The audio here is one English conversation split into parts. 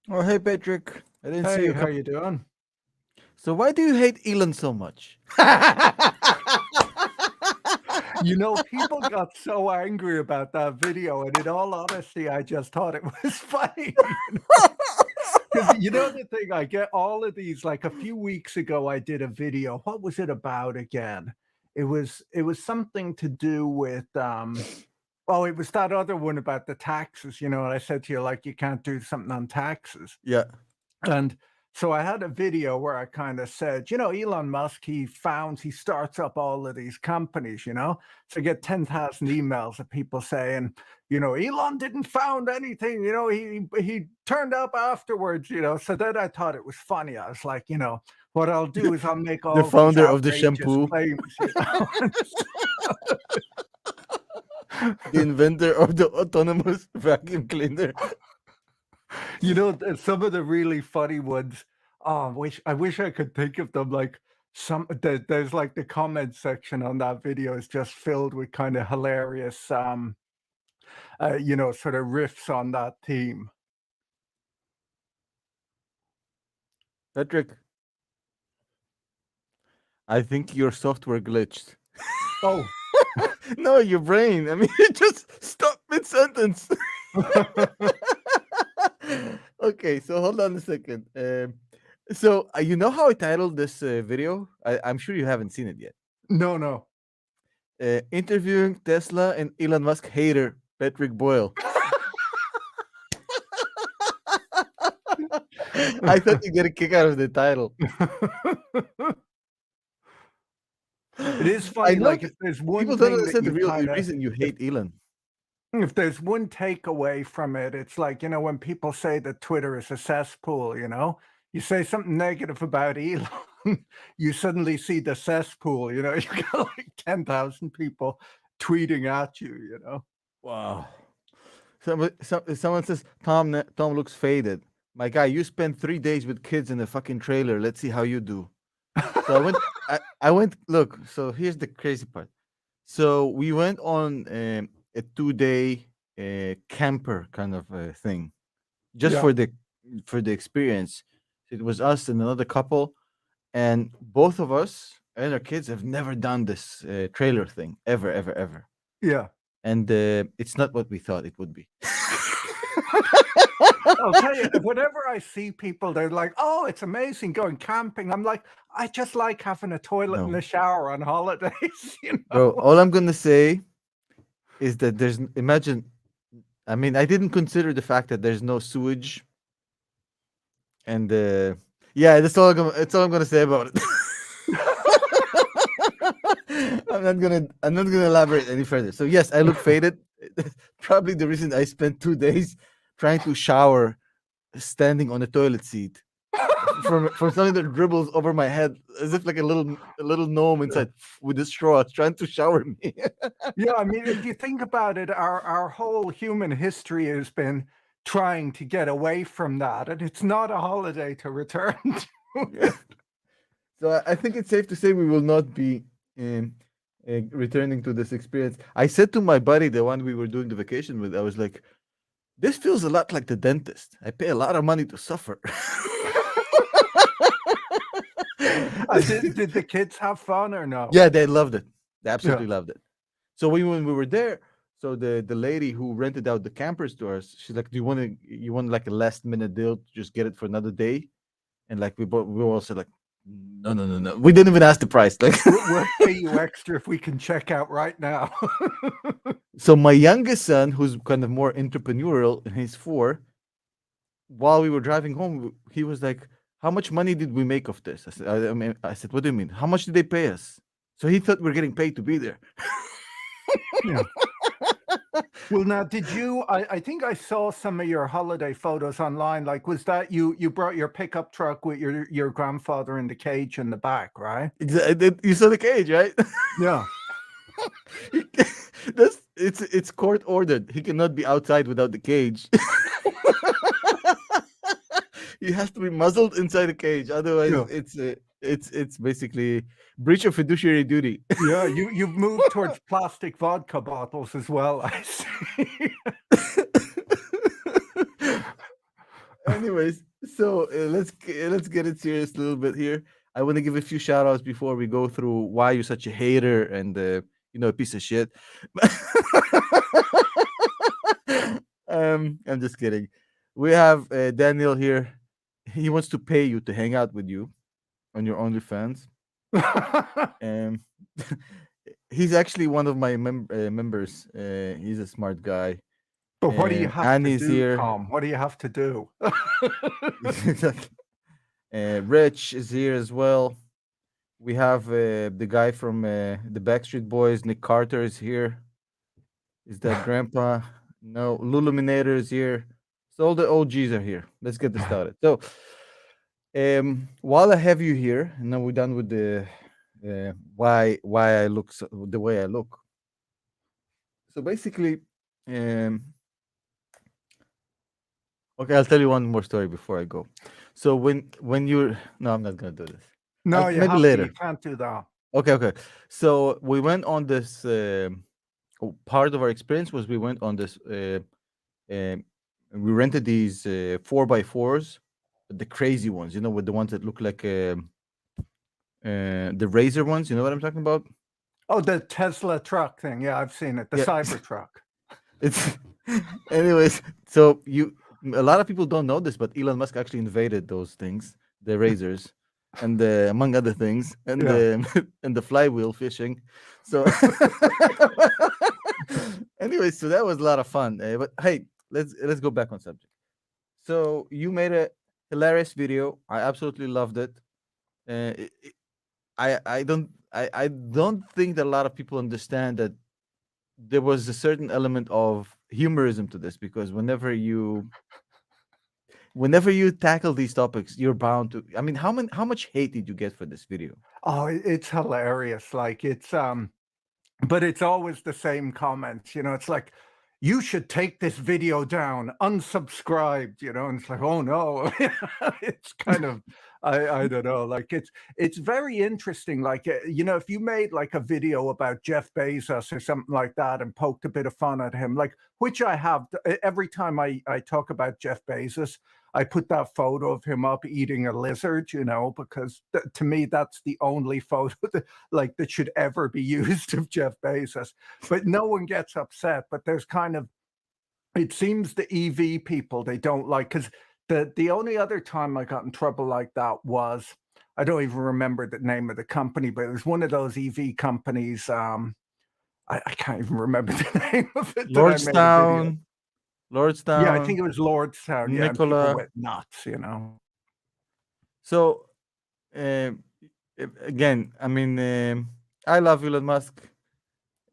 Oh, hey, Patrick. I didn't see you Hey, how come. you doing? So why do you hate Elon so much? You know, people got so angry about that video, and in all honesty, I just thought it was funny. Because you know the thing, I get all of these. Like a few weeks ago, I did a video. What was it about again? It was something to do with oh, it was that other one about the taxes, and I said to you, like, you can't do something on taxes. Yeah. And so I had a video where I kind of said, Elon Musk, he starts up all of these companies, So I get 10,000 emails of people saying, Elon didn't found anything, he turned up afterwards, So then I thought it was funny. I was like, what I'll do is I'll make The all these founder of the outrageous shampoo, claims. the inventor of the autonomous vacuum cleaner. Some of the really funny ones. Oh, I wish I could think of them. Like there's like the comment section on that video is just filled with kind of hilarious, sort of riffs on that theme. Patrick, I think your software glitched. Oh, No, your brain. I mean, it just stopped mid sentence. Okay, so hold on a second. So you know how I titled this video? I'm sure you haven't seen it yet. no, no. Interviewing Tesla and Elon Musk hater Patrick Boyle. I thought you'd get a kick out of the title. It is I funny. know Like if there's one people don't thing that understand the you real kind of, reason you hate Elon. if there's one takeaway from it, it's like, when people say that Twitter is a cesspool, you say something negative about Elon, you suddenly see the cesspool, you got like 10,000 people tweeting at you. Wow. Someone says Tom looks faded. My guy, you spent 3 days with kids in a fucking trailer. Let's see how you do. So I went. Look. So here's the crazy part. So we went on a 2 day camper kind of thing, just Yeah. for the experience. It was us and another couple, and both of us and our kids have never done this trailer thing ever, ever, ever. Yeah. And it's not what we thought it would be. I'll tell you, whenever I see people, they're like, oh, it's amazing going camping. I'm like, I just like having a toilet and No, a shower on holidays, bro. All I'm gonna say is that imagine. I mean, I didn't consider the fact that there's no sewage, and yeah, that's all I'm gonna say about it. I'm not gonna elaborate any further. So yes, I look faded. Probably the reason I spent 2 days trying to shower standing on a toilet seat from something that dribbles over my head as if like a little gnome Yeah. inside with a straw trying to shower me. Yeah, I mean, if you think about it, our whole human history has been trying to get away from that, and it's not a holiday to return Yeah. to. So I think it's safe to say we will not be returning to this experience. I said to my buddy, the one we were doing the vacation with, I was like, "This feels a lot like the dentist. I pay a lot of money to suffer." Did the kids have fun or no? Yeah, they loved it. They Yeah. absolutely loved it. So when we were there, so the lady who rented out the campers to us, she's like, "Do you want like a last minute deal to just get it for another day?" And like we were all said like, "No, no, no, no." We didn't even ask the price. Like, We'll pay you extra if we can check out right now. so my youngest son, who's kind of more entrepreneurial, and he's 4, while we were driving home, he was like, "How much money did we make of this?" I said, "What do you mean? How much did they pay us?" So he thought we are getting paid to be there. Yeah. Well, now, did you? I think I saw some of your holiday photos online. Like, was that you brought your pickup truck with your grandfather in the cage in the back, right? You saw the cage, right? Yeah. It's court ordered. He cannot be outside without the cage. He has to be muzzled inside the cage. Otherwise, Yeah. it's basically breach of fiduciary duty. Yeah, you've moved towards plastic vodka bottles as well, I see. Anyways, so let's get it serious a little bit here. I want to give a few shout outs before we go through why you're such a hater and a piece of shit. I'm just kidding. We have Daniel here. He wants to pay you to hang out with you on your OnlyFans. Um, he's actually one of my members. He's a smart guy. But what do you have to Annie's do, here. Tom? What do you have to do? Exactly. Rich is here as well. We have the guy from the Backstreet Boys, Nick Carter, is here. Is that Grandpa? No, Luluminator is here. So all the OGs are here. Let's get this started. So, while I have you here, and now we're done with the why I look the way I look. So basically, okay, I'll tell you one more story before I go. So when you're no, I'm not gonna do this. No, you Maybe have later. You can't do that. Okay. So we went on this. Part of our experience was we went on this. We rented these 4x4s, the crazy ones, with the ones that look like the Razor ones. You know what I'm talking about? Oh, the Tesla truck thing. Yeah, I've seen it. The Cyber truck. It's anyways. So a lot of people don't know this, but Elon Musk actually invaded those things, the Razors, and among other things, and and the flywheel fishing. So, anyways, so that was a lot of fun. But hey, let's go back on subject. So you made a hilarious video. I absolutely loved it. I don't think that a lot of people understand that there was a certain element of humorism to this, because whenever you tackle these topics, you're bound to. I mean, how much hate did you get for this video? Oh, it's hilarious. Like but it's always the same comments. It's like, you should take this video down, unsubscribed. And it's like, oh no. It's kind of, I don't know. Like it's very interesting. Like if you made like a video about Jeff Bezos or something like that and poked a bit of fun at him, like, which I have every time I talk about Jeff Bezos, I put that photo of him up eating a lizard, because to me, that's the only photo that should ever be used of Jeff Bezos. But no one gets upset. But there's it seems the EV people, they don't like, because the only other time I got in trouble like that was, I don't even remember the name of the company, but it was one of those EV companies. I can't even remember the name of it. Lordstown. Yeah, I think it was Lordstown. Yeah, and people went nuts, So, again, I mean, I love Elon Musk.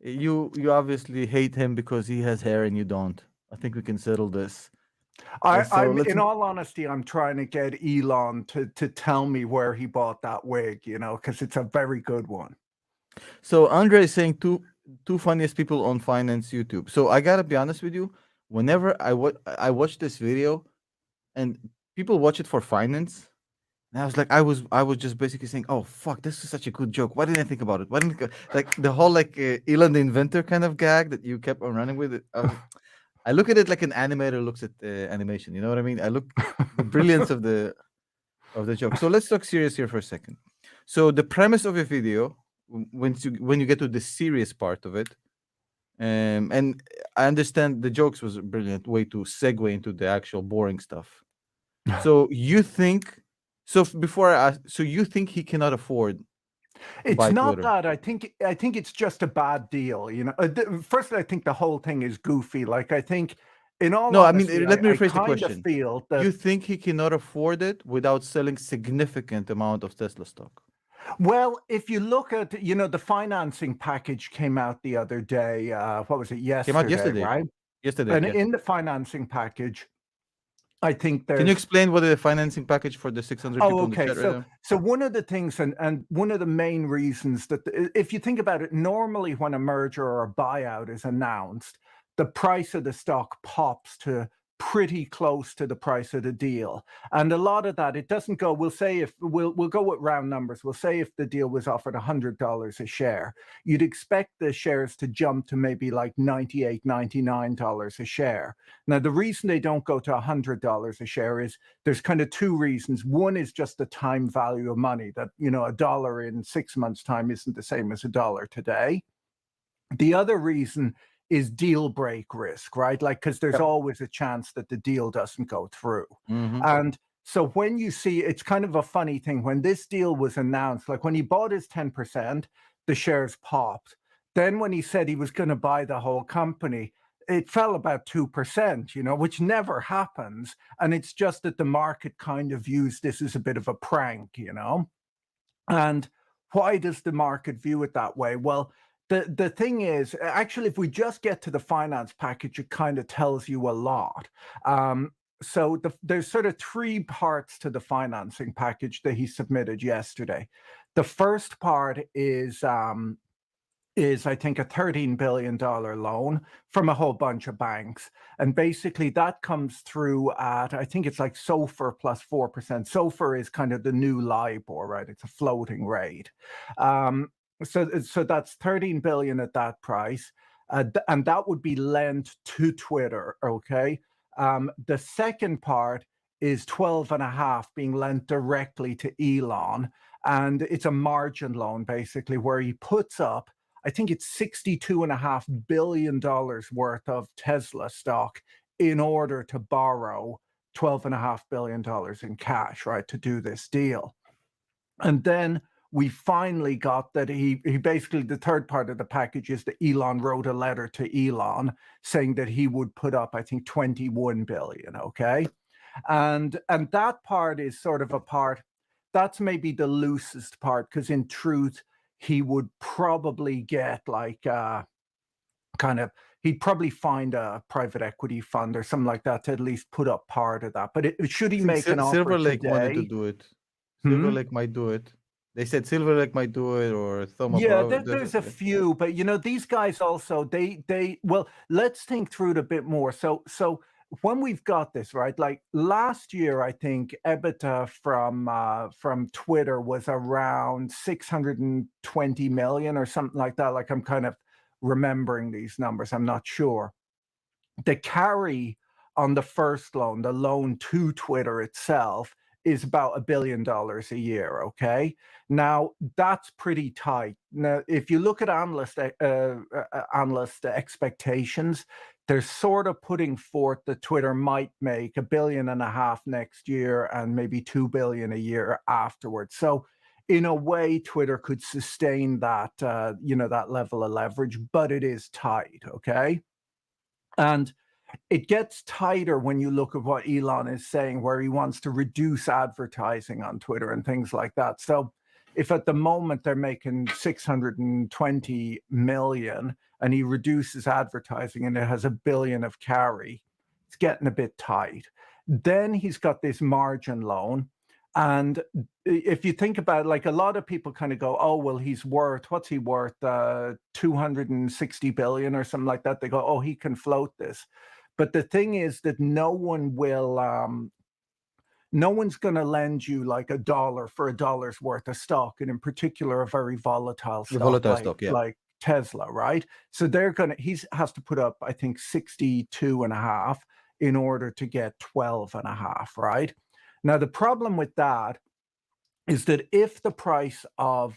You obviously hate him because he has hair and you don't. I think we can settle this. In all honesty, I'm trying to get Elon to tell me where he bought that wig, because it's a very good one. So Andre is saying two funniest people on finance YouTube. So I gotta be honest with you. Whenever I watch this video, and people watch it for finance, and I was like, I was just basically saying, oh fuck, this is such a good joke. Why didn't I think about it? Why didn't like the whole Elon the inventor kind of gag that you kept on running with it? I look at it like an animator looks at animation. You know what I mean? I look the brilliance of the joke. So let's talk serious here for a second. So the premise of your video, when you get to the serious part of it, and I understand the jokes was a brilliant way to segue into the actual boring stuff. So you think? So before I ask, so you think he cannot afford? It's not that. I think it's just a bad deal. First, I think the whole thing is goofy. Like, I think, in all honesty, I mean, let me rephrase the I kind question. of feel that You think he cannot afford it without selling significant amount of Tesla stock? Well, if you look at, the financing package came out the other day. What was it? Yesterday, Came out yesterday, right? Yesterday. And yes. in the financing package, I think there's. Can you explain what is the financing package for the 600 people in the chat right now? So one of the things, and one of the main reasons that, if you think about it, normally when a merger or a buyout is announced, the price of the stock pops to pretty close to the price of the deal. And a lot of that, it doesn't go, we'll say if we'll go with round numbers, we'll say if the deal was offered $100 a share, you'd expect the shares to jump to maybe like $98, $99 a share. Now, the reason they don't go to $100 a share is there's kind of two reasons. One is just the time value of money, that, you know, $1 in 6 months' time isn't the same as $1 today. The other reason is deal break risk, right? Like, because there's Yep. always a chance that the deal doesn't go through. Mhm. And so when you see, it's kind of a funny thing, when this deal was announced, like when he bought his 10%, the shares popped. Then when he said he was going to buy the whole company, it fell about 2%, you know, which never happens. And it's just that the market kind of views this as a bit of a prank, you know? And why does the market view it that way? Well, the thing is, actually, if we just get to the finance package, it kind of tells you a lot. So there's sort of three parts to the financing package that he submitted yesterday. The first part is I think a $13 billion loan from a whole bunch of banks. And basically that comes through at, I think it's like SOFR plus 4%. SOFR is kind of the new LIBOR, right? It's a floating rate. So that's 13 billion at that price. And that would be lent to Twitter, okay? The second part is 12 and a half being lent directly to Elon. And it's a margin loan, basically, where he puts up, I think it's $62.5 billion worth of Tesla stock in order to borrow $12.5 billion in cash, right, to do this deal. And then we finally got that he basically, the third part of the package is that Elon wrote a letter to Elon saying that he would put up, I think, 21 billion, okay? And that part is sort of a part, that's maybe the loosest part, because in truth, he would probably get like he'd probably find a private equity fund or something like that to at least put up part of that. But should he make an offer Silver Lake wanted to today? do it. Silver Lake might do it. They said Silver Lake might do it, or Thoma Yeah, Pro. there's a few, but you know, these guys also, they well, let's think through it a bit more. So when we've got this, right, like last year, I think EBITDA from Twitter was around 620 million or something like that. Like, I'm kind of remembering these numbers, I'm not sure. The carry on the first loan, the loan to Twitter itself, is about $1 billion a year, okay? Now, that's pretty tight. Now, if you look at analyst expectations, they're sort of putting forth that Twitter might make $1.5 billion next year and maybe $2 billion a year afterwards. So in a way, Twitter could sustain that, that level of leverage, but it is tight, okay? And it gets tighter when you look at what Elon is saying, where he wants to reduce advertising on Twitter and things like that. So if at the moment they're making 620 million and he reduces advertising and it has $1 billion of carry, it's getting a bit tight. Then he's got this margin loan. And if you think about it, like a lot of people kind of go, oh, well, what's he worth? 260 billion or something like that. They go, oh, he can float this. But the thing is that no one's going to lend you like $1 for $1's worth of stock, and in particular, a very volatile stock, Yeah. like Tesla, right? So he has to put up, I think, 62.5 in order to get 12.5, right? Now, the problem with that is that if the price of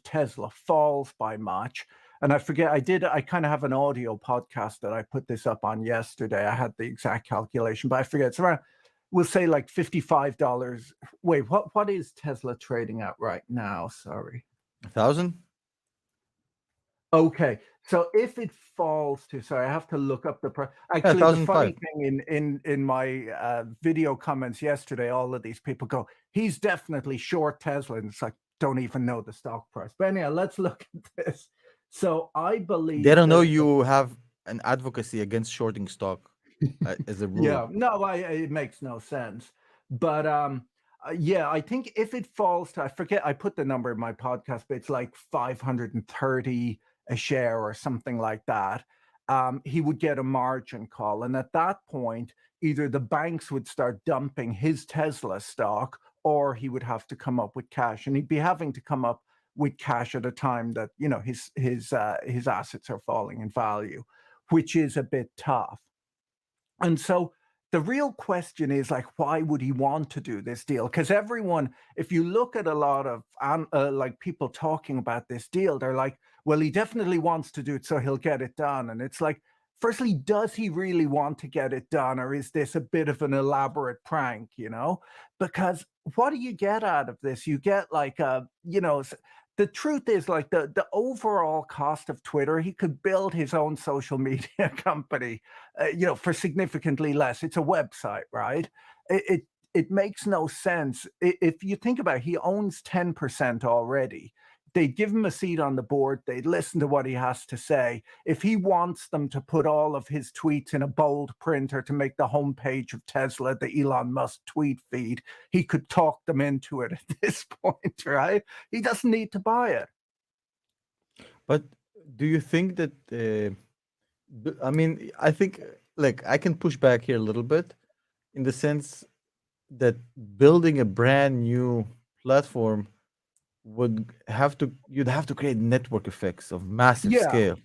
Tesla falls by much, and I forget, I kind of have an audio podcast that I put this up on yesterday. I had the exact calculation, but I forget. It's around, we'll say like $55. Wait, what is Tesla trading at right now? Sorry. 1,000? Okay, so if it falls to, sorry, I have to look up the price. Actually, the funny thing in my video comments yesterday, all of these people go, he's definitely short Tesla, and it's like, don't even know the stock price. But anyhow, let's look at this. So I believe they don't know you have an advocacy against shorting stock as a rule. Yeah, no, it makes no sense. But yeah, I think if it falls to, I forget, I put the number in my podcast, but it's like 530 a share or something like that. he would get a margin call. And at that point, either the banks would start dumping his Tesla stock, or he would have to come up with cash. And he'd be having to come up with cash at a time that, you know, his assets are falling in value, which is a bit tough. And so the real question is, like, why would he want to do this deal? Because everyone, if you look at a lot of like people talking about this deal, they're like, well, he definitely wants to do it, so he'll get it done. And it's like, firstly, does he really want to get it done, or is this a bit of an elaborate prank? You know, because what do you get out of this? You get like a, you know, the truth is, like, the overall cost of Twitter, he could build his own social media company, you know, for significantly less. It's a website, right? It makes no sense. If you think about it, he owns 10% already. They'd give him a seat on the board. They'd listen to what he has to say. If he wants them to put all of his tweets in a bold print, or to make the homepage of Tesla the Elon Musk tweet feed, he could talk them into it at this point, right? He doesn't need to buy it. But do you think that? I mean, I think, like, I can push back here a little bit, in the sense that building a brand new platform you'd have to create network effects of massive Yeah. scale.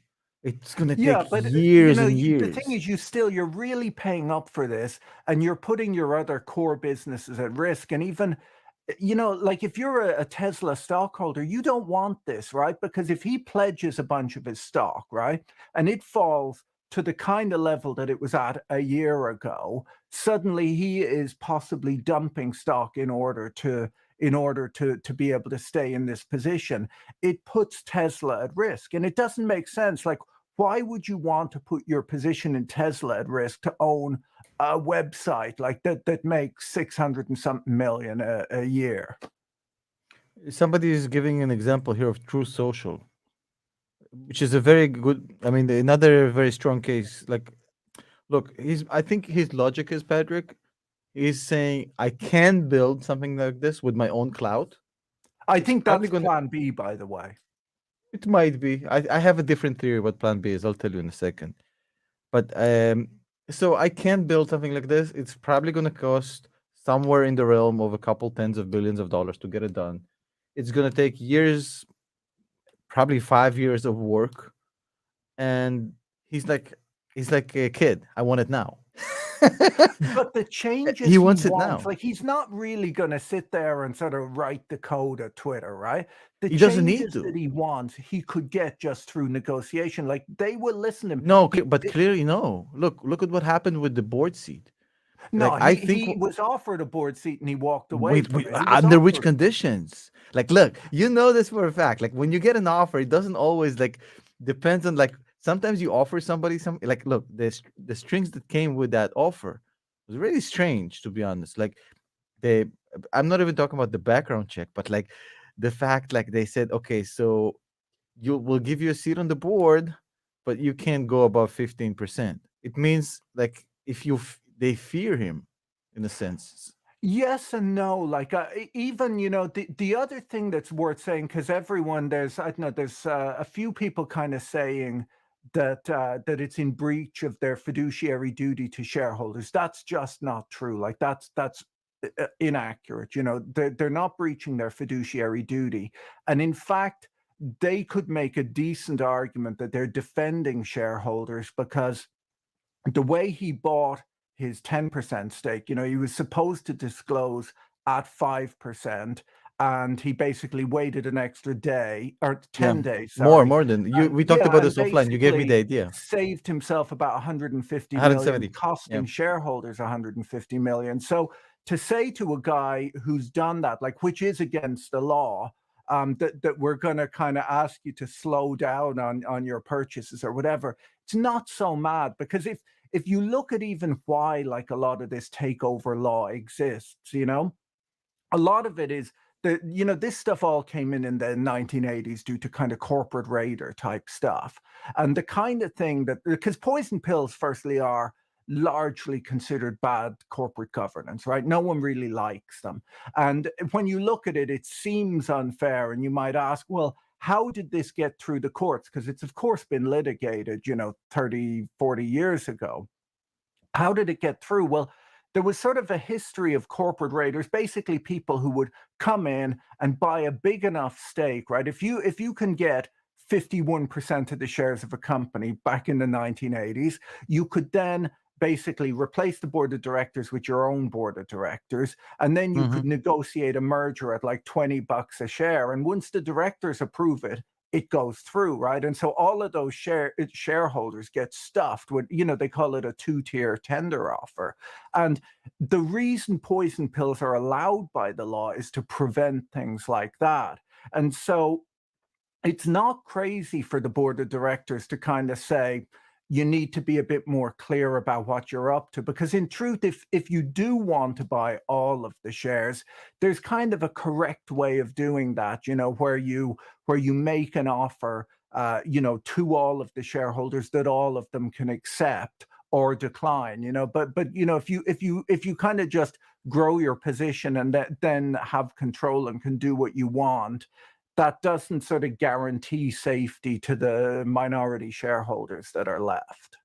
It's gonna Yeah, take but years and the thing years. is, you're really paying up for this, and you're putting your other core businesses at risk. And even, you know, like, if you're a Tesla stockholder, you don't want this, right? Because if he pledges a bunch of his stock, right, and it falls to the kind of level that it was at a year ago, suddenly he is possibly dumping stock in order to be able to stay in this position. It puts Tesla at risk, and it doesn't make sense. Like, why would you want to put your position in Tesla at risk to own a website like that makes 600 and something million a year? Somebody is giving an example here of True Social, which is a very good. I mean, another very strong case. Like, look, I think his logic is, Patrick. He's saying I can build something like this with my own cloud. I It's think probably that's gonna. plan B, by the way. It might be. I have a different theory what Plan B is. I'll tell you in a second. But so I can build something like this. It's probably going to cost somewhere in the realm of a couple tens of billions of dollars to get it done. It's going to take years, probably 5 years of work. And he's like, he's like a kid. I want it now. But the changes He he wants it wants, now. like, he's not really going to sit there and sort of write the code at Twitter, right? The He doesn't need changes to. that he wants, he could get just through negotiation. Like, they will listen to him. No, but clearly no. Look at what happened with the board seat. No, Like, I he think was offered a board seat and he walked away Wait, from wait, it. He was under which offered. conditions? Like, look, you know this for a fact. Like, when you get an offer, it doesn't always, like, depends on, like, sometimes you offer somebody some, like, look, the strings that came with that offer was really strange, to be honest. Like, they, I'm not even talking about the background check, but, like, the fact, like, they said, okay, so you will give you a seat on the board, but you can't go above 15%. It means, like, if they fear him, in a sense. Yes and no. Like, even, you know, the other thing that's worth saying, because everyone, I don't know, there's a few people kind of saying that it's in breach of their fiduciary duty to shareholders. That's just not true. Like, that's inaccurate. You know, they're not breaching their fiduciary duty, and in fact, they could make a decent argument that they're defending shareholders, because the way he bought his 10% stake, you know, he was supposed to disclose at 5%, and he basically waited an extra day, or Yeah, 10 days, more sorry. more than you. And We talked yeah, about and this offline. You gave me the basically idea. saved himself about 150 million, 170. Yeah. costing shareholders 150 million. So to say to a guy who's done that, like, which is against the law, that we're going to kind of ask you to slow down on your purchases or whatever, it's not so mad. Because if you look at even why, like, a lot of this takeover law exists, you know, a lot of it is that, you know, this stuff all came in the 1980s due to kind of corporate raider type stuff. And the kind of thing that, because poison pills, firstly, are largely considered bad corporate governance, right? No one really likes them. And when you look at it, it seems unfair. And you might ask, well, how did this get through the courts? Because it's, of course, been litigated, 30, 40 years ago. How did it get through? Well, there was sort of a history of corporate raiders, basically people who would come in and buy a big enough stake, right? If you can get 51% of the shares of a company back in the 1980s, you could then basically replace the board of directors with your own board of directors, and then you could negotiate a merger at like $20 a share. And once the directors approve it, it goes through, right? And so all of those shareholders get stuffed with, they call it a two-tier tender offer. And the reason poison pills are allowed by the law is to prevent things like that. And so it's not crazy for the board of directors to kind of say, you need to be a bit more clear about what you're up to, because in truth, if you do want to buy all of the shares, there's kind of a correct way of doing that, where you make an offer, to all of the shareholders that all of them can accept or decline, but if you kind of just grow your position and then have control and can do what you want, that doesn't sort of guarantee safety to the minority shareholders that are left.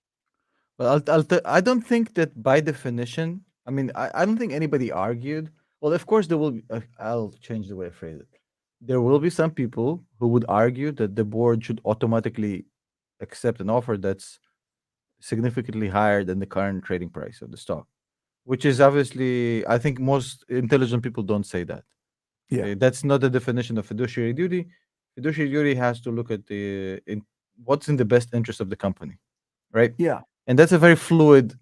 Well, I don't think that by definition. I mean, I don't think anybody argued. Well, of course, there will be. I'll change the way I phrase it. There will be some people who would argue that the board should automatically accept an offer that's significantly higher than the current trading price of the stock, which is obviously, I think most intelligent people don't say that. Yeah. That's not the definition of fiduciary duty. Fiduciary duty has to look at what's in the best interest of the company, right? Yeah. And that's a very fluid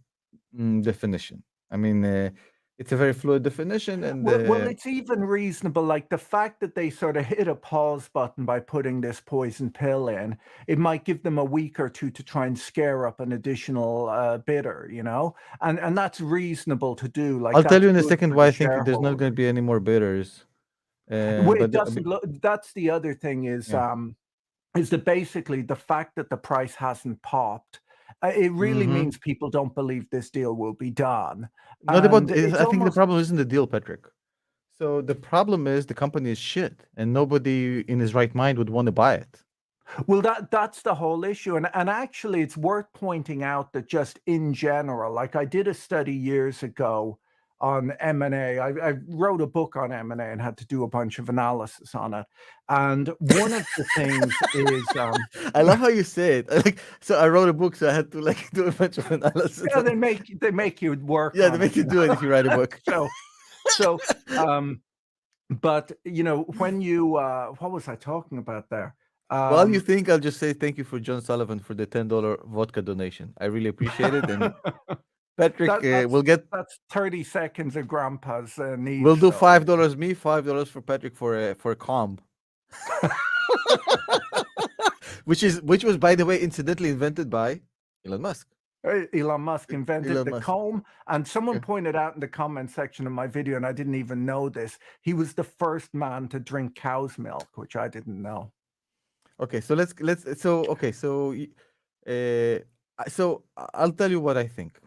definition. I mean, it's a very fluid definition, and Well, it's even reasonable. Like the fact that they sort of hit a pause button by putting this poison pill in, it might give them a week or two to try and scare up an additional bidder, and that's reasonable to do. Like I'll tell that's you in a good second for why the I think there's not going to be shareholders. any more bidders. Well, it But doesn't look. That's the other thing yeah. is that basically the fact that the price hasn't popped, it really means people don't believe this deal will be done. Not about. And it's I think the almost, problem isn't the deal, Patrick. So the problem is the company is shit, and nobody in his right mind would want to buy it. well, that's the whole issue. And actually, it's worth pointing out that just in general, like I did a study years ago on M&A. I wrote a book on M&A and had to do a bunch of analysis on it. And one of the things is, I love how you say it. So I wrote a book, so I had to do a bunch of analysis. yeah, they make you work. Yeah, on they make it, you do it if you write a book. so, but when you, what was I talking about there? While you think, I'll just say thank you for John Sullivan for the $10 vodka donation. I really appreciate it. And Patrick, that's 30 seconds of Grandpa's needs. We'll do $5 me, $5 for Patrick for a comb. which was, by the way, incidentally invented by Elon Musk. Elon Musk invented the comb, and someone pointed out in the comment section of my video, and I didn't even know this, he was the first man to drink cow's milk, which I didn't know. Okay, so so I'll tell you what I think.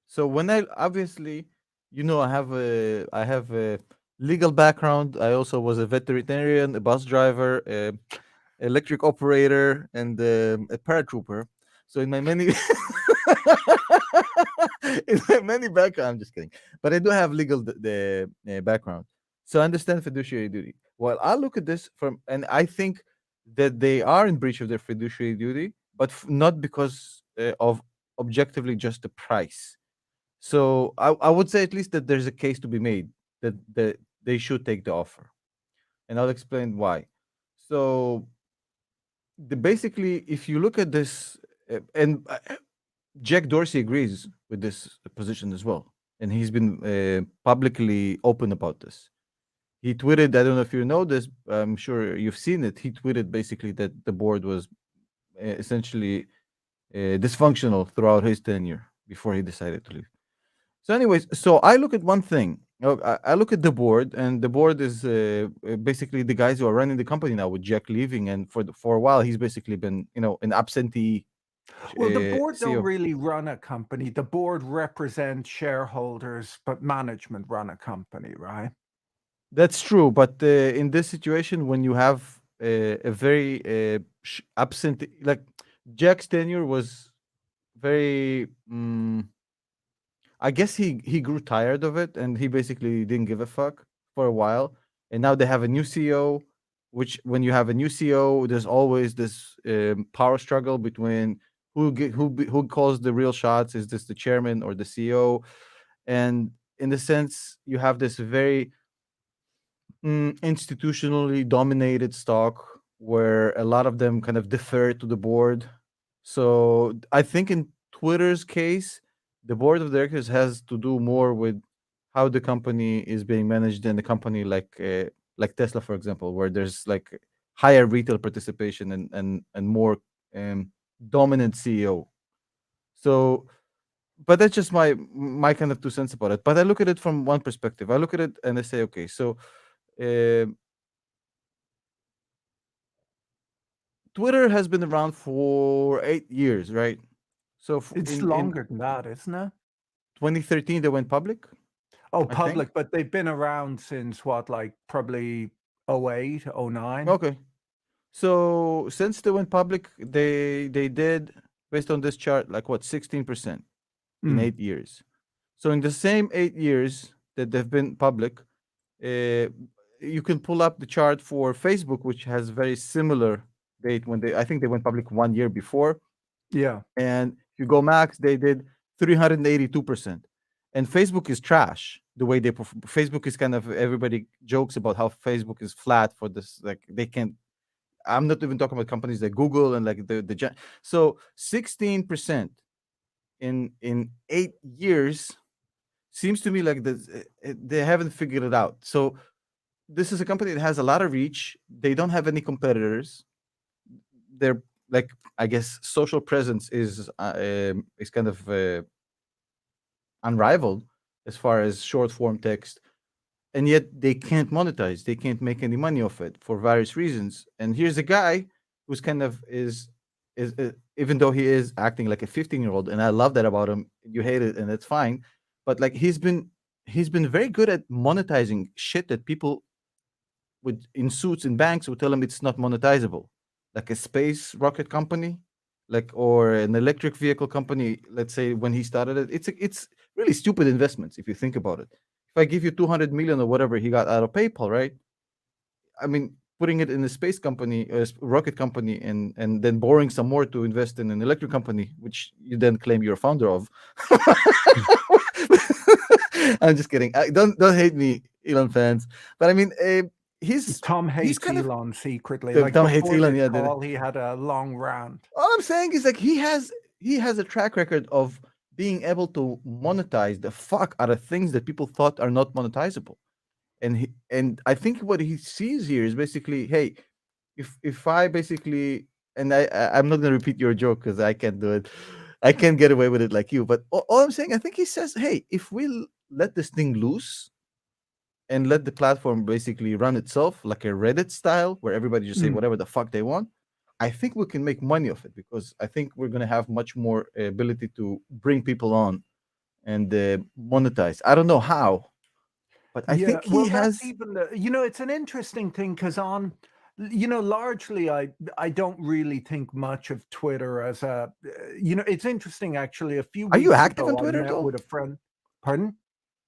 So when I obviously, I have a legal background. I also was a veterinarian, a bus driver, electric operator, and a paratrooper. So in my many background, I'm just kidding, but I do have legal background, so I understand fiduciary duty. Well, I look at this and I think that they are in breach of their fiduciary duty, but not because of objectively just the price. So I would say at least that there's a case to be made that they should take the offer, and I'll explain why. So basically, if you look at this, and Jack Dorsey agrees with this position as well, and he's been publicly open about this. He tweeted, I don't know if you know this, I'm sure you've seen it. He tweeted basically that the board was essentially dysfunctional throughout his tenure before he decided to leave. So, anyways, so I look at one thing. I look at the board, and the board is basically the guys who are running the company now, with Jack leaving, and for a while he's basically been, an absentee. Well, the board CEO. don't really run a company. The board represents shareholders, but management run a company, right? That's true, but in this situation, when you have a very absent. Like Jack's tenure was very. I guess he grew tired of it, and he basically didn't give a fuck for a while. And now they have a new CEO. Which, when you have a new CEO, there's always this power struggle between who calls the real shots. Is this the chairman or the CEO? And in the sense, you have this very institutionally dominated stock where a lot of them kind of defer to the board. So I think in Twitter's case, the board of directors has to do more with how the company is being managed than a company like Tesla, for example, where there's like higher retail participation and more dominant CEO. So, but that's just my kind of 2 cents about it. But I look at it from one perspective. I look at it and I say, okay, so uh, Twitter has been around for 8 years, right? So It's in longer than that, isn't it? 2013 they went public, Oh, I think. public, but they've been around since what, like probably 08, 09? Okay. So since they went public, they did, based on this chart, like what, 16% in Mm, 8 years. So in the same 8 years that they've been public, uh, you can pull up the chart for Facebook, which has very similar date when I think they went public 1 year before. yeah. And if you go max, they did 382%. And Facebook is trash. The way Facebook is kind of, everybody jokes about how Facebook is flat for this. Like they can't. I'm not even talking about companies like Google and like so 16% in 8 years seems to me like they haven't figured it out. So this is a company that has a lot of reach. They don't have any competitors. They're like, I guess social presence is kind of unrivaled as far as short form text, and yet they can't monetize. They can't make any money off it for various reasons. And here's a guy who's kind of is even though he is acting like a 15-year-old, and I love that about him. You hate it, and it's fine, but like he's been very good at monetizing shit that people with in suits in banks would tell him it's not monetizable, like a space rocket company, like or an electric vehicle company. Let's say when he started it, it's really stupid investments if you think about it. If I give you 200 million or whatever he got out of PayPal, right? I mean, putting it in a space company, a rocket company, and then borrowing some more to invest in an electric company, which you then claim you're a founder of. I'm just kidding. Don't hate me, Elon fans. But I mean, Tom he's hates kind of Elon secretly. Like Tom hates before Elon. this Yeah, call, he had a long rant. all I'm saying is like he has a track record of being able to monetize the fuck out of things that people thought are not monetizable. And I think what he sees here is basically, hey, if I basically, and I'm not gonna repeat your joke because I can't do it. I can't get away with it like you. But all I'm saying, I think he says, hey, if we let this thing loose and let the platform basically run itself like a Reddit style, where everybody just say Mm. whatever the fuck they want, I think we can make money off it, because I think we're gonna have much more ability to bring people on and monetize. I don't know how, but I Yeah, think he well, that's has. even it's an interesting thing because largely I don't really think much of Twitter as it's interesting actually. A few Are you weeks active on ago, I Twitter met though? with a friend. Pardon?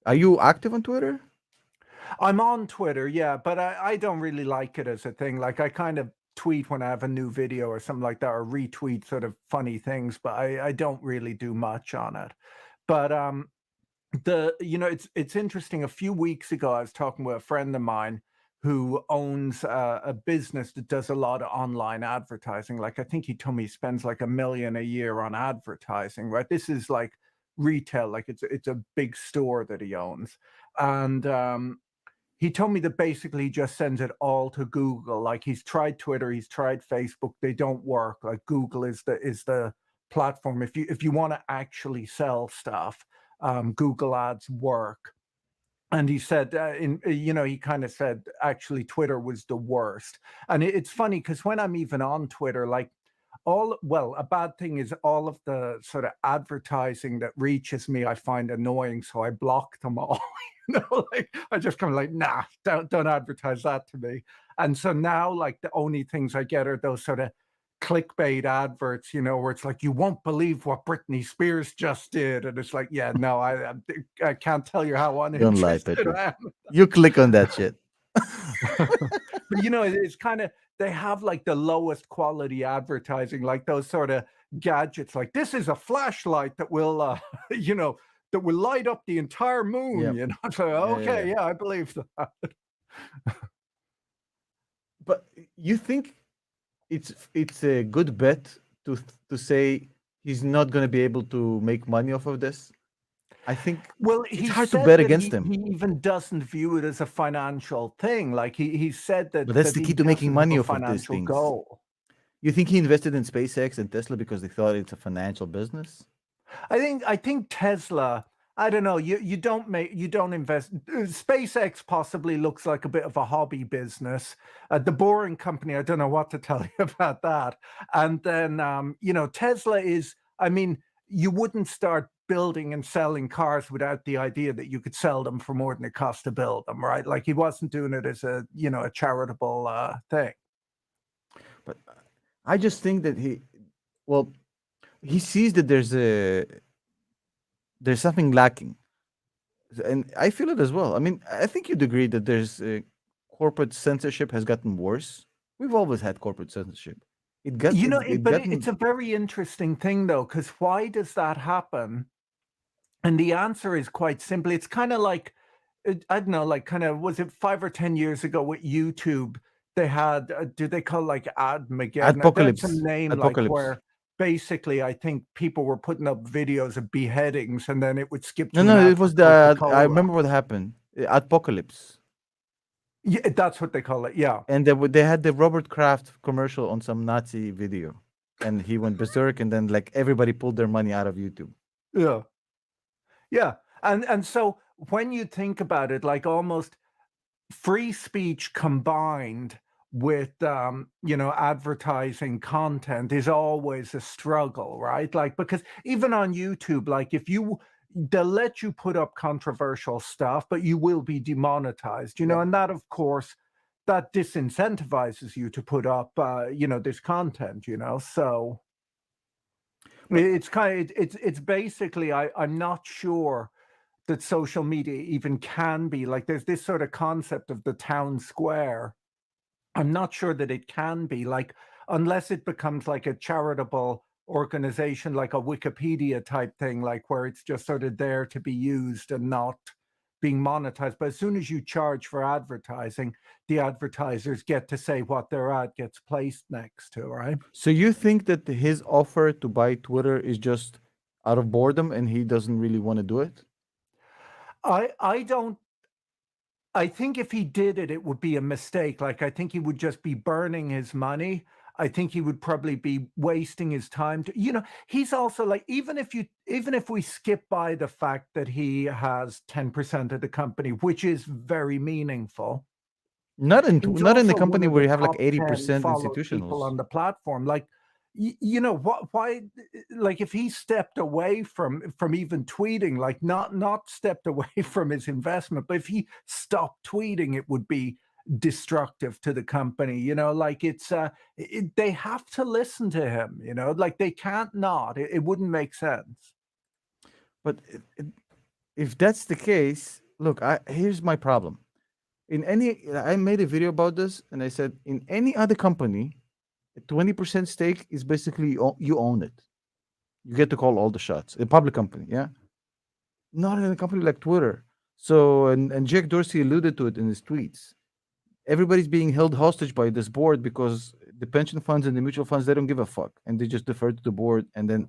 Are you active on Twitter? I'm on Twitter, yeah, but I don't really like it as a thing. Like I kind of tweet when I have a new video or something like that, or retweet sort of funny things, but I don't really do much on it. But it's interesting. A few weeks ago, I was talking with a friend of mine who owns a business that does a lot of online advertising. Like I think he told me he spends like $1 million a year on advertising. Right, this is like retail, like it's a big store that he owns, and he told me that basically he just sends it all to Google. Like he's tried Twitter, he's tried Facebook, they don't work. Like Google is the platform. If you want to actually sell stuff, Google Ads work. And he said, he kind of said actually Twitter was the worst. And it's funny because when I'm even on Twitter, like a bad thing is all of the sort of advertising that reaches me, I find annoying, so I block them all. Like I just kind of like, nah, don't advertise that to me. And so now, like, the only things I get are those sort of clickbait adverts, where it's like, you won't believe what Britney Spears just did. And it's like, yeah, no, I can't tell you how Don't lie, uninterested Patrick. I am. You click on that shit. But it's kind of, they have like the lowest quality advertising, like those sort of gadgets, like this is a flashlight that will, that will light up the entire moon. Yeah. So, okay, yeah, I believe that. But you think it's a good bet to say he's not going to be able to make money off of this? I think Well, it's he hard to said bet that against him. he even doesn't view it as a financial thing. Like he said But that that's the he key to making doesn't money have a off of these financial things. goal. You think he invested in SpaceX and Tesla because they thought it's a financial business? I think Tesla, I don't know, you don't invest. SpaceX possibly looks like a bit of a hobby business. The Boring Company, I don't know what to tell you about that. And then Tesla is, I mean, you wouldn't start building and selling cars without the idea that you could sell them for more than it cost to build them, right? Like he wasn't doing it as a charitable thing. But I just think that he sees that there's something lacking, and I feel it as well. I mean, I think you'd agree that there's corporate censorship has gotten worse. We've always had corporate censorship. It got it But gotten it's a very interesting thing though, because why does that happen? And the answer is quite simple. It's kind of like, I don't know, like kind of, was it 5 or 10 years ago with YouTube? They had, do they call like Admageddon? They had some name like apocalypse. where basically I think people were putting up videos of beheadings and then it would skip No, to no, an it ad was for I Coca-Cola. remember what happened. Apocalypse. Yeah, that's what they call it. Yeah. And they had the Robert Kraft commercial on some Nazi video, and he went berserk, and then like everybody pulled their money out of YouTube. Yeah. Yeah. And so when you think about it, like almost free speech combined with advertising content is always a struggle, right? Like, because even on YouTube, like if they'll let you put up controversial stuff, but you will be demonetized, Yeah. and that of course that disincentivizes you to put up this content, so it's kind of it's basically I'm not sure that social media even can be like, there's this sort of concept of the town square. I'm not sure that it can be like, unless it becomes like a charitable organization, like a Wikipedia type thing, like where it's just sort of there to be used and not being monetized. But as soon as you charge for advertising, the advertisers get to say what their ad gets placed next to, right? So you think that his offer to buy Twitter is just out of boredom, and he doesn't really want to do it? I don't. I think if he did it, it would be a mistake. Like, I think he would just be burning his money. I think he would probably be wasting his time he's also like, even if we skip by the fact that he has 10% of the company, which is very meaningful. Not in He's the also company one of where the you have like top 10 80% followed people institutionals. on the platform. Like, why, like if he stepped away from even tweeting, like not stepped away from his investment, but if he stopped tweeting, it would be destructive to the company. Like they have to listen to him, like they can't not. It wouldn't make sense. But if that's the case, look, here's my problem. I made a video about this, and I said in any other company, a 20% stake is basically you own it. You get to call all the shots. A public company, yeah. Not in a company like Twitter. So, and Jack Dorsey alluded to it in his tweets. Everybody's being held hostage by this board because the pension funds and the mutual funds, they don't give a fuck, and they just defer to the board, and then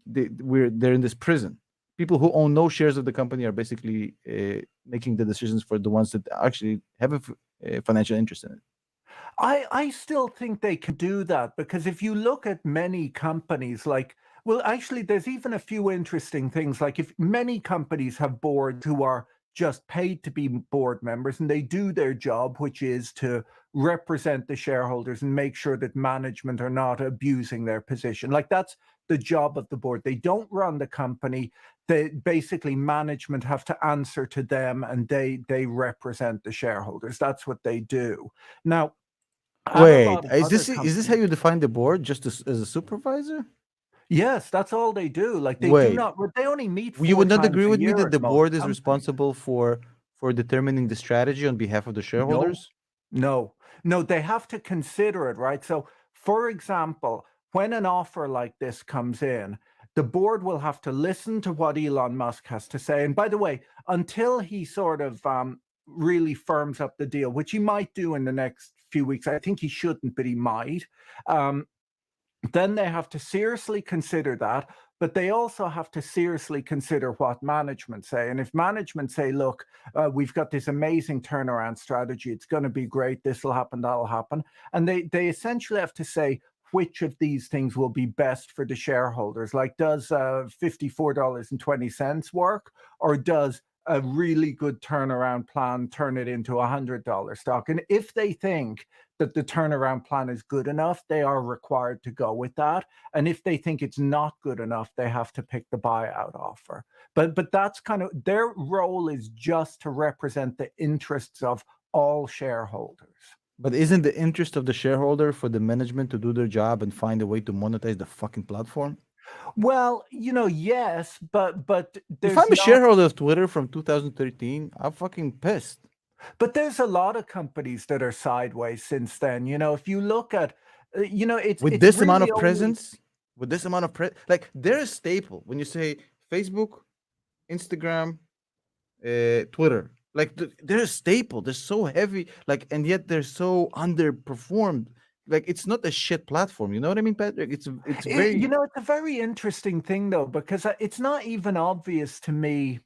they're in this prison. People who own no shares of the company are basically making the decisions for the ones that actually have a financial interest in it. I still think they can do that, because if you look at many companies, like, well, actually, there's even a few interesting things. Like, if many companies have boards who are just paid to be board members and they do their job, which is to represent the shareholders and make sure that management are not abusing their position. Like, that's the job of the board. They don't run the company. Basically, management have to answer to them, and they represent the shareholders. That's what they do. Now, and a Wait, lot of other is this how companies. you define the board? Just as a supervisor? Yes, that's all they do. Like they do Wait, not. They only meet you 4 would not times agree a with me year that at the most board is companies. responsible for determining the strategy on behalf of the No, shareholders? no, no, they have to consider it, right? So, for example, when an offer like this comes in, the board will have to listen to what Elon Musk has to say. And by the way, until he sort of really firms up the deal, which he might do in the next few weeks, I think he shouldn't, but he might. Um, then they have to seriously consider that, but they also have to seriously consider what management say. And if management say, look, we've got this amazing turnaround strategy, it's going to be great, this will happen, that'll happen, and they essentially have to say which of these things will be best for the shareholders. Like, does $54.20 work, or does a really good turnaround plan turn it into $100 stock? And if they think that the turnaround plan is good enough, they are required to go with that. And if they think it's not good enough, they have to pick the buyout offer. But that's kind of their role, is just to represent the interests of all shareholders. But isn't the interest of the shareholder for the management to do their job and find a way to monetize the fucking platform? Well, yes, but If there's I'm a not. shareholder of Twitter from 2013, I'm fucking pissed. But there's a lot of companies that are sideways since then. If you look at, With it's this amount really of only. presence, with this amount of like they're a staple when you say Facebook, Instagram, Twitter. Like they're a staple. They're so heavy, like, and yet they're so underperformed. Like it's not a shit platform. You know what I mean, Patrick? It's very. It's a very interesting thing though, because it's not even obvious to me.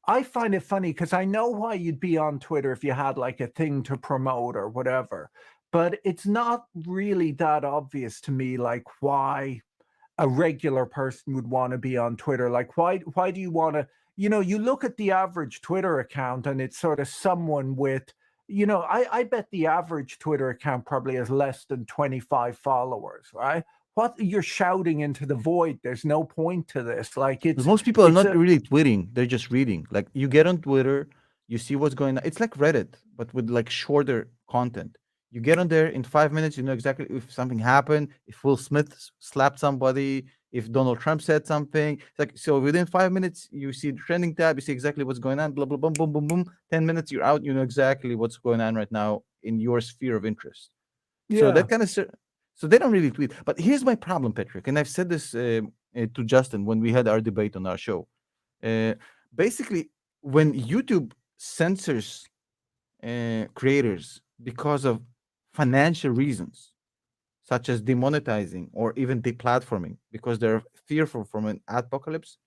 I find it funny because I know why you'd be on Twitter if you had like a thing to promote or whatever, but it's not really that obvious to me, like why a regular person would want to be on Twitter. Like, why do you want to, you look at the average Twitter account and it's sort of someone with, I bet the average Twitter account probably has less than 25 followers, right? What, you're shouting into the void. There's no point to this. Like But it's most people are it's not a really tweeting. They're just reading. Like you get on Twitter, you see what's going on. It's like Reddit, but with like shorter content. You get on there in 5 minutes, you know exactly if something happened, if Will Smith slapped somebody, if Donald Trump said something. It's like so within 5 minutes, you see the trending tab, you see exactly what's going on, blah blah boom boom boom boom. 10 minutes, you're out, you know exactly what's going on right now in your sphere of interest. So yeah. that kind of so they don't really tweet. But here's my problem, Patrick, and I've said this to Justin when we had our debate on our show. Uh, Basically, when YouTube censors creators because of financial reasons, such as demonetizing or even deplatforming, because they're fearful from an apocalypse,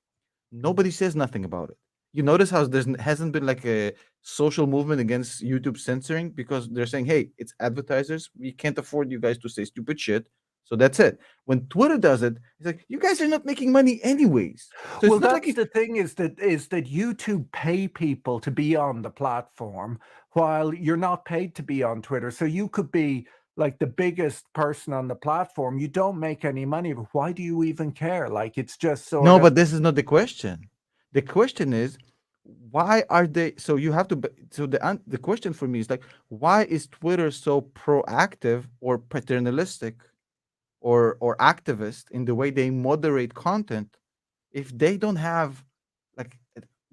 nobody says nothing about it. You notice how hasn't been like a social movement against YouTube censoring because they're saying, "Hey, it's advertisers. We can't afford you guys to say stupid shit." So that's it. When Twitter does it, it's like you guys are not making money anyways. So it's Well, not like that's the thing, is that YouTube pay people to be on the platform while you're not paid to be on Twitter. So you could be like the biggest person on the platform. You don't make any money, but why do you even care? Like it's just sort no, of. but this is not the question. The question is, why are they? So you have to. So the question for me is like, why is Twitter so proactive or paternalistic or activist in the way they moderate content if they don't have like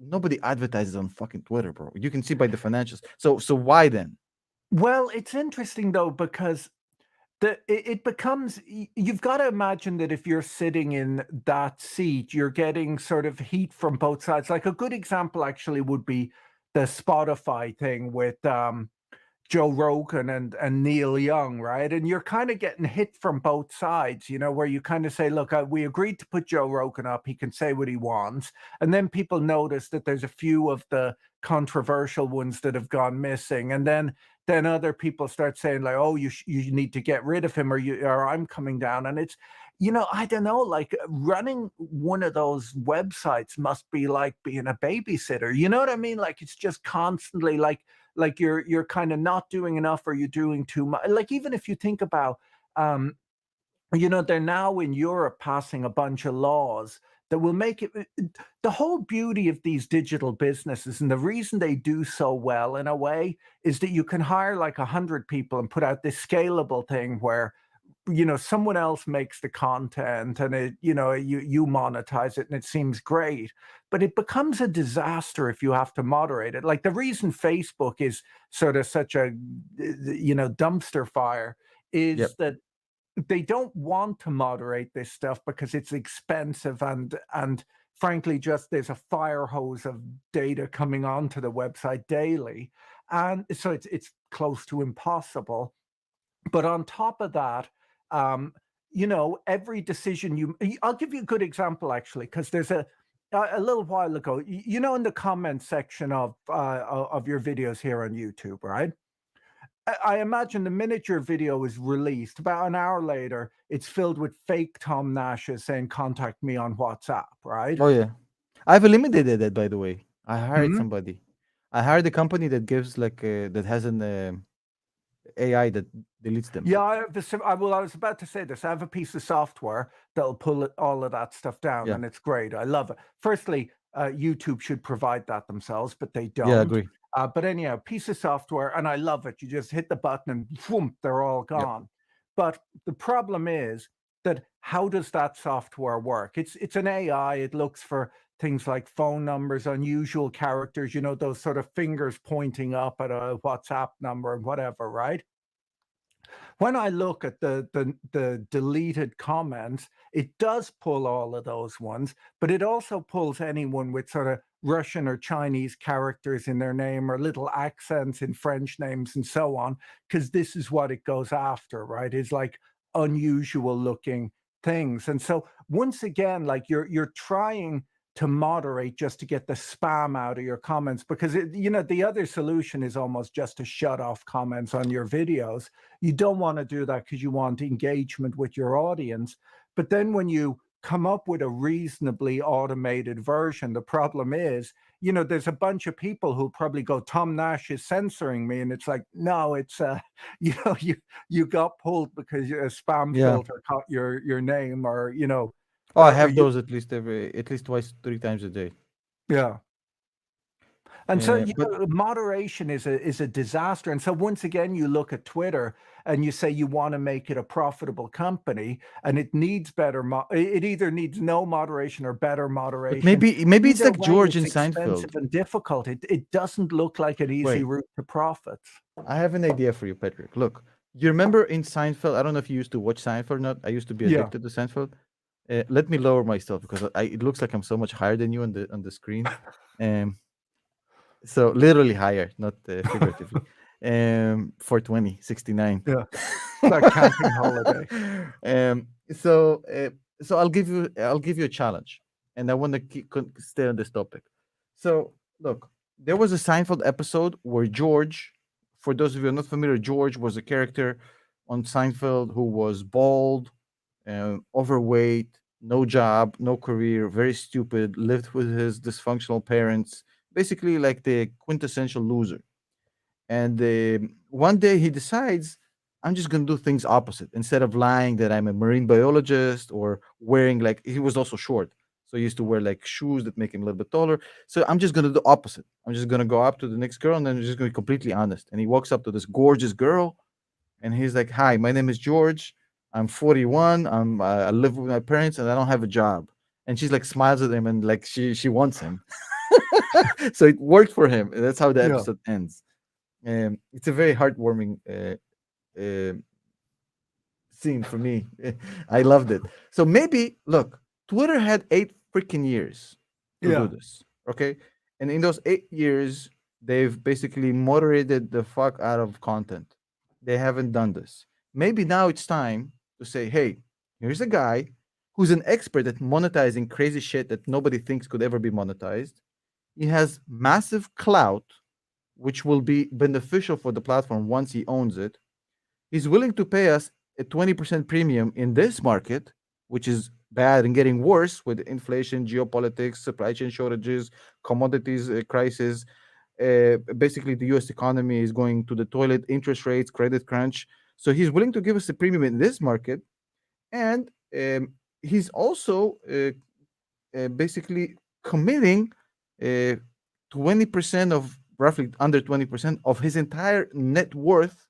nobody advertises on fucking Twitter, bro. You can see by the financials. So why then? Well, it's interesting though, because it becomes, you've got to imagine that if you're sitting in that seat, you're getting sort of heat from both sides. Like a good example actually would be the Spotify thing with Joe Rogan and Neil Young, right? And you're kind of getting hit from both sides, where you kind of say, look, we agreed to put Joe Rogan up. He can say what he wants. And then people notice that there's a few of the controversial ones that have gone missing. And then other people start saying like, oh, you need to get rid of him, or I'm coming down. And it's, I don't know, like running one of those websites must be like being a babysitter. You know what I mean? Like it's just constantly like you're kind of not doing enough, or you're doing too much. Like even if you think about, they're now in Europe passing a bunch of laws that will make it. The whole beauty of these digital businesses, and the reason they do so well in a way, is that you can hire like 100 people and put out this scalable thing where someone else makes the content and you monetize it and it seems great, but it becomes a disaster if you have to moderate it. Like the reason Facebook is sort of such a dumpster fire Yep. is that they don't want to moderate this stuff because it's expensive, and frankly just there's a fire hose of data coming onto the website daily, and so it's close to impossible. But on top of that, um, every decision I'll give you a good example actually, because there's a little while ago, in the comment section of your videos here on YouTube, right? I imagine the minute your video is released, about an hour later, it's filled with fake Tom Nashes saying, "Contact me on WhatsApp," right? Oh yeah. I've eliminated that, by the way. I hired Mhm. somebody. I hired a company that gives like that has an AI that deletes them. Yeah, I have well, I was about to say this. I have a piece of software that'll pull all of that stuff down, Yeah. and it's great. I love it. Firstly, YouTube should provide that themselves, but they Yeah, I don't. agree. But anyhow, piece of software, and I love it. You just hit the button and boom, they're all Yep. gone. But the problem is that how does that software work? It's an AI. It looks for things like phone numbers, unusual characters, those sort of fingers pointing up at a WhatsApp number and whatever, right? When I look at the deleted comments, it does pull all of those ones, but it also pulls anyone with sort of Russian or Chinese characters in their name or little accents in French names and so on, because this is what it goes after, right? Is like unusual looking things. And so once again, like you're trying to moderate just to get the spam out of your comments, because the other solution is almost just to shut off comments on your videos. You don't want to do that because you want engagement with your audience. But then when you come up with a reasonably automated version, the problem is, there's a bunch of people who probably go, Tom Nash is censoring me. And it's like, no, it's, you got pulled because a spam Yeah. filter caught your name, or, Oh, I or have you, those at least twice, 3 times a day. yeah. And so, But moderation is a disaster. And so once again, you look at Twitter and you say you want to make it a profitable company, and it needs better. It either needs no moderation or better but moderation. maybe it's Either like way, George in it's Seinfeld. expensive and difficult. It doesn't look like an easy Wait, route to profits. I have an idea for you, Patrick. Look, you remember in Seinfeld? I don't know if you used to watch Seinfeld or not. I used to be Yeah. addicted to Seinfeld. Let me lower myself because it looks like I'm so much higher than you on the screen. Um, so literally higher, not figuratively. 420, 69. Yeah. It's like camping holiday. um, so so I'll give you a challenge, and I want to stay on this topic. So look, there was a Seinfeld episode where George, for those of you who are not familiar, George was a character on Seinfeld who was bald, overweight, no job, no career, very stupid, lived with his dysfunctional parents, basically like the quintessential loser. And one day he decides, I'm just going to do things opposite. Instead of lying that I'm a marine biologist or wearing like, he was also short. So he used to wear like shoes that make him a little bit taller. So I'm just going to do opposite. I'm just going to go up to the next girl and then I'm just going to be completely honest. And he walks up to this gorgeous girl and he's like, "Hi, my name is George. I'm 41. I live with my parents and I don't have a job." And she's like smiles at him and like she wants him. So it worked for him. That's how the Yeah. episode ends. It's a very heartwarming uh, scene for me. I loved it. So maybe look, Twitter had 8 freaking years to do Yeah. this. Okay, and in those 8 years, they've basically moderated the fuck out of content. They haven't done this. Maybe now it's time to say, hey, here's a guy who's an expert at monetizing crazy shit that nobody thinks could ever be monetized. He has massive clout, which will be beneficial for the platform once he owns it. He's willing to pay us a 20% premium in this market, which is bad and getting worse with inflation, geopolitics, supply chain shortages, commodities crisis. Basically, the US economy is going to the toilet, interest rates, credit crunch. So he's willing to give us a premium in this market. And he's also basically committing 20% of roughly under 20% of his entire net worth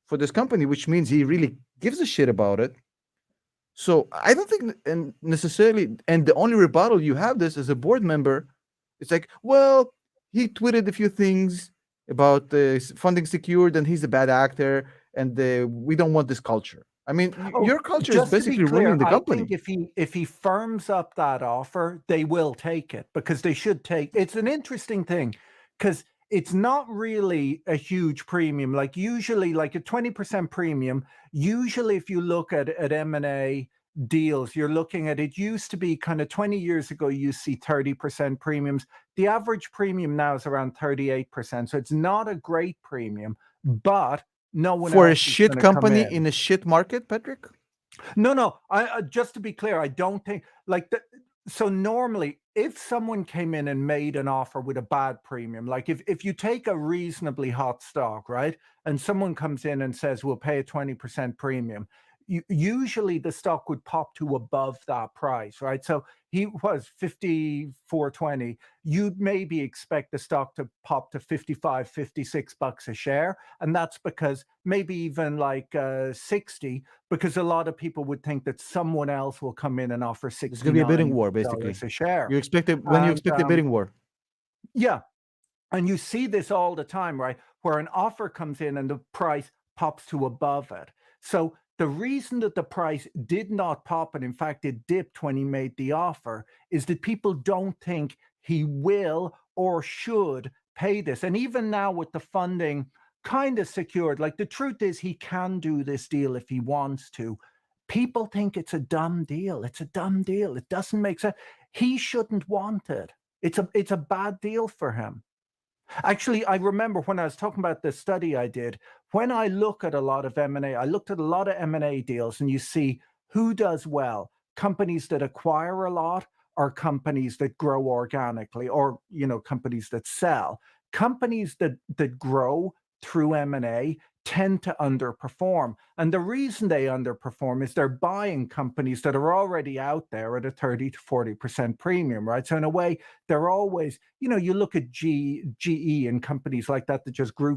for this company, which means he really gives a shit about it. So I don't think and necessarily, and the only rebuttal you have this as a board member, it's like, well, he tweeted a few things about funding secured, and he's a bad actor, and we don't want this culture. I mean, Oh, your culture is just to be basically clear, ruining the I think company. if he firms up that offer, they will take it because they should take. It's an interesting thing because it's not really a huge premium. Like usually, like a 20% premium. Usually, if you look at M&A deals, you're looking at it. Used to be kind of 20 years ago, you see 30% premiums. The average premium now is around 38%. So it's not a great premium, but no one For a else is shit going to come company in. in a shit market, Patrick? No. I just to be clear, I don't think like the, so normally if someone came in and made an offer with a bad premium, like if you take a reasonably hot stock, right, and someone comes in and says we'll pay a 20% premium, usually the stock would pop to above that price, right? So he was 54.20. You'd maybe expect the stock to pop to 55, $56 a share. And that's because maybe even like 60, because a lot of people would think that someone else will come in and offer It's going to be a bidding $69 war, basically. a share. You expect it when you And expect a bidding war. yeah, and you see this all the time, right? Where an offer comes in and the price pops to above it. So the reason that the price did not pop, and in fact it dipped when he made the offer, is that people don't think he will or should pay this. And even now with the funding kind of secured, like the truth is he can do this deal if he wants to. People think it's a dumb deal. It's a dumb deal. It doesn't make sense. He shouldn't want it. It's a bad deal for him. Actually, I remember when I was talking about the study I did, when I look at a lot of M&A, I looked at a lot of M&A deals and you see who does well, companies that acquire a lot or companies that grow organically or, companies that sell. Companies that grow through M&A tend to underperform. And the reason they underperform is they're buying companies that are already out there at a 30 to 40% premium, right? So in a way, they're always, you look at GE and companies like that just grew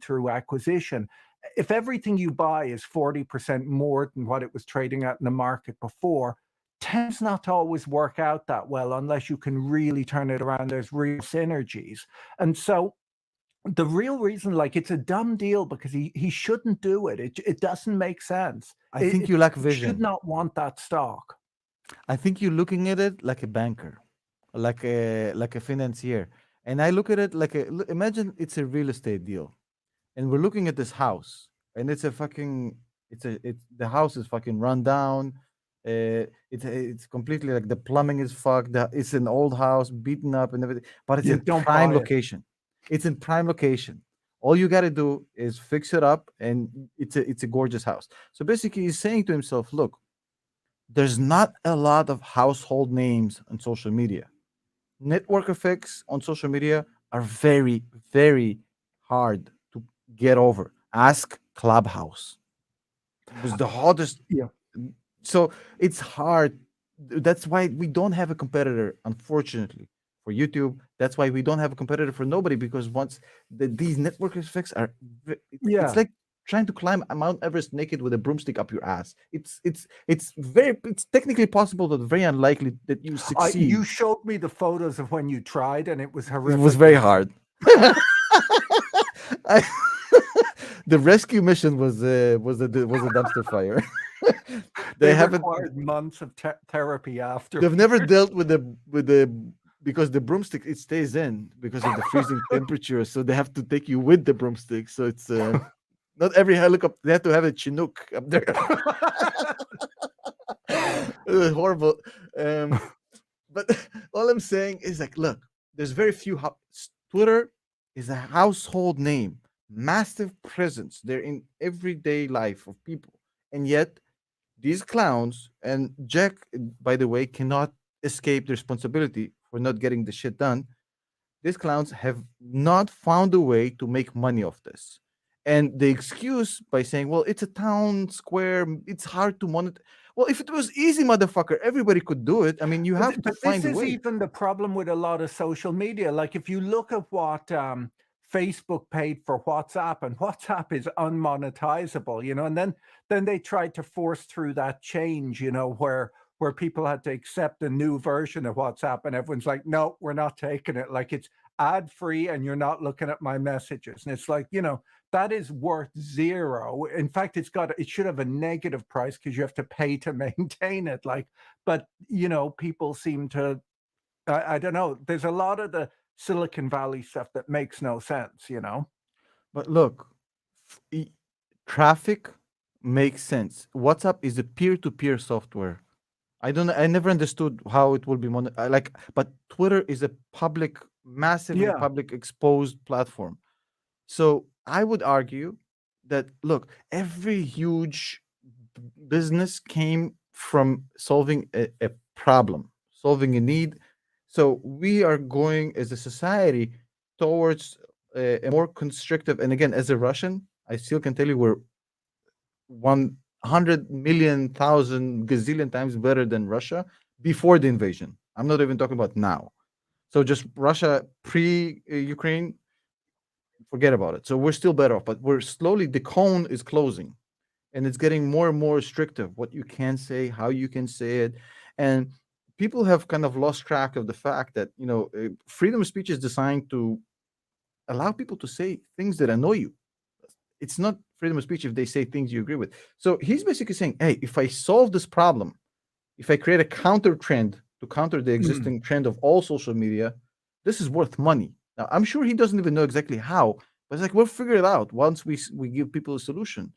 through acquisition. If everything you buy is 40% more than what it was trading at in the market before, tends not to always work out that well unless you can really turn it around. There's real synergies. And so the real reason, like, it's a dumb deal because he shouldn't do it. It doesn't make sense. I think you lack He should vision. not want that stock. I think you're looking at it like a banker, like a financier, and I look at it like imagine it's a real estate deal, and we're looking at this house, and it's a fucking the house is fucking run down. It's completely like the plumbing is fucked. It's an old house, beaten up and everything, but it's Yeah, in don't prime buy it. location. It's in prime location. All you got to do is fix it up, and it's a gorgeous house. So basically, he's saying to himself, "Look, there's not a lot of household names on social media. Network effects on social media are very, very hard to get over. Ask Clubhouse. It was the hardest. Yeah. So it's hard. That's why we don't have a competitor, unfortunately, for YouTube. That's why we don't have a competitor for nobody because once these network effects are, it's Yeah. like trying to climb Mount Everest naked with a broomstick up your ass. It's technically possible, but very unlikely that you succeed. You showed me the photos of when you tried, and it was It was horrific. very hard. I, the rescue mission was a dumpster fire. They haven't. required months of therapy after. They've never dealt with the because the broomstick it stays in because of the freezing temperature, so they have to take you with the broomstick. So it's not every helicopter they have to have a Chinook up there. Horrible. But all I'm saying is like, look, there's very few. Twitter is a household name, massive presence. They're in everyday life of people, and yet these clowns and Jack, by the way, cannot escape the responsibility for not getting the shit done. These clowns have not found a way to make money off this. And the excuse by saying, well, it's a town square, it's hard to monitor. Well, if it was easy, motherfucker, everybody could do it. I mean, you have to But find this a is way. even the problem with a lot of social media. Like if you look at what Facebook paid for WhatsApp, and WhatsApp is unmonetizable, and then they tried to force through that change, where people had to accept a new version of WhatsApp, and everyone's like, no, we're not taking it. Like it's ad free, and you're not looking at my messages, and it's like, that is worth zero. In fact, it should have a negative price because you have to pay to maintain it. Like, but people seem to, I don't know. There's a lot of the Silicon Valley stuff that makes no sense. But look, traffic makes sense. WhatsApp is a peer-to-peer software. I never understood how it will be but Twitter is a public, massively Yeah. public exposed platform. So I would argue that look, every huge business came from solving a problem, solving a need. So we are going as a society towards a more constructive. And again, as a Russian, I still can tell you we're 100 million, 1,000 gazillion times better than Russia before the invasion. I'm not even talking about now. So just Russia pre Ukraine, forget about it. So we're still better off, but we're slowly, the cone is closing and it's getting more and more restrictive what you can say, how you can say it. And people have kind of lost track of the fact that, freedom of speech is designed to allow people to say things that annoy you. It's not freedom of speech if they say things you agree with. So he's basically saying, hey, if I solve this problem, if I create a counter trend to counter the Mm. existing trend of all social media, this is worth money. Now, I'm sure he doesn't even know exactly how, but it's like we'll figure it out once we give people a solution.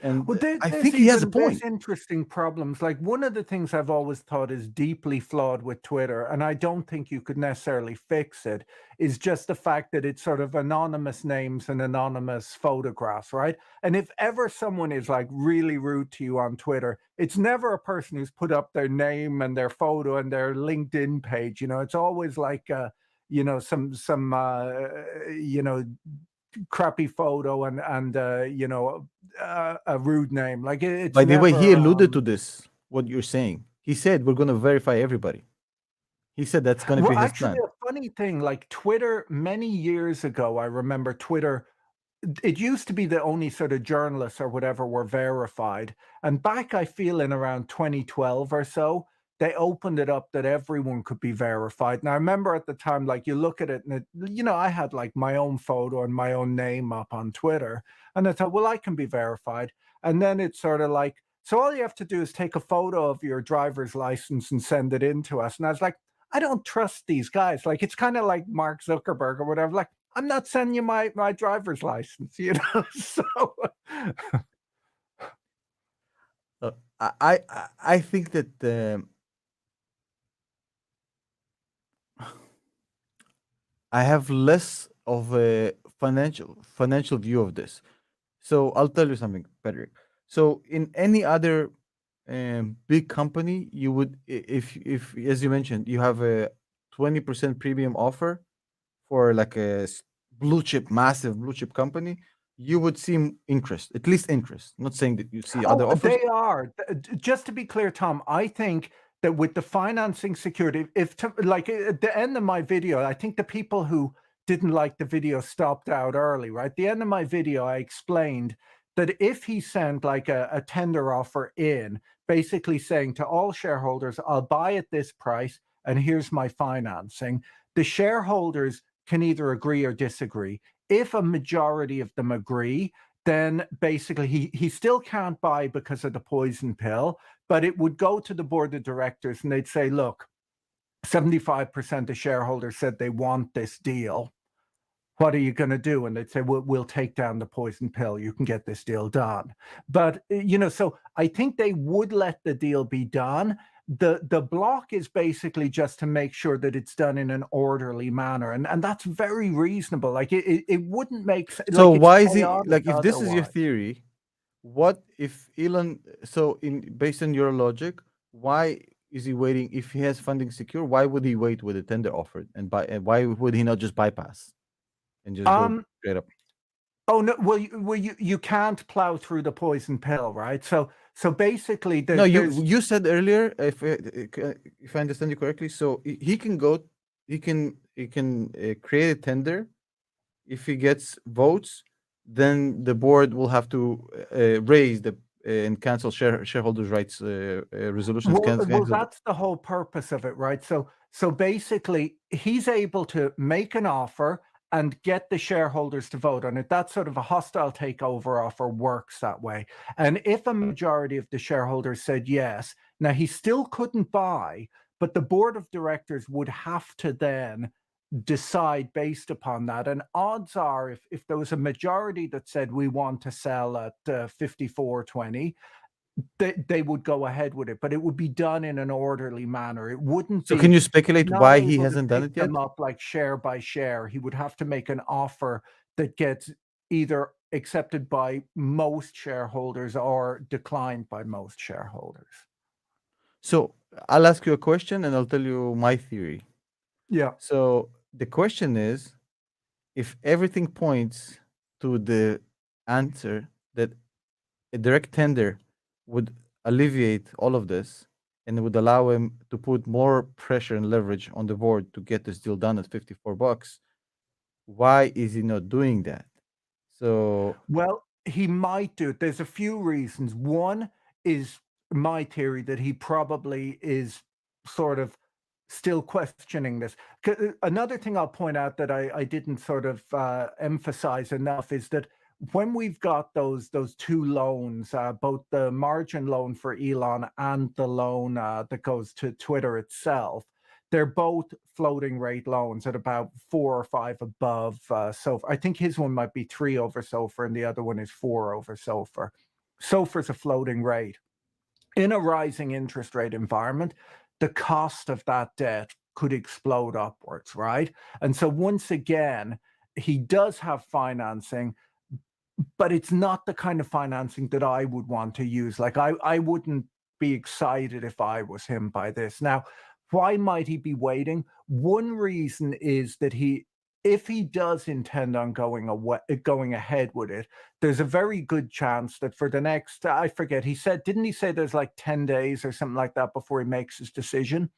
And Well, I there's think he has a even there's point. interesting problems. Like one of the things I've always thought is deeply flawed with Twitter, and I don't think you could necessarily fix it, is just the fact that it's sort of anonymous names and anonymous photographs, right? And if ever someone is like really rude to you on Twitter, it's never a person who's put up their name and their photo and their LinkedIn page. It's always like some crappy photo and a rude name. Like it's By the way, he never. alluded to this, what you're saying. He said we're going to verify everybody. He said that's going to Well, be his actually, plan. a funny thing, like Twitter, many years ago, I remember Twitter. It used to be that only sort of journalists or whatever were verified. And back, I feel in around 2012 or so, they opened it up that everyone could be verified. And I remember at the time, like you look at it and I had like my own photo and my own name up on Twitter. And I thought, well, I can be verified. And then it's sort of like, so all you have to do is take a photo of your driver's license and send it in to us. And I was like, I don't trust these guys. Like, it's kind of like Mark Zuckerberg or whatever. Like, I'm not sending you my driver's license. So Uh, I think that I have less of a financial view of this. So I'll tell you something, Patrick. So in any other big company, you would if as you mentioned, you have a 20% premium offer for like blue chip, massive blue chip company, you would see interest, at least interest. Not saying that you see other oh, offers. they are. Just to be clear, Tom, I think that with the financing security, like at the end of my video, I think the people who didn't like the video stopped out early, right? At the end of my video, I explained that if he sent like a tender offer in, basically saying to all shareholders, I'll buy at this price and here's my financing, the shareholders can either agree or disagree. If a majority of them agree, then basically he still can't buy because of the poison pill, but it would go to the board of directors and they'd say, look, 75% of shareholders said they want this deal. What are you going to do? And they'd say, we'll take down the poison pill. You can get this deal done. But, so I think they would let the deal be done. The block is basically just to make sure that it's done in an orderly manner. And that's very reasonable. Like it wouldn't make sense. So Like it's why is he chaotic like, if this is your otherwise. theory, what if Elon, so in based on your logic, why is he waiting if he has funding secure? Why would he wait with a tender offer and buy? And why would he not just bypass and just go Um, straight up? Oh no! Well, you can't plow through the poison pill, right? So basically, No, there's you said earlier, if I understand you correctly, so he can go, he can create a tender. If he gets votes, then the board will have to raise the and cancel shareholders' rights resolutions. well, Cancel. that's the whole purpose of it, right? So basically, he's able to make an offer and get the shareholders to vote on it. That sort of a hostile takeover offer works that way. And if a majority of the shareholders said yes, now he still couldn't buy, but the board of directors would have to then decide based upon that. And odds are, if there was a majority that said we want to sell at 54.20, they would go ahead with it, but it would be done in an orderly manner. It wouldn't So can be, you he's speculate not why he able to hasn't done pick it yet? them up like share by share. He would have to make an offer that gets either accepted by most shareholders or declined by most shareholders. So I'll ask you a question and I'll tell you my theory. Yeah. So the question is, if everything points to the answer that a direct tender would alleviate all of this and would allow him to put more pressure and leverage on the board to get this deal done at $54, why is he not doing that? So Well, he might do it. There's a few reasons. One is my theory that he probably is sort of still questioning this. Another thing I'll point out that I didn't sort of emphasize enough is that when we've got those two loans, both the margin loan for Elon and the loan that goes to Twitter itself, they're both floating rate loans at about 4 or 5 above SOFR. I think his one might be 3 over SOFR and the other one is 4 over SOFR. SOFR's a floating rate. In a rising interest rate environment, the cost of that debt could explode upwards, right? And so once again, he does have financing, but it's not the kind of financing that I would want to use. Like I wouldn't be excited if I was him by this. Now, why might he be waiting? One reason is that if he does intend on going ahead with it, there's a very good chance that for the next, I forget, didn't he say there's like 10 days or something like that before he makes his decision?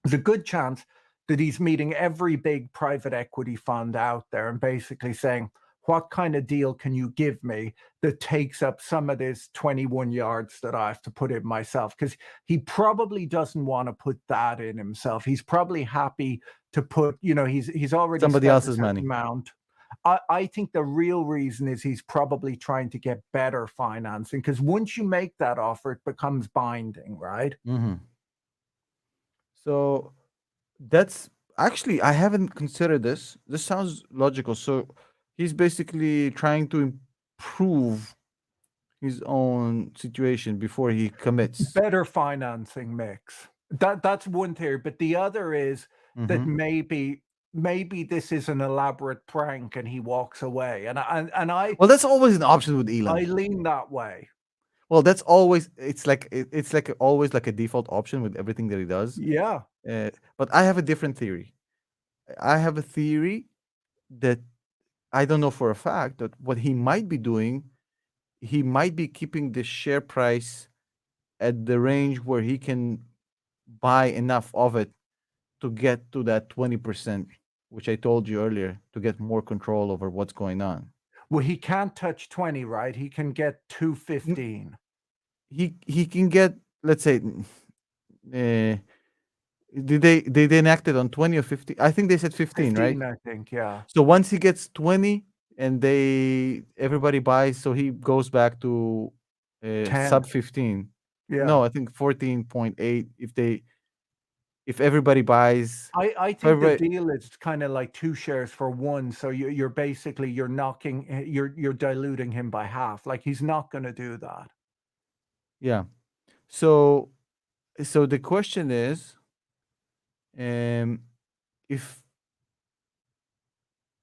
There's a good chance that he's meeting every big private equity fund out there and basically saying, what kind of deal can you give me that takes up some of this 21 yards that I have to put in myself? Because he probably doesn't want to put that in himself. He's probably happy to put, he's already somebody spent a else's certain money. amount. I think the real reason is he's probably trying to get better financing, because once you make that offer, it becomes binding, right? Mm-hmm. So that's actually, I haven't considered this. This sounds logical. So he's basically trying to improve his own situation before he commits. Better financing mix. That's one theory, but the other is that Mhm. maybe this is an elaborate prank and he walks away. And I Well, that's always an option with Elon. lean that way. Well, that's always, it's like always like a default option with everything that he does. Yeah. But I have a different theory. I have a theory that I don't know for a fact that what he might be doing, he might be keeping the share price at the range where he can buy enough of it to get to that 20%, which I told you earlier, to get more control over what's going on. Well, he can't touch 20, right? He can get N- 215. He can get, let's say, uh, they enacted on 20 or 50? I think they said 15, right? 15, I think, yeah. So once he gets 20 and everybody buys, so he goes back to 10. sub 15. Yeah. No, I think 14.8 if everybody buys. I If think the everybody, deal is kind of like 2 shares for 1. So you're basically you're diluting him by half. Like he's not going to do that. yeah. So the question is, um,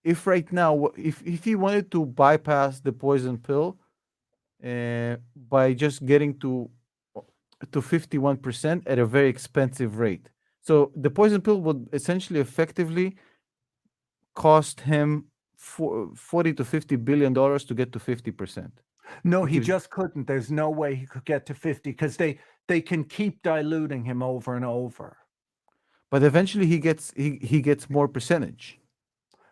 if right now, if he wanted to bypass the poison pill, by just getting to 51% at a very expensive rate. So the poison pill would essentially effectively cost him 40 to 50 billion dollars to get to 50%. No, It he gives- just couldn't. There's no way he could get to 50 because they can keep diluting him over and over. But eventually he gets more percentage.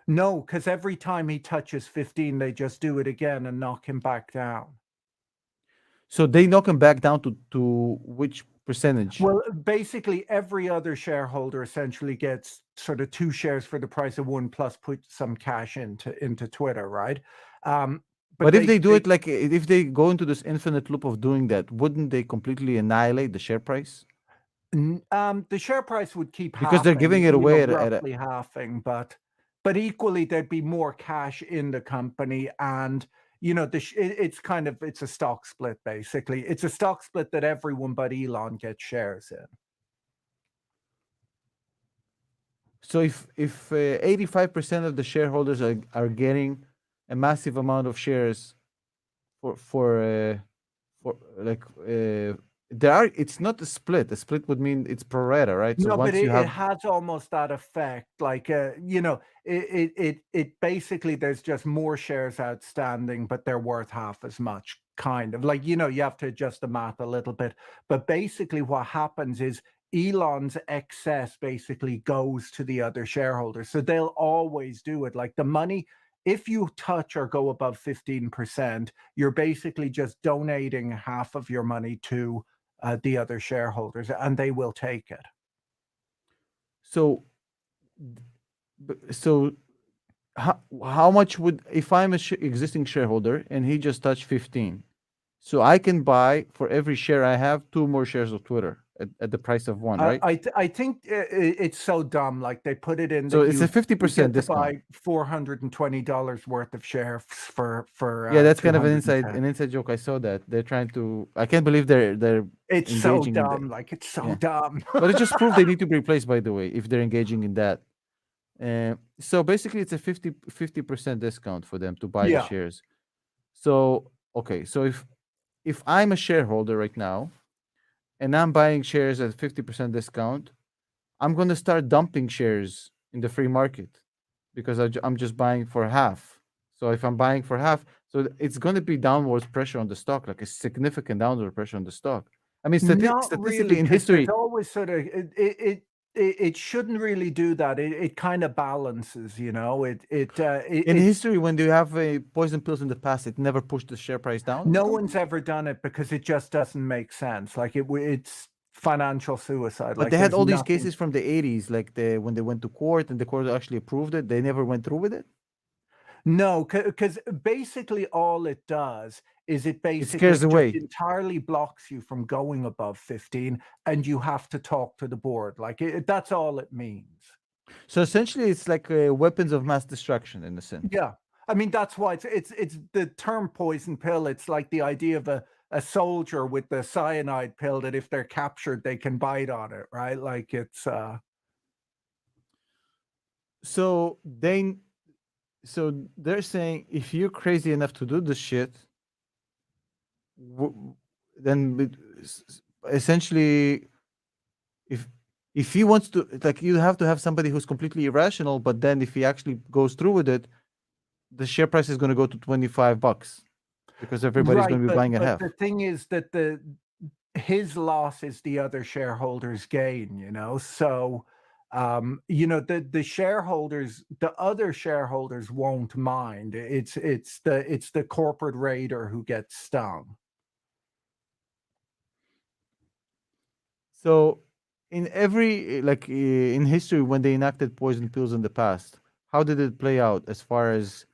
No, because every time he touches 15, they just do it again and knock him back down. So they knock him back down to which percentage? Well, basically, every other shareholder essentially gets sort of 2 shares for the price of 1 plus put some cash into Twitter, right? But if they do it like if they go into this infinite loop of doing that, wouldn't they completely annihilate the share price? The share price would keep Because they're halving, giving it away at a roughly halving, but equally there'd be more cash in the company, and it's a stock split basically. It's a stock split that everyone but Elon gets shares in. So if 85% of the shareholders are getting a massive amount of shares for like it's not a split. A split would mean it's pro rata, right? So No, but once you it have has almost that effect. Like, it basically there's just more shares outstanding, but they're worth half as much, kind of. Like, you have to adjust the math a little bit. But basically what happens is Elon's excess basically goes to the other shareholders. So they'll always do it. Like the money, if you touch or go above 15%, you're basically just donating half of your money to the other shareholders, and they will take it. so so how much would if I'm a existing shareholder and he just touched 15, so I can buy for every share I have 2 more shares of Twitter at the price of 1, right? I think it's so dumb. Like they put it in So that it's a 50% get to discount. buy $420 worth of shares for Yeah, that's kind of an 210. inside joke. I saw that they're trying to. I can't believe they're It's so engaging in dumb. that. Like it's so Yeah. dumb. But it just proves they need to be replaced, by the way, if they're engaging in that. So basically, it's a 50% discount for them to buy the Yeah. shares. So okay, so if I'm a shareholder right now and I'm buying shares at 50% discount, I'm gonna start dumping shares in the free market because I'm just buying for half. So if I'm buying for half, so it's gonna be downwards pressure on the stock, like a significant downward pressure on the stock. I mean, Not statistically really, in because there's history, always sort of it shouldn't really do that. It kind of balances, in history, when you have a poison pills in the past, it never pushed the share price down. no one's ever done it because it just doesn't make sense. Like it's financial suicide. But Like they had there's all these nothing. cases from the 80s, like when they went to court and the court actually approved it. They never went through with it. No, because basically all it does is it basically scares just away. entirely blocks you from going above 15, and you have to talk to the board. Like that's all it means. So essentially, it's like weapons of mass destruction in a sense. Yeah. I mean, that's why it's the term poison pill. It's like the idea of a soldier with the cyanide pill that if they're captured, they can bite on it, right? Like it's So they're saying if you're crazy enough to do this shit, then essentially, if he wants to, like, you have to have somebody who's completely irrational. But then if he actually goes through with it, the share price is going to go to $25 because everybody's right. going to be buying at half. The thing is that his loss is the other shareholders' gain, So the shareholders, the other shareholders won't mind. It's the corporate raider who gets stung. So in every in history, when they enacted poison pills in the past, how did it play out as far as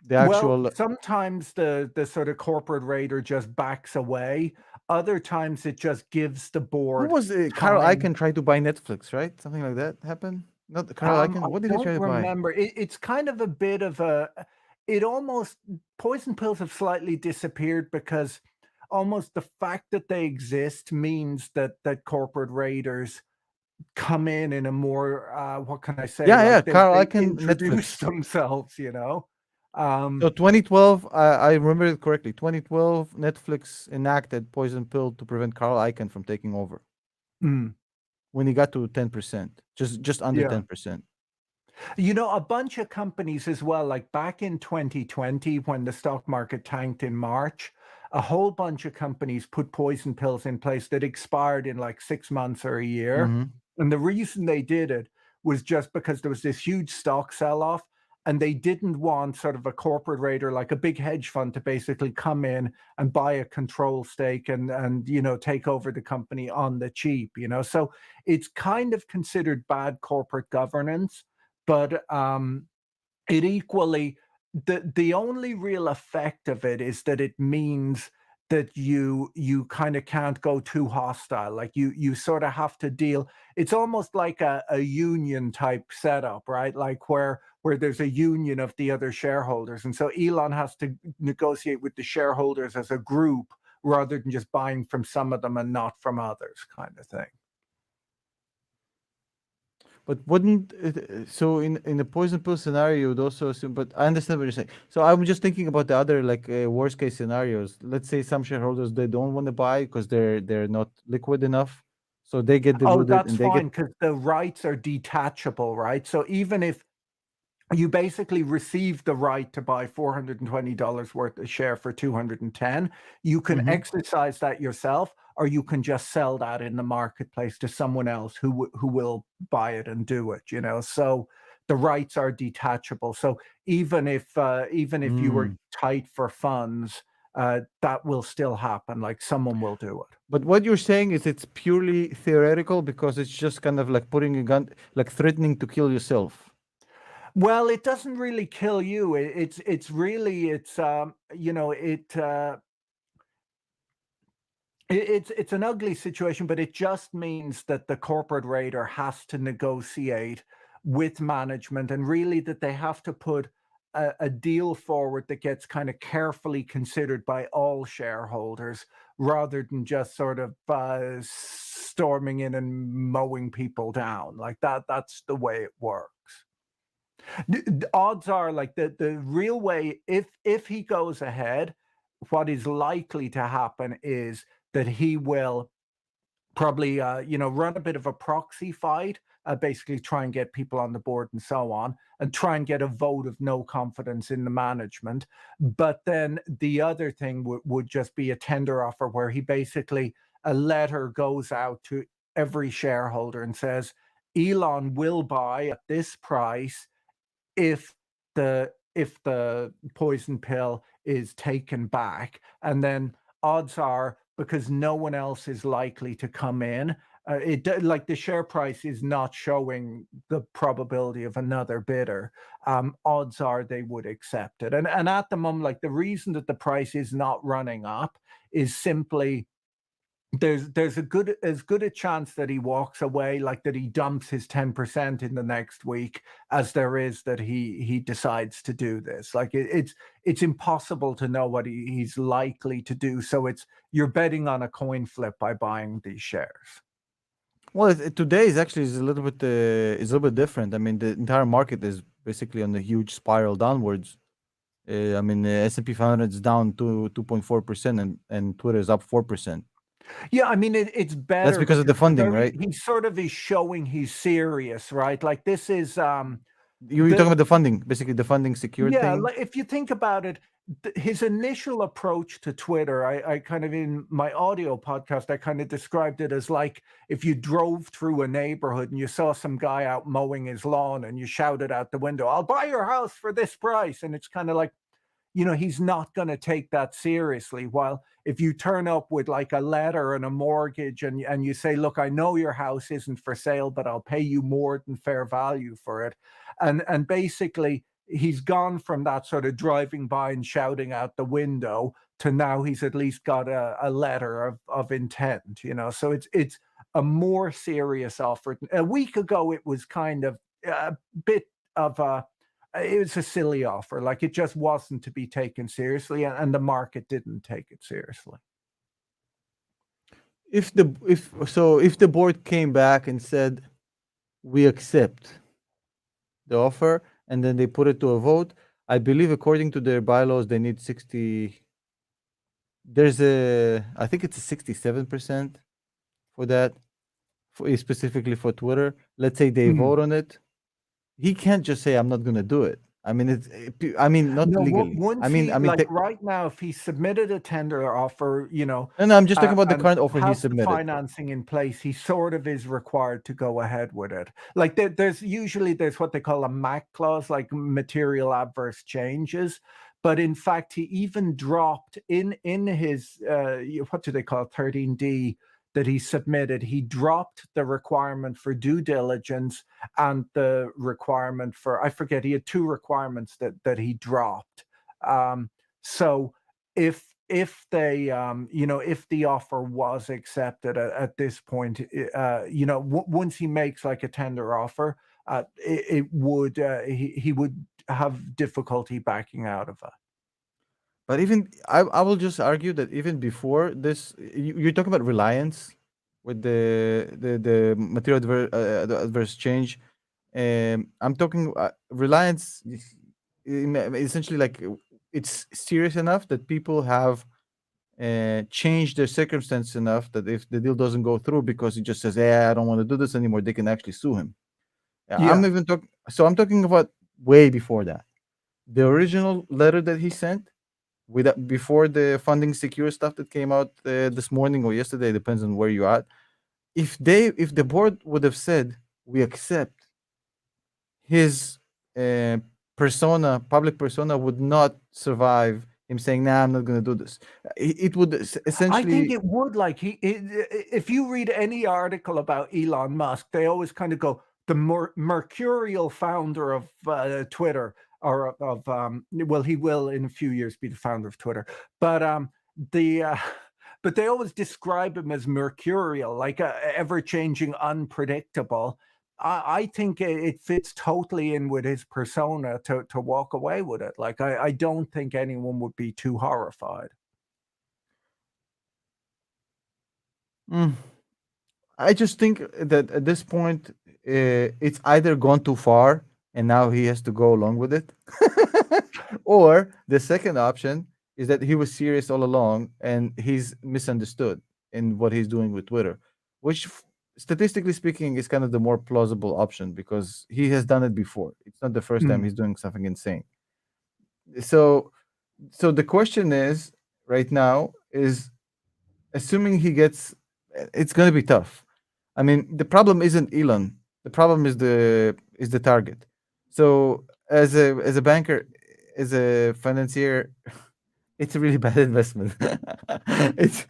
the actual? Well, sometimes the sort of corporate raider just backs away. Other times it just gives the Who board was Carl time. Icahn tried to buy Netflix, right? Something like that happened. Not Carl Icahn. I What did he don't try to buy? remember. It's kind of a bit of it almost poison pills have slightly disappeared because almost the fact that they exist means that corporate raiders come in a more what can I say? Yeah, yeah. Like Carl they Icahn, introduce Netflix. themselves. So 2012, I remember it correctly. 2012, Netflix enacted poison pill to prevent Carl Icahn from taking over Mm, when he got to 10%, just under yeah. 10%. A bunch of companies as well, like back in 2020, when the stock market tanked in March, a whole bunch of companies put poison pills in place that expired in like 6 months or a year. Mm-hmm. And the reason they did it was just because there was this huge stock sell off, and they didn't want sort of a corporate raider like a big hedge fund to basically come in and buy a control stake and take over the company on the cheap. So it's kind of considered bad corporate governance, but it equally, the only real effect of it is that it means that you kind of can't go too hostile. Like you sort of have to deal. It's almost like a union type setup, right? Like where there's a union of the other shareholders, and so Elon has to negotiate with the shareholders as a group rather than just buying from some of them and not from others, kind of thing. But wouldn't so in the poison pill scenario, you would also assume. But I understand what you're saying. So I'm just thinking about the other like worst case scenarios. Let's say some shareholders they don't want to buy because they're not liquid enough, so they get Oh, diluted that's and they get. fine because the rights are detachable, right? So even if you basically receive the right to buy $420 worth of share for 210, you can Mhm. exercise that yourself, or you can just sell that in the marketplace to someone else who will buy it and do it. So the rights are detachable. So even if you were Mm. tight for funds, that will still happen. Like someone will do it. But what you're saying is it's purely theoretical because it's just kind of like putting a gun, like threatening to kill yourself. Well, it doesn't really kill you. It's really it's it's an ugly situation, but it just means that the corporate raider has to negotiate with management, and really that they have to put a deal forward that gets kind of carefully considered by all shareholders, rather than just sort of storming in and mowing people down like that. That's the way it works. The odds are, like, the real way, if he goes ahead, what is likely to happen is that he will probably run a bit of a proxy fight, basically try and get people on the board and so on, and try and get a vote of no confidence in the management. But then the other thing would just be a tender offer, where he basically, a letter goes out to every shareholder and says, Elon will buy at this price if the poison pill is taken back. And then odds are, because no one else is likely to come in, like the share price is not showing the probability of another bidder. Odds are they would accept it. And at the moment, like, the reason that the price is not running up is simply there's as good a chance that he walks away, like that he dumps his 10% in the next week, as there is that he decides to do this. Like, it's impossible to know what he's likely to do. So you're betting on a coin flip by buying these shares. Well, today is a little bit different. I mean, the entire market is basically on a huge spiral downwards. I mean, the S&P 500 is down to 2.4%, and Twitter is up 4%. Yeah, I mean, it's That's better because of the because funding, right? he sort of is showing he's serious, right? Like, this is You're talking the about the funding, basically the funding secured yeah, thing. like, if you think about it, his initial approach to Twitter, I kind of, in my audio podcast, I kind of described it as like if you drove through a neighborhood and you saw some guy out mowing his lawn and you shouted out the window, I'll buy your house for this price. And it's kind of like, he's not going to take that seriously. While if you turn up with like a letter and a mortgage, and you say, look, I know your house isn't for sale, but I'll pay you more than fair value for it. And basically, he's gone from that sort of driving by and shouting out the window to now he's at least got a letter of intent. So it's a more serious offer. A week ago, it was kind of a bit of a it was a silly offer. Like, it just wasn't to be taken seriously, and the market didn't take it seriously. If the board came back and said we accept the offer, and then they put it to a vote, I believe according to their bylaws they need 60. I think it's a 67% for that, specifically for Twitter. Let's say they Mhm. vote on it. he can't just say I'm not going to do it. I mean, I mean, not No, legally. once I he mean, like right now, if he submitted a tender offer, no, I'm just talking about the and current offer he has the submitted. financing in place, he sort of is required to go ahead with it. Like there's what they call a MAC clause, like material adverse changes. But in fact, he even dropped in his what do they call 13D that he submitted. He dropped the requirement for due diligence and the requirement for, I forget, he had two requirements that he dropped. So if they if the offer was accepted at this point, once he makes like a tender offer, it would he would have difficulty backing out of it. But even I will just argue that even before this, you're talking about reliance with the material the adverse change. I'm talking reliance essentially like it's serious enough that people have changed their circumstance enough that if the deal doesn't go through because he just says, "Yeah, I don't want to do this anymore," they can actually sue him. I'm Yeah. even talking. So I'm talking about way before that. The original letter that he sent with before the funding secure stuff that came out this morning or yesterday, depends on where you're at. If the board would have said we accept, his uh, public persona would not survive him saying, "Nah, I'm not going to do this." It would I think essentially. it would, like, if you read any article about Elon Musk, they always kind of go, the mercurial founder of Twitter, or of well, he will in a few years be the founder of Twitter, but the but they always describe him as mercurial, like ever changing, unpredictable. I think it fits totally in with his persona to walk away with it. Like, I don't think anyone would be too horrified. Mm, I just think that at this point, it's either gone too far and now he has to go along with it, or the second option is that he was serious all along and he's misunderstood in what he's doing with Twitter, which, statistically speaking, is kind of the more plausible option because he has done it before. It's not the first time Mm. he's doing something insane. So, so the question is right now is assuming he gets, it's going to be tough. I mean, the problem isn't Elon. The problem is the target. So as a banker, as a financier, it's a really bad investment. It's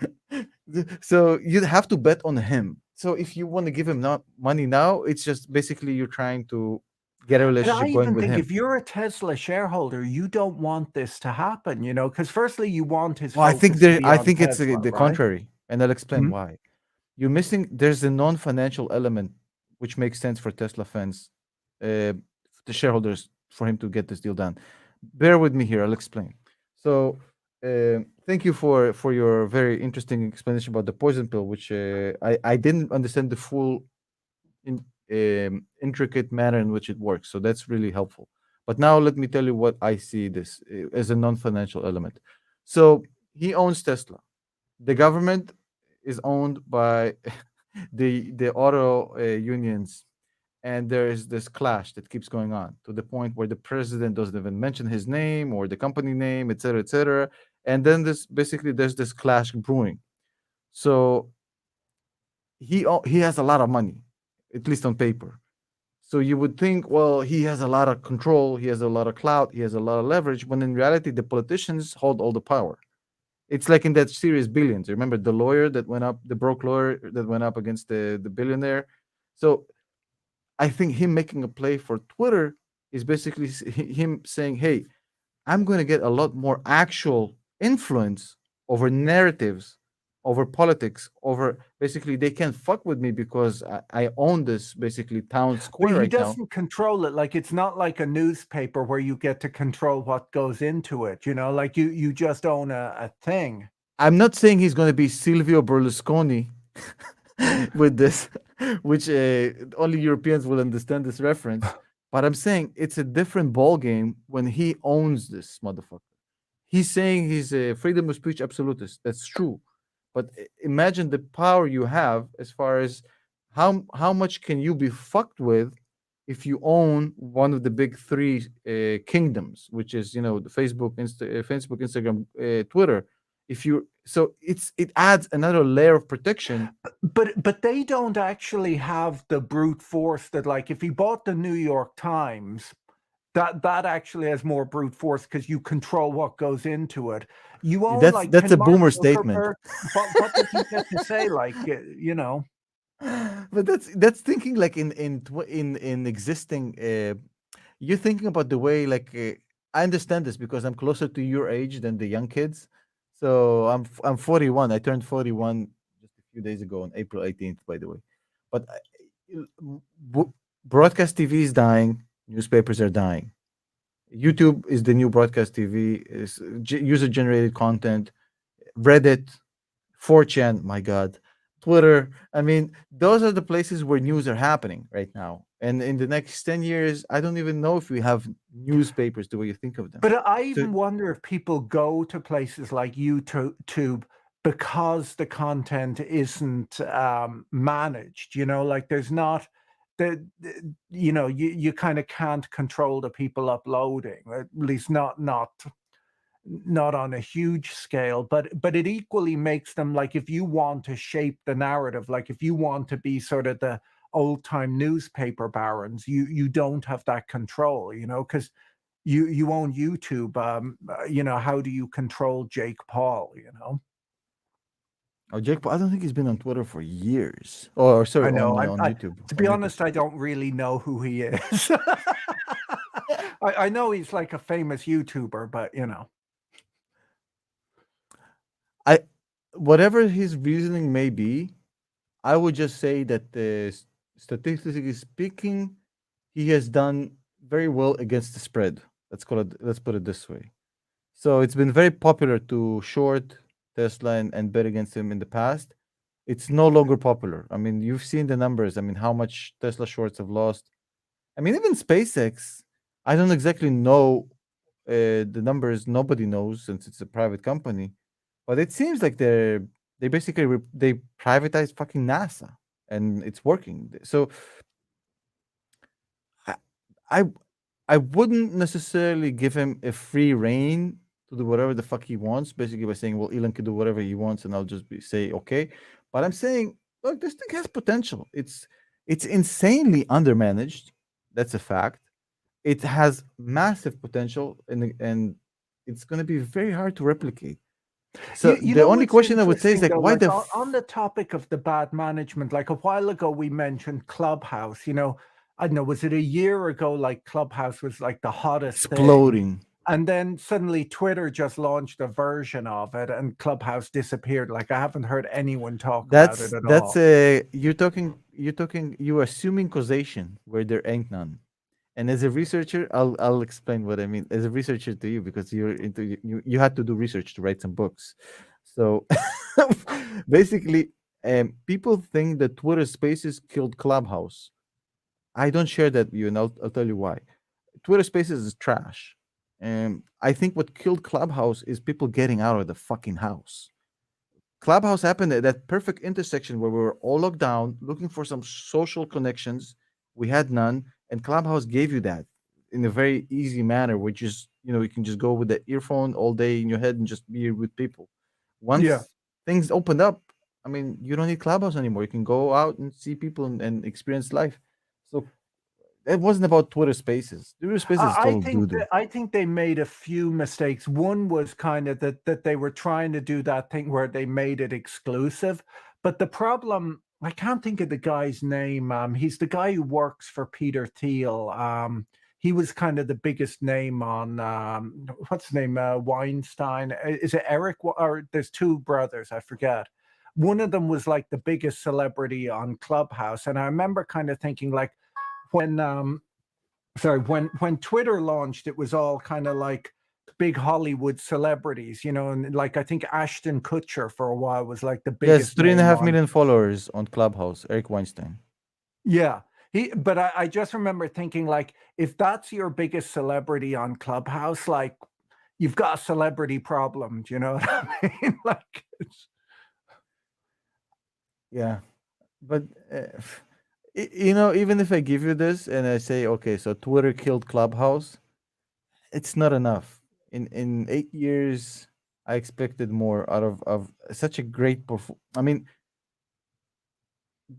so you'd have to bet on him. So if you want to give him not money now, it's just basically you're trying to get a And I relationship going even with think him. if you're a Tesla shareholder, you don't want this to happen, because firstly, you want his Well, focus to be I on think it's Tesla, the right? contrary, and I'll explain Mhm. why. You're missing. There's a non-financial element which makes sense for Tesla fans, the shareholders, for him to get this deal done. Bear with me here. I'll explain. So, thank you for your very interesting explanation about the poison pill, which I didn't understand the full intricate manner in which it works. So that's really helpful. But now let me tell you what I see this as a non-financial element. So he owns Tesla. The government is owned by the auto unions, and there is this clash that keeps going on to the point where the president doesn't even mention his name or the company name, etc., etc. And then this basically there's this clash brewing. So he has a lot of money, at least on paper. So you would think, well, he has a lot of control, he has a lot of clout, he has a lot of leverage, when in reality, the politicians hold all the power. It's like in that series Billions. Remember the lawyer that went up, the broke lawyer that went up against the billionaire? So I think him making a play for Twitter is basically him saying, hey, I'm going to get a lot more actual influence over narratives, over politics, over basically they can't fuck with me because I own this basically town But square he right now. doesn't control it. Like, it's not like a newspaper where you get to control what goes into it. Like you just own a thing. I'm not saying he's going to be Silvio Berlusconi with this, which only Europeans will understand this reference. But I'm saying it's a different ball game when he owns this motherfucker. He's saying he's a freedom of speech absolutist. That's true, but imagine the power you have as far as how much can you be fucked with if you own one of the big three kingdoms, which is the Facebook, Instagram, Twitter. If you so it adds another layer of protection. But they don't actually have the brute force that, like, if he bought the New York Times, that actually has more brute force because you control what goes into it. You own, That's like, that's can a Mark boomer statement. Zuckerberg, what does he get to say? Like, But that's thinking like in existing. You're thinking about the way like I understand this because I'm closer to your age than the young kids. So I'm 41. I turned 41 just a few days ago on April 18th, by the way. But b- broadcast TV is dying. Newspapers are dying. YouTube is the new broadcast TV. Is user generated content. Reddit, 4chan, my God, Twitter. I mean, those are the places where news are happening right now. And in the next 10 years, I don't even know if we have newspapers the way you think of them. but I So even wonder if people go to places like YouTube because the content isn't managed. Like there's not you kind of can't control the people uploading, at least not on a huge scale, but it equally makes them, like, if you want to shape the narrative, like if you want to be sort of the old time newspaper barons, you don't have that control, because you own YouTube. How do you control Jake Paul? oh, Jake Paul, I don't think he's been on Twitter for years. Or sorry, I know. on YouTube. To be On YouTube. honest, I don't really know who he is. I know he's like a famous YouTuber, but I whatever his reasoning may be, I would just say that statistically speaking, he has done very well against the spread. Let's put it this way. So it's been very popular to short Tesla and bet against him in the past. It's no longer popular. I mean, you've seen the numbers. I mean, how much Tesla shorts have lost. I mean, even SpaceX, I don't exactly know the numbers. Nobody knows since it's a private company. But it seems like they basically they privatized fucking NASA and it's working. So I I I wouldn't necessarily give him a free reign to do whatever the fuck he wants, basically by saying, well, Elon can do whatever he wants, and I'll just say okay. But I'm saying, look, this thing has potential. It's insanely undermanaged. That's a fact. It has massive potential, and it's going to be very hard to replicate. So you the know only what's question I would say is interesting like, though, why like the on the topic of the bad management, like a while ago we mentioned Clubhouse. I don't know, was it a year ago? Like Clubhouse was like the hottest thing, exploding? and then suddenly Twitter just launched a version of it, and Clubhouse disappeared. Like I haven't heard anyone talk about it at That's all. a you're assuming causation where there ain't none. And as a researcher, I'll explain what I mean. As a researcher to you, because you had to do research to write some books. So basically, people think that Twitter Spaces killed Clubhouse. I don't share that view, and I'll tell you why. Twitter Spaces is trash. I think what killed Clubhouse is people getting out of the fucking house. Clubhouse happened at that perfect intersection where we were all locked down, looking for some social connections. We had none, and Clubhouse gave you that in a very easy manner, which is you can just go with the earphone all day in your head and just be with people. Yeah. Once things opened up, I mean, you don't need Clubhouse anymore. You can go out and see people and experience life. So it wasn't about Twitter Spaces. Twitter Spaces is I total think doo doo. that I think they made a few mistakes. One was kind of that they were trying to do that thing where they made it exclusive. But the problem, I can't think of the guy's name. He's the guy who works for Peter Thiel. He was kind of the biggest name on what's his name? Weinstein. Is it Eric? Or there's two brothers, I forget. One of them was like the biggest celebrity on Clubhouse. And I remember kind of thinking, like, when when Twitter launched, it was all kind of like big Hollywood celebrities, and like I think Ashton Kutcher for a while was like the Yes, biggest three and a name half on. million followers on Clubhouse. Eric Weinstein. Yeah. But I just remember thinking, like, if that's your biggest celebrity on Clubhouse, like, you've got a celebrity problem. Do you know what I mean? Like, Yeah, but Even if I give you this and I say, okay, so Twitter killed Clubhouse, it's not enough. In 8 years, I expected more out of such a great I mean,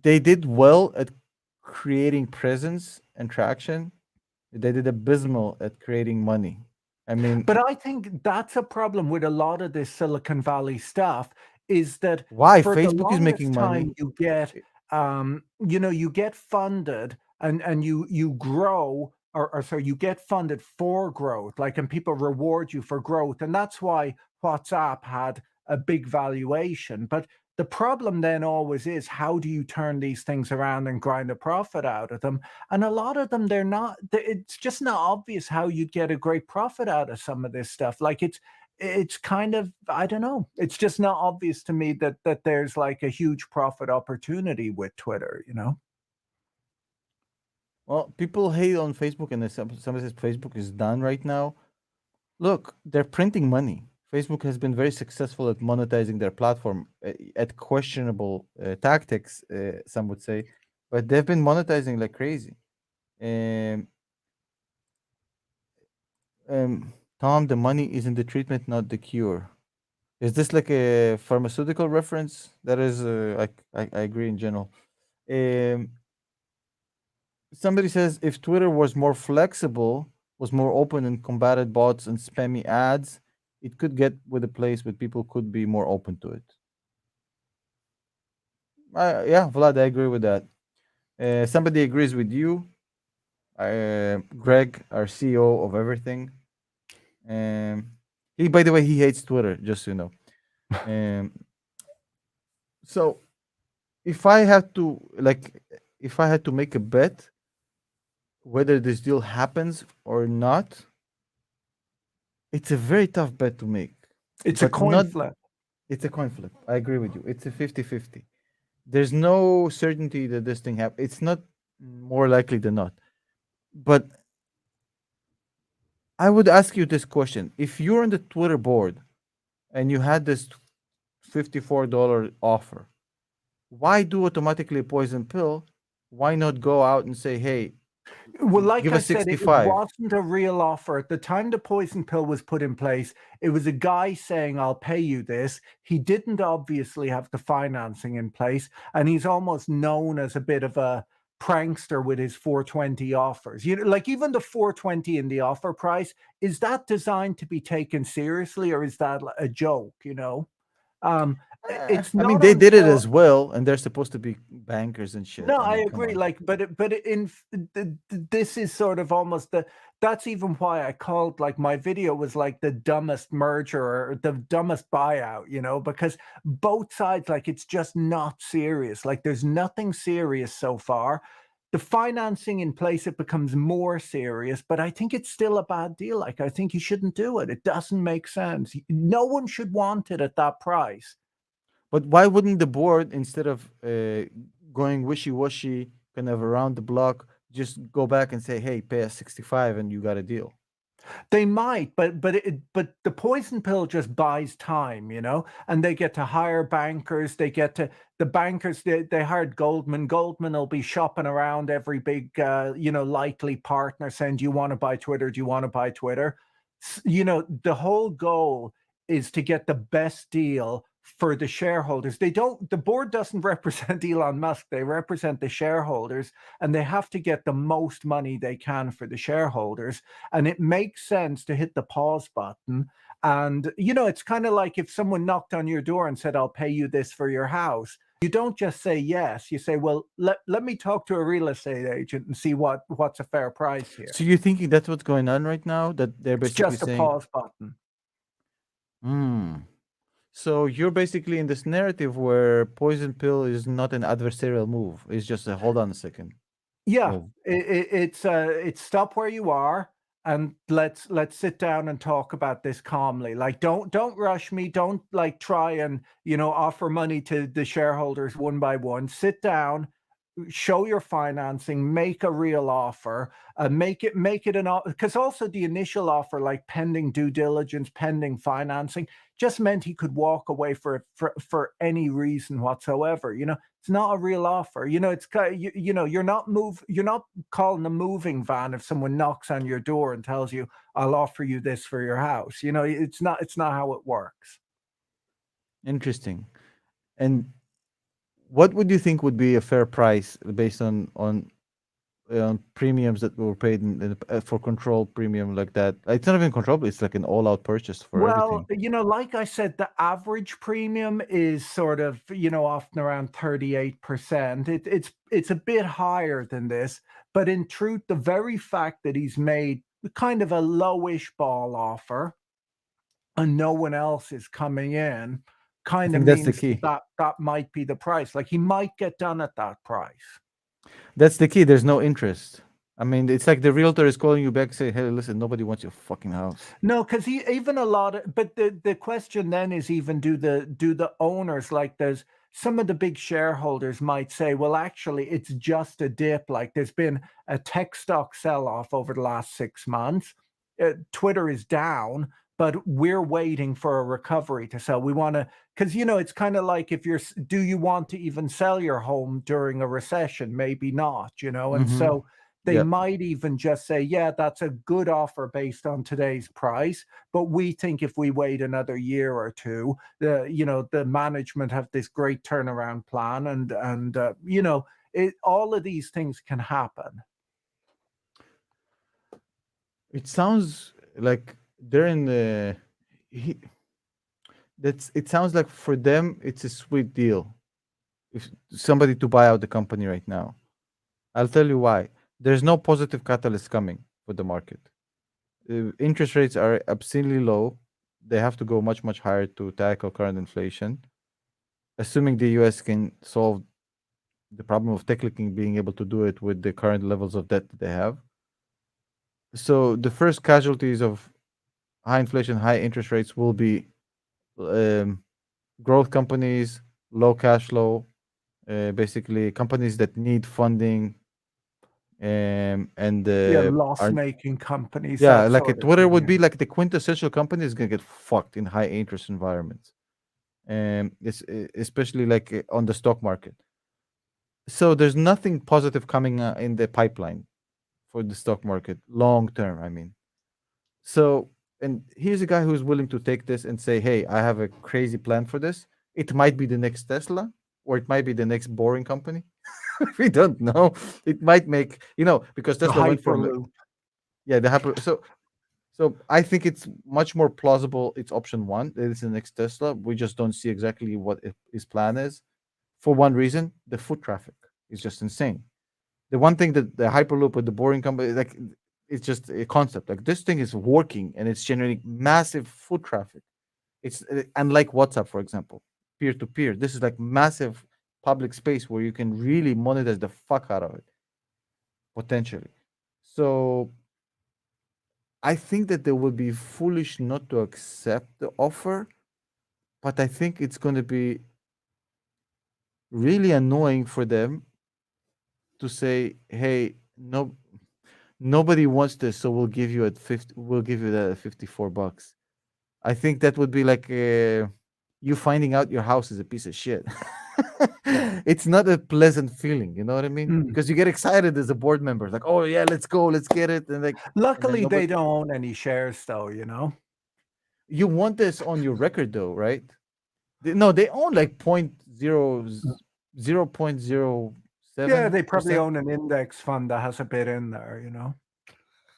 they did well at creating presence and traction. They did abysmal at creating money. I mean, But I think that's a problem with a lot of this Silicon Valley stuff is that why for the Facebook is making longest time money? you get you get funded and you grow or sorry, you get funded for growth, like and people reward you for growth. And that's why WhatsApp had a big valuation. But the problem then always is how do you turn these things around and grind a profit out of them? And a lot of them, it's just not obvious how you'd get a great profit out of some of this stuff. Like it's kind of, I don't know. It's just not obvious to me that there's like a huge profit opportunity with Twitter. Well, people hate on Facebook, and somebody says Facebook is done right now. Look, they're printing money. Facebook has been very successful at monetizing their platform at questionable tactics, some would say, but they've been monetizing like crazy. Um, Tom, the money is in the treatment, not the cure. Is this like a pharmaceutical reference? That is, I agree in general. Um, Somebody says if Twitter was more flexible, was more open and combated bots and spammy ads, it could get with a place where people could be more open to it. Yeah, Vlad, I agree with that. Somebody agrees with you. Greg, our CEO of everything. By the way, he hates Twitter, just so you know. Um, so if I had to, if I had to make a bet whether this deal happens or not, it's a very tough bet to make, It's a but coin not. flip. It's a coin flip. I agree with you. It's a 50-50. There's no certainty that this thing happens. It's not more likely than not. But I would ask you this question. If you're on the Twitter board and you had this $54 offer, why do automatically a poison pill? Why not go out and say, hey, Well, like give I us said, it 65? wasn't a real offer. At the time the poison pill was put in place, it was a guy saying, I'll pay you this. He didn't obviously have the financing in place, and he's almost known as a bit of a prankster with his 420 offers. Like even the 420 in the offer price, is that designed to be taken seriously or is that a joke? Um, it's I mean, not they did it until as well, and they're supposed to be bankers and shit. no, I I mean, come agree. on. Like, this is sort of almost that's even why I called like my video was like the dumbest merger or the dumbest buyout, because both sides, like, it's just not serious. Like, there's nothing serious so far. The financing in place, it becomes more serious, but I think it's still a bad deal. Like, I think you shouldn't do it. It doesn't make sense. No one should want it at that price. But why wouldn't the board, instead of going wishy-washy, kind of around the block, just go back and say, "Hey, pay us 65, and you got a deal"? They might, but the poison pill just buys time, and they get to hire bankers. They get to the bankers. They hired Goldman. Goldman will be shopping around every big, likely partner, saying, "Do you want to buy Twitter? Do you want to buy Twitter?" The whole goal is to get the best deal for the shareholders. The board doesn't represent Elon Musk. They represent the shareholders, and they have to get the most money they can for the shareholders. And it makes sense to hit the pause button. And, it's kind of like if someone knocked on your door and said, I'll pay you this for your house. You don't just say yes. You say, well, let me talk to a real estate agent and see what's a fair price here. So you're thinking that's what's going on right now? That they're It's basically just a saying, pause button. "Hmm." So you're basically in this narrative where poison pill is not an adversarial move. It's just a hold on a second Yeah, move. it's stop where you are and let's sit down and talk about this calmly. Like don't rush me. Don't like try and offer money to the shareholders one by one. Sit down, show your financing, make a real offer, make it because also the initial offer, like pending due diligence, pending financing, just meant he could walk away for any reason whatsoever. It's not a real offer. It's you're not calling a moving van if someone knocks on your door and tells you, I'll offer you this for your house. It's not how it works. Interesting. And what would you think would be a fair price based on premiums that were paid for control premium like that? It's not even control, but it's like an all-out purchase for Well, everything. like I said, the average premium is sort of, often around 38%. It's a bit higher than this, but in truth, the very fact that he's made kind of a lowish ball offer and no one else is coming in I kind of think that's the means key. that might be the price. Like he might get done at that price. That's the key. There's no interest. I mean, it's like the realtor is calling you back, say, "Hey, listen, nobody wants your fucking house." No, because even but the question then is, even do the owners, like there's some of the big shareholders might say, well, actually, it's just a dip. Like there's been a tech stock sell off over the last 6 months. Twitter is down, but we're waiting for a recovery to sell. We want to, because it's kind of like, do you want to even sell your home during a recession? Maybe not, and Mm-hmm. so they Yep. might even just say, yeah, that's a good offer based on today's price. But we think if we wait another year or two, the management have this great turnaround plan, and all of these things can happen. It sounds like they're in the. He, it sounds like for them it's a sweet deal. If somebody to buy out the company right now, I'll tell you why. There's no positive catalyst coming for the market. Interest rates are obscenely low. They have to go much, much higher to tackle current inflation. Assuming the US can solve the problem of technically being able to do it with the current levels of debt that they have. So the first casualties of high inflation, high interest rates will be um, growth companies, low cash flow, basically companies that need funding, and Yeah, are loss-making companies, yeah, that like a sort of Twitter thing. would Yeah. be like the quintessential company is gonna get fucked in high interest environments, it's especially like on the stock market. So there's nothing positive coming in the pipeline for the stock market long term. I mean, so and here's a guy who's willing to take this and say, "Hey, I have a crazy plan for this. It might be the next Tesla, or it might be the next boring company. We don't know. It might make because The Tesla went from Hyperloop. yeah the hyper so I think it's much more plausible. It's option one. It is the next Tesla. We just don't see exactly what his plan is. For one reason, the foot traffic is just insane. The one thing that the Hyperloop with the boring company, like, it's just a concept. Like this thing is working and it's generating massive foot traffic. It's unlike WhatsApp, for example, peer to peer. This is like massive public space where you can really monetize the fuck out of it potentially. So I think that they would be foolish not to accept the offer, but I think it's going to be really annoying for them to say, "Hey, no, nobody wants this, so we'll give you at 50. We'll give you that at $54." I think that would be like you finding out your house is a piece of shit. It's not a pleasant feeling, you know what I mean? Mm. Because you get excited as a board member, like, "Oh yeah, let's go, let's get it," and then Luckily, they nobody. don't own any shares, though. You want this on your record, though, right? No, they own like zero point zero Yeah, seven they probably percent. own an index fund that has a bit in there.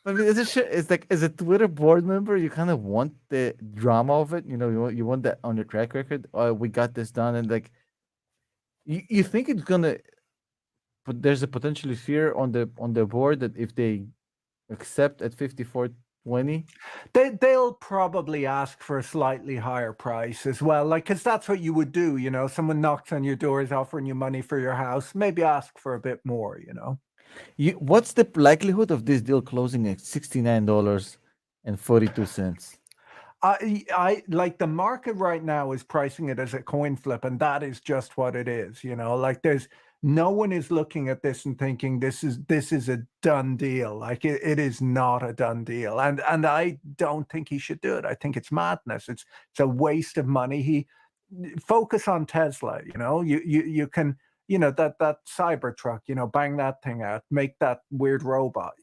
I mean, it's like as a Twitter board member, you kind of want the drama of it. You want that on your track record. Oh, we got this done, and like you think it's gonna, but there's a potentially fear on the board that if they accept at 54.20. They'll probably ask for a slightly higher price as well, like, because that's what you would do. Someone knocks on your door, is offering you money for your house, maybe ask for a bit more. What's the likelihood of this deal closing at $69.42? I like, the market right now is pricing it as a coin flip, and that is just what it is. Like there's no one is looking at this and thinking this is a done deal. Like it is not a done deal, and I don't think he should do it. I think it's madness. It's a waste of money. He focus on Tesla. You can that Cybertruck. Bang that thing out. Make that weird robot.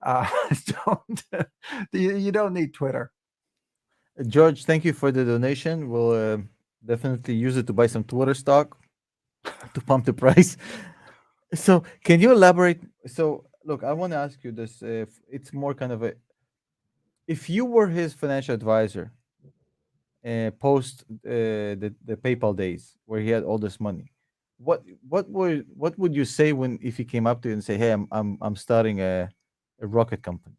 Uh, don't you don't need Twitter. George, thank you for the donation. We'll definitely use it to buy some Twitter stock to pump the price. So, can you elaborate? So, look, I want to ask you this. If it's more kind of a, if you were his financial advisor, post the PayPal days where he had all this money, what would you say when if he came up to you and say, "Hey, I'm starting a rocket company"?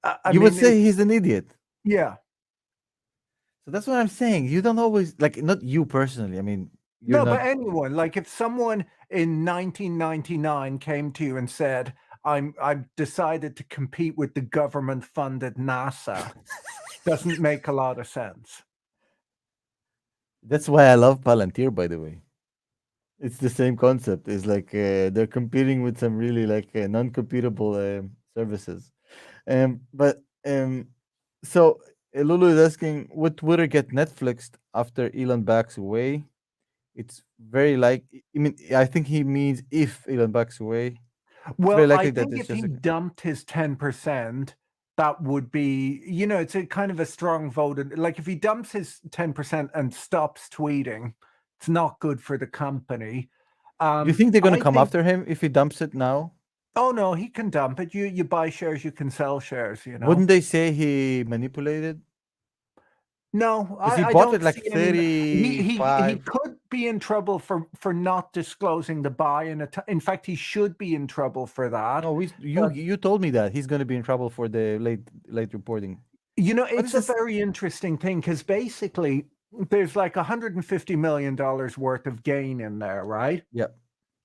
I You would mean, say he's an idiot. yeah. So that's what I'm saying. You don't always like not you personally. I mean, you're No, not. but anyone, like if someone in 1999 came to you and said, I've decided to compete with the government funded NASA, doesn't make a lot of sense. That's why I love Palantir, by the way. It's the same concept. It's like they're competing with some really like non-computable services. But so Lulu is asking, would Twitter get Netflixed after Elon backs away? It's very like. I mean, I think he means if Elon backs away. It's very Well, I likely that think it's if just he a. dumped his 10%, that would be, it's a kind of a strong vote. Like if he dumps his 10% and stops tweeting, it's not good for the company. Do you think they're gonna I come think, after him if he dumps it now? oh no, he can dump it. You buy shares, you can sell shares. Wouldn't they say he manipulated? No, Because he I bought it don't like see any. He 35. could be in trouble for not disclosing the buy. In fact, he should be in trouble for that. No, you told me that he's going to be in trouble for the late reporting. What is It's a this? very interesting thing because basically there's like $150 million worth of gain in there, right? Yeah.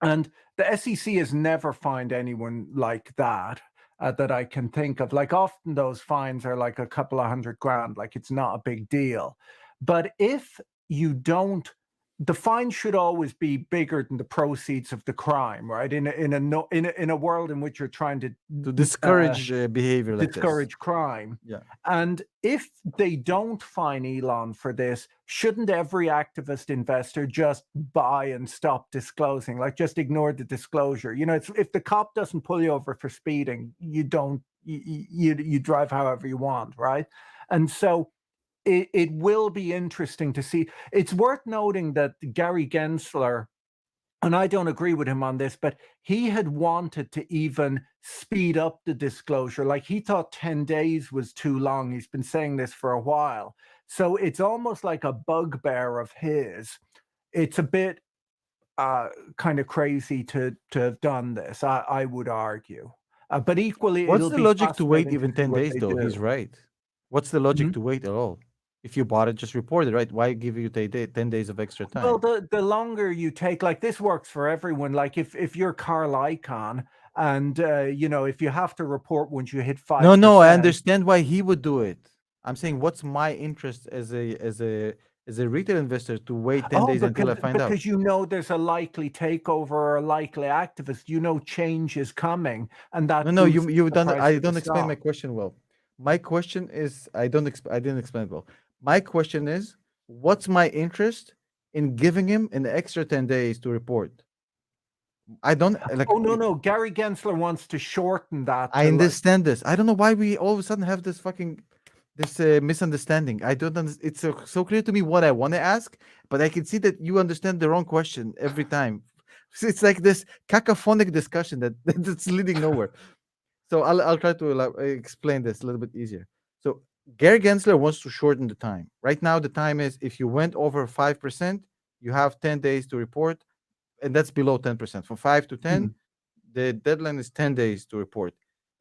And the SEC has never fined anyone like that that I can think of. Like often those fines are like a couple of $100,000, like it's not a big deal. But if you don't, the fine should always be bigger than the proceeds of the crime, right? In a world in which you're trying to discourage behavior like this. discourage crime. Yeah. And if they don't fine Elon for this, shouldn't every activist investor just buy and stop disclosing? Like just ignore the disclosure. If the cop doesn't pull you over for speeding, you don't you drive however you want, right? And so it will be interesting to see. It's worth noting that Gary Gensler, and I don't agree with him on this, but he had wanted to even speed up the disclosure. Like he thought 10 days was too long. He's been saying this for a while. So it's almost like a bugbear of his. It's a bit kind of crazy to have done this, I would argue. But equally, What's it'll the be logic to wait fascinating to even see 10 what days they though? He's do. right. What's the logic Mhm. to wait at all? If you bought it, just report it, right? Why give you 10 days of extra Well, time? the longer you take, like this works for everyone. Like if you're Carl Icahn and if you have to report once you hit No, I 5%. understand why he would do it. I'm saying what's my interest as a retail investor to wait 10 Oh, days until I find out? because there's a likely takeover or a likely activist, change is coming, and that No, boosts you the don't. price I of the don't explain my stock. question well. My question is, I didn't explain it well. My question is, what's my interest in giving him an extra 10 days to report? I don't like. Oh no, Gary Gensler wants to shorten that I to like. understand this. I don't know why we all of a sudden have this fucking this misunderstanding. I don't. It's so clear to me what I want to ask, but I can see that you understand the wrong question every time. So it's like this cacophonic discussion that's leading nowhere. So I'll try to explain this a little bit easier. So Gary Gensler wants to shorten the time. Right now, the time is if you went over 5%, you have 10 days to report, and that's below 10%. From 5 to 10, Hmm. the deadline is 10 days to report.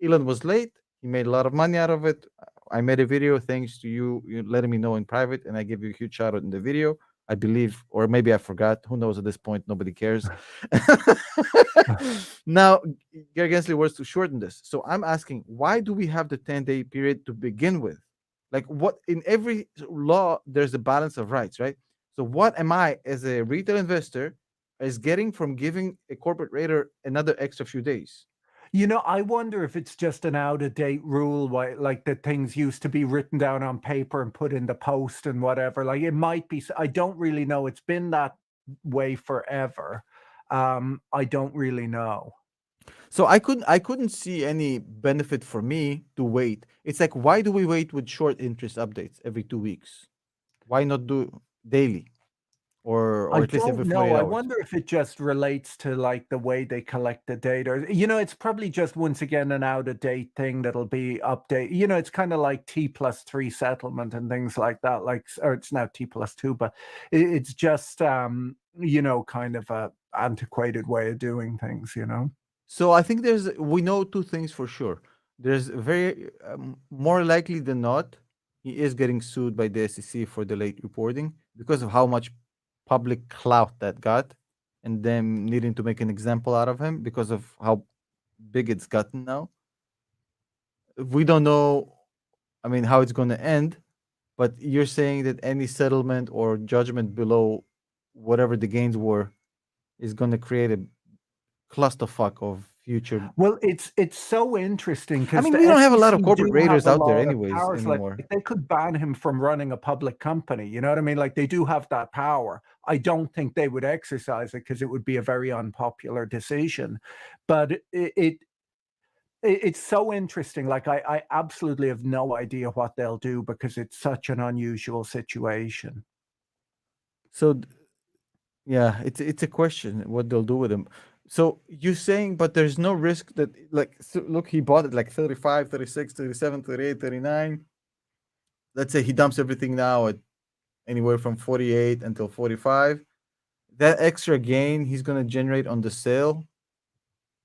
Elon was late. He made a lot of money out of it. I made a video thanks to you letting me know in private, and I give you a huge shout out in the video. I believe, or maybe I forgot. Who knows at this point? Nobody cares. Now, Gary Gensler wants to shorten this. So I'm asking, why do we have the 10-day period to begin with? Like, what in every law, there's a balance of rights, right? So, what am I as a retail investor? is getting from giving a corporate raider another extra few days. I wonder if it's just an out-of-date rule, like that things used to be written down on paper and put in the post and whatever. Like it might be. I don't really know. It's been that way forever. I don't really know. So I couldn't see any benefit for me to wait. It's like, why do we wait with short interest updates every 2 weeks? Why not do daily, or I at least every don't 48 know. I hours? wonder if it just relates to like the way they collect the data. It's probably just once again an out of date thing that'll be update. It's kind of like T+3 settlement and things like that. Or it's now T+2, but it's just kind of a antiquated way of doing things. So I think we know two things for sure. There's very more likely than not, he is getting sued by the SEC for the late reporting because of how much public clout that got, and them needing to make an example out of him because of how big it's gotten now. We don't know, I mean, how it's going to end, but you're saying that any settlement or judgment below whatever the gains were is going to create a clusterfuck of future. Well, it's so interesting I because mean, the we don't have a lot of SEC corporate do have raiders a out there lot of anyways powers. Like anymore. they could ban him from running a public company. You know what I mean? Like they do have that power. I don't think they would exercise it because it would be a very unpopular decision. But it's so interesting. Like I absolutely have no idea what they'll do because it's such an unusual situation. So yeah, it's a question what they'll do with him. So you're saying, but there's no risk that, like, so look, he bought it like 35, 36, 37, 38, 39. Let's say he dumps everything now at anywhere from 48 until 45. That extra gain he's gonna generate on the sale,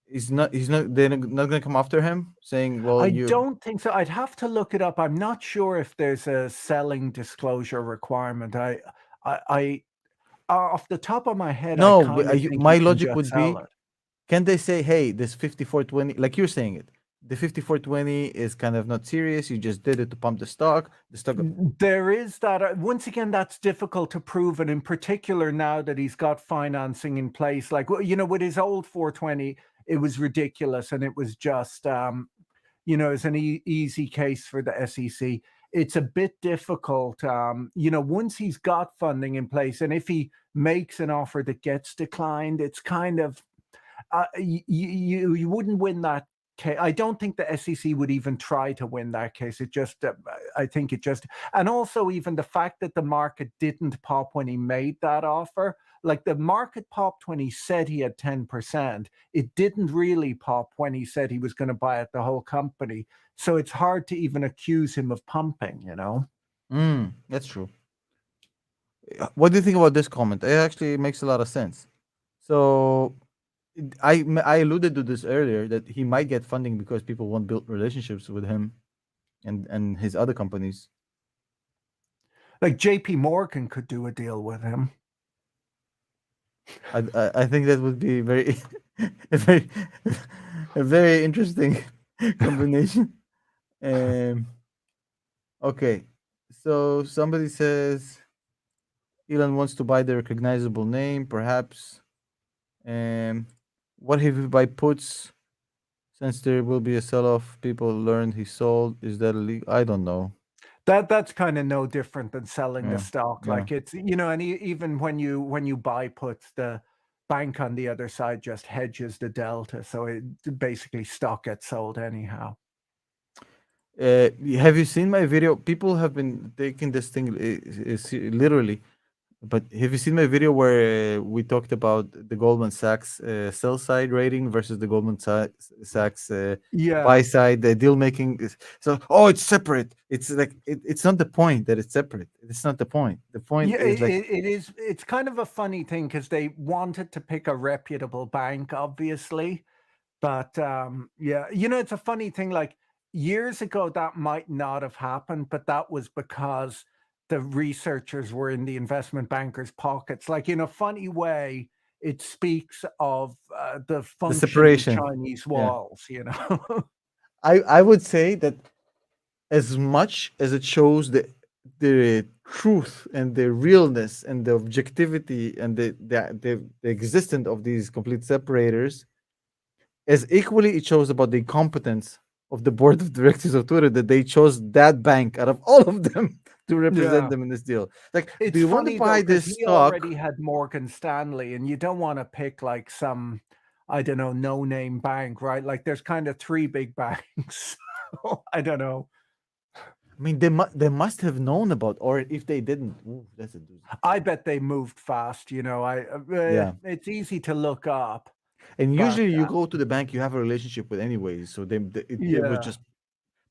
they're not gonna come after him saying, well, I you don't think so. I'd have to look it up. I'm not sure if there's a selling disclosure requirement. I off the top of my head, I no, but kind of think my you can logic just would sell be, it. can they say, hey, this 5420, like you're saying it, the 5420 is kind of not serious. You just did it to pump the stock. The stock. There is that. Once again, that's difficult to prove, and in particular now that he's got financing in place, like with his old 420, it was ridiculous, and it was just it's an easy case for the SEC. It's a bit difficult, once he's got funding in place, and if he makes an offer that gets declined, it's kind of you wouldn't win that case. I don't think the SEC would even try to win that case. It just, I think it just, and also even the fact that the market didn't pop when he made that offer. Like the market popped when he said he had 10%. It didn't really pop when he said he was going to buy out the whole company. So it's hard to even accuse him of pumping. That's true. What do you think about this comment? It actually makes a lot of sense. So I alluded to this earlier that he might get funding because people won't build relationships with him and his other companies. Like JP Morgan could do a deal with him. I think that would be very a very a very interesting combination. Um, okay, so somebody says Elon wants to buy the recognizable name, perhaps. Um, what if he buy puts? Since there will be a sell-off, people learned he sold. Is that illegal? I don't know. That's kind of no different than selling the Yeah, stock. yeah. Like it's, and even when you buy puts, the bank on the other side just hedges the delta, so it basically stock gets sold anyhow. Have you seen my video? People have been taking this thing literally. But have you seen my video where we talked about the Goldman Sachs sell side rating versus the Goldman Sachs buy Yeah. side deal making? So, oh, it's separate. It's like it's not the point that it's separate. It's not the point. The point Yeah, is like, it is. It's kind of a funny thing because they wanted to pick a reputable bank, obviously. But yeah, it's a funny thing. Like years ago, that might not have happened, but that was because the researchers were in the investment bankers' pockets. Like in a funny way, it speaks of the the functioning separation. Chinese Yeah, walls. I would say that as much as it shows the the truth and the realness and the objectivity and the existence of these complete separators, as equally it shows about the incompetence of the board of directors of Twitter that they chose that bank out of all of them to represent Yeah. them in this deal. Like, do It's you want to funny though, buy because this he already stock? had Morgan Stanley, and you don't want to pick like some, I don't know, no-name bank, right? Like there's kind of three big banks. I don't know. I mean, they must have known about, or if they didn't, ooh, that's a doozy. I bet they moved fast. Yeah. It's easy to look up, And but usually you go to the bank you have a relationship with anyways, so it was yeah. just.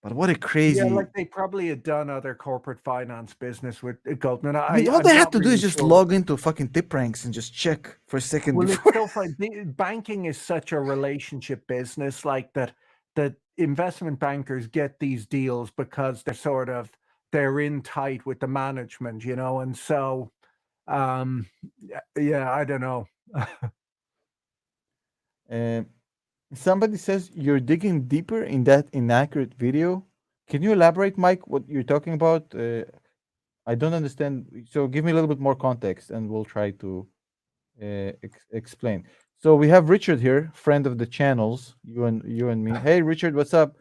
But what a Yeah, crazy. like they probably had done other corporate finance business with Goldman. I mean, all they I'm had not to do is really just sure. log into fucking tip ranks and just check for a second Well, it's before. so funny. Banking is such a relationship business, like that investment bankers get these deals because they're in tight with the management, and so yeah, I don't know. Um, Somebody says you're digging deeper in that inaccurate video. Can you elaborate, Mike, what you're talking about? I don't understand. So give me a little bit more context, and we'll try to explain. So we have Richard here, friend of the channels, you and me. Hey, Richard, what's up?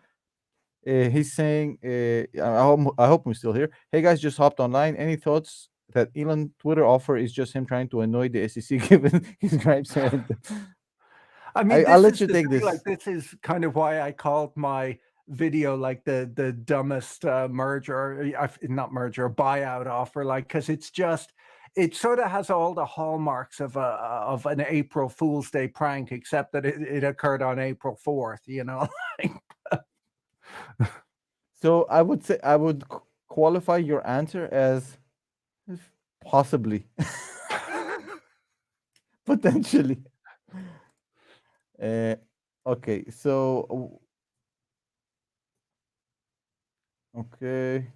He's saying, I hope we're still here. Hey guys, just hopped online. Any thoughts that Elon Twitter offer is just him trying to annoy the SEC given his gripes? I mean, I'll this let is you the take thing. Like, this. this is kind of why I called my video like the dumbest merger, not merger, buyout offer. Like, because it sort of has all the hallmarks of an April Fool's Day prank, except that it occurred on April 4th. So I would say I would qualify your answer as possibly, potentially. Uh, okay, so okay,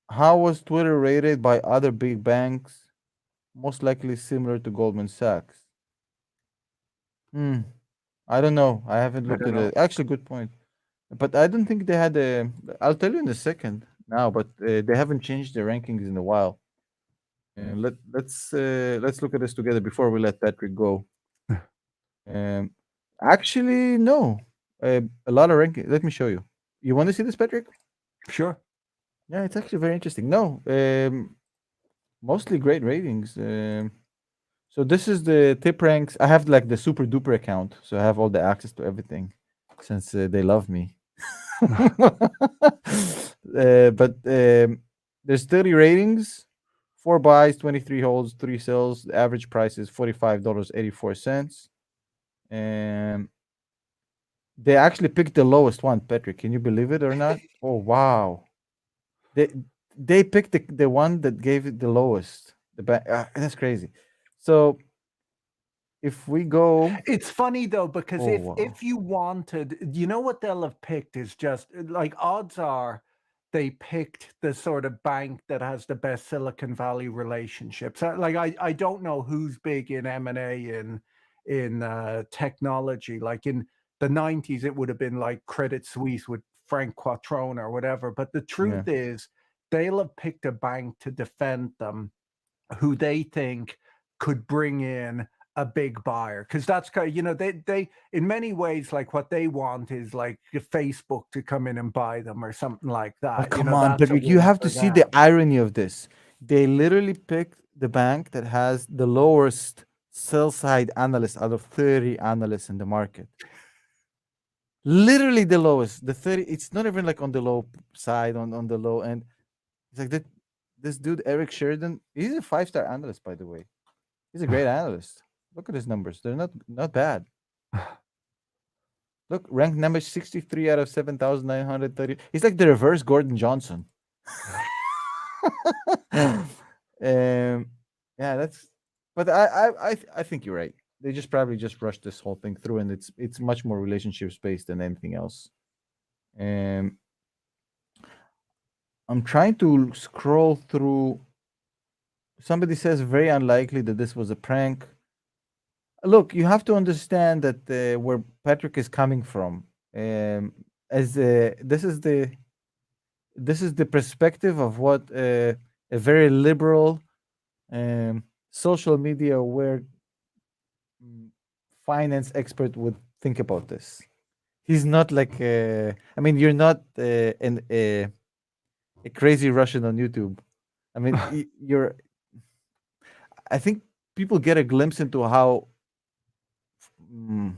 how was Twitter rated by other big banks? Most likely similar to Goldman Sachs. Hmm. I don't know. I haven't I looked don't at know. it. Actually, good point. But I don't think they had a. I'll tell you in a second now. But they haven't changed their rankings in a while. Let's look at this together before we let Patrick go. Um, Actually, no. A lot of ranking. Let me show you. You want to see this, Patrick? Sure. Yeah, it's actually very interesting. No, mostly great ratings. So this is the tip ranks. I have like the super duper account, so I have all the access to everything, since they love me. But there's 30 ratings, 4 buys, 23 holds, 3 sells. The average price is $45.84. And they actually picked the lowest one, Patrick. Can you believe it or not? Oh wow. They they picked the one that gave it the lowest. That's crazy. So if we go, It's funny though, because oh if wow, if you wanted, what they'll have picked is just like odds are they picked the sort of bank that has the best Silicon Valley relationships. Like I don't know who's big in M&A in technology. Like in the 90s, it would have been like Credit Suisse with Frank Quattrone or whatever. But the yeah. truth is, they'll have picked a bank to defend them who they think could bring in a big buyer, because that's kind of, they in many ways, like what they want is like Facebook to come in and buy them or something like But that. come on, That's a Patrick, you win have to for see the them. irony of this. They literally picked the bank that has the lowest sell side analyst out of 30 analysts in the market. Literally the lowest. The 30, it's not even like on the low side, on the low end. It's like that this dude, Eric Sheridan, he's a 5-star analyst, by the way. He's a great analyst. Look at his numbers. They're not bad. Look, ranked number 63 out of 7,930. He's like the reverse Gordon Johnson. Yeah, that's. But I think you're right. They just probably just rushed this whole thing through, and it's much more relationships based than anything else. Um, I'm trying to scroll through. Somebody says very unlikely that this was a prank. Look, you have to understand that where Patrick is coming from. As this is the this is the perspective of what a very liberal, social media aware finance expert would think about this. He's not like I mean, you're not a crazy Russian on YouTube. I mean, you're. I think people get a glimpse into how mm,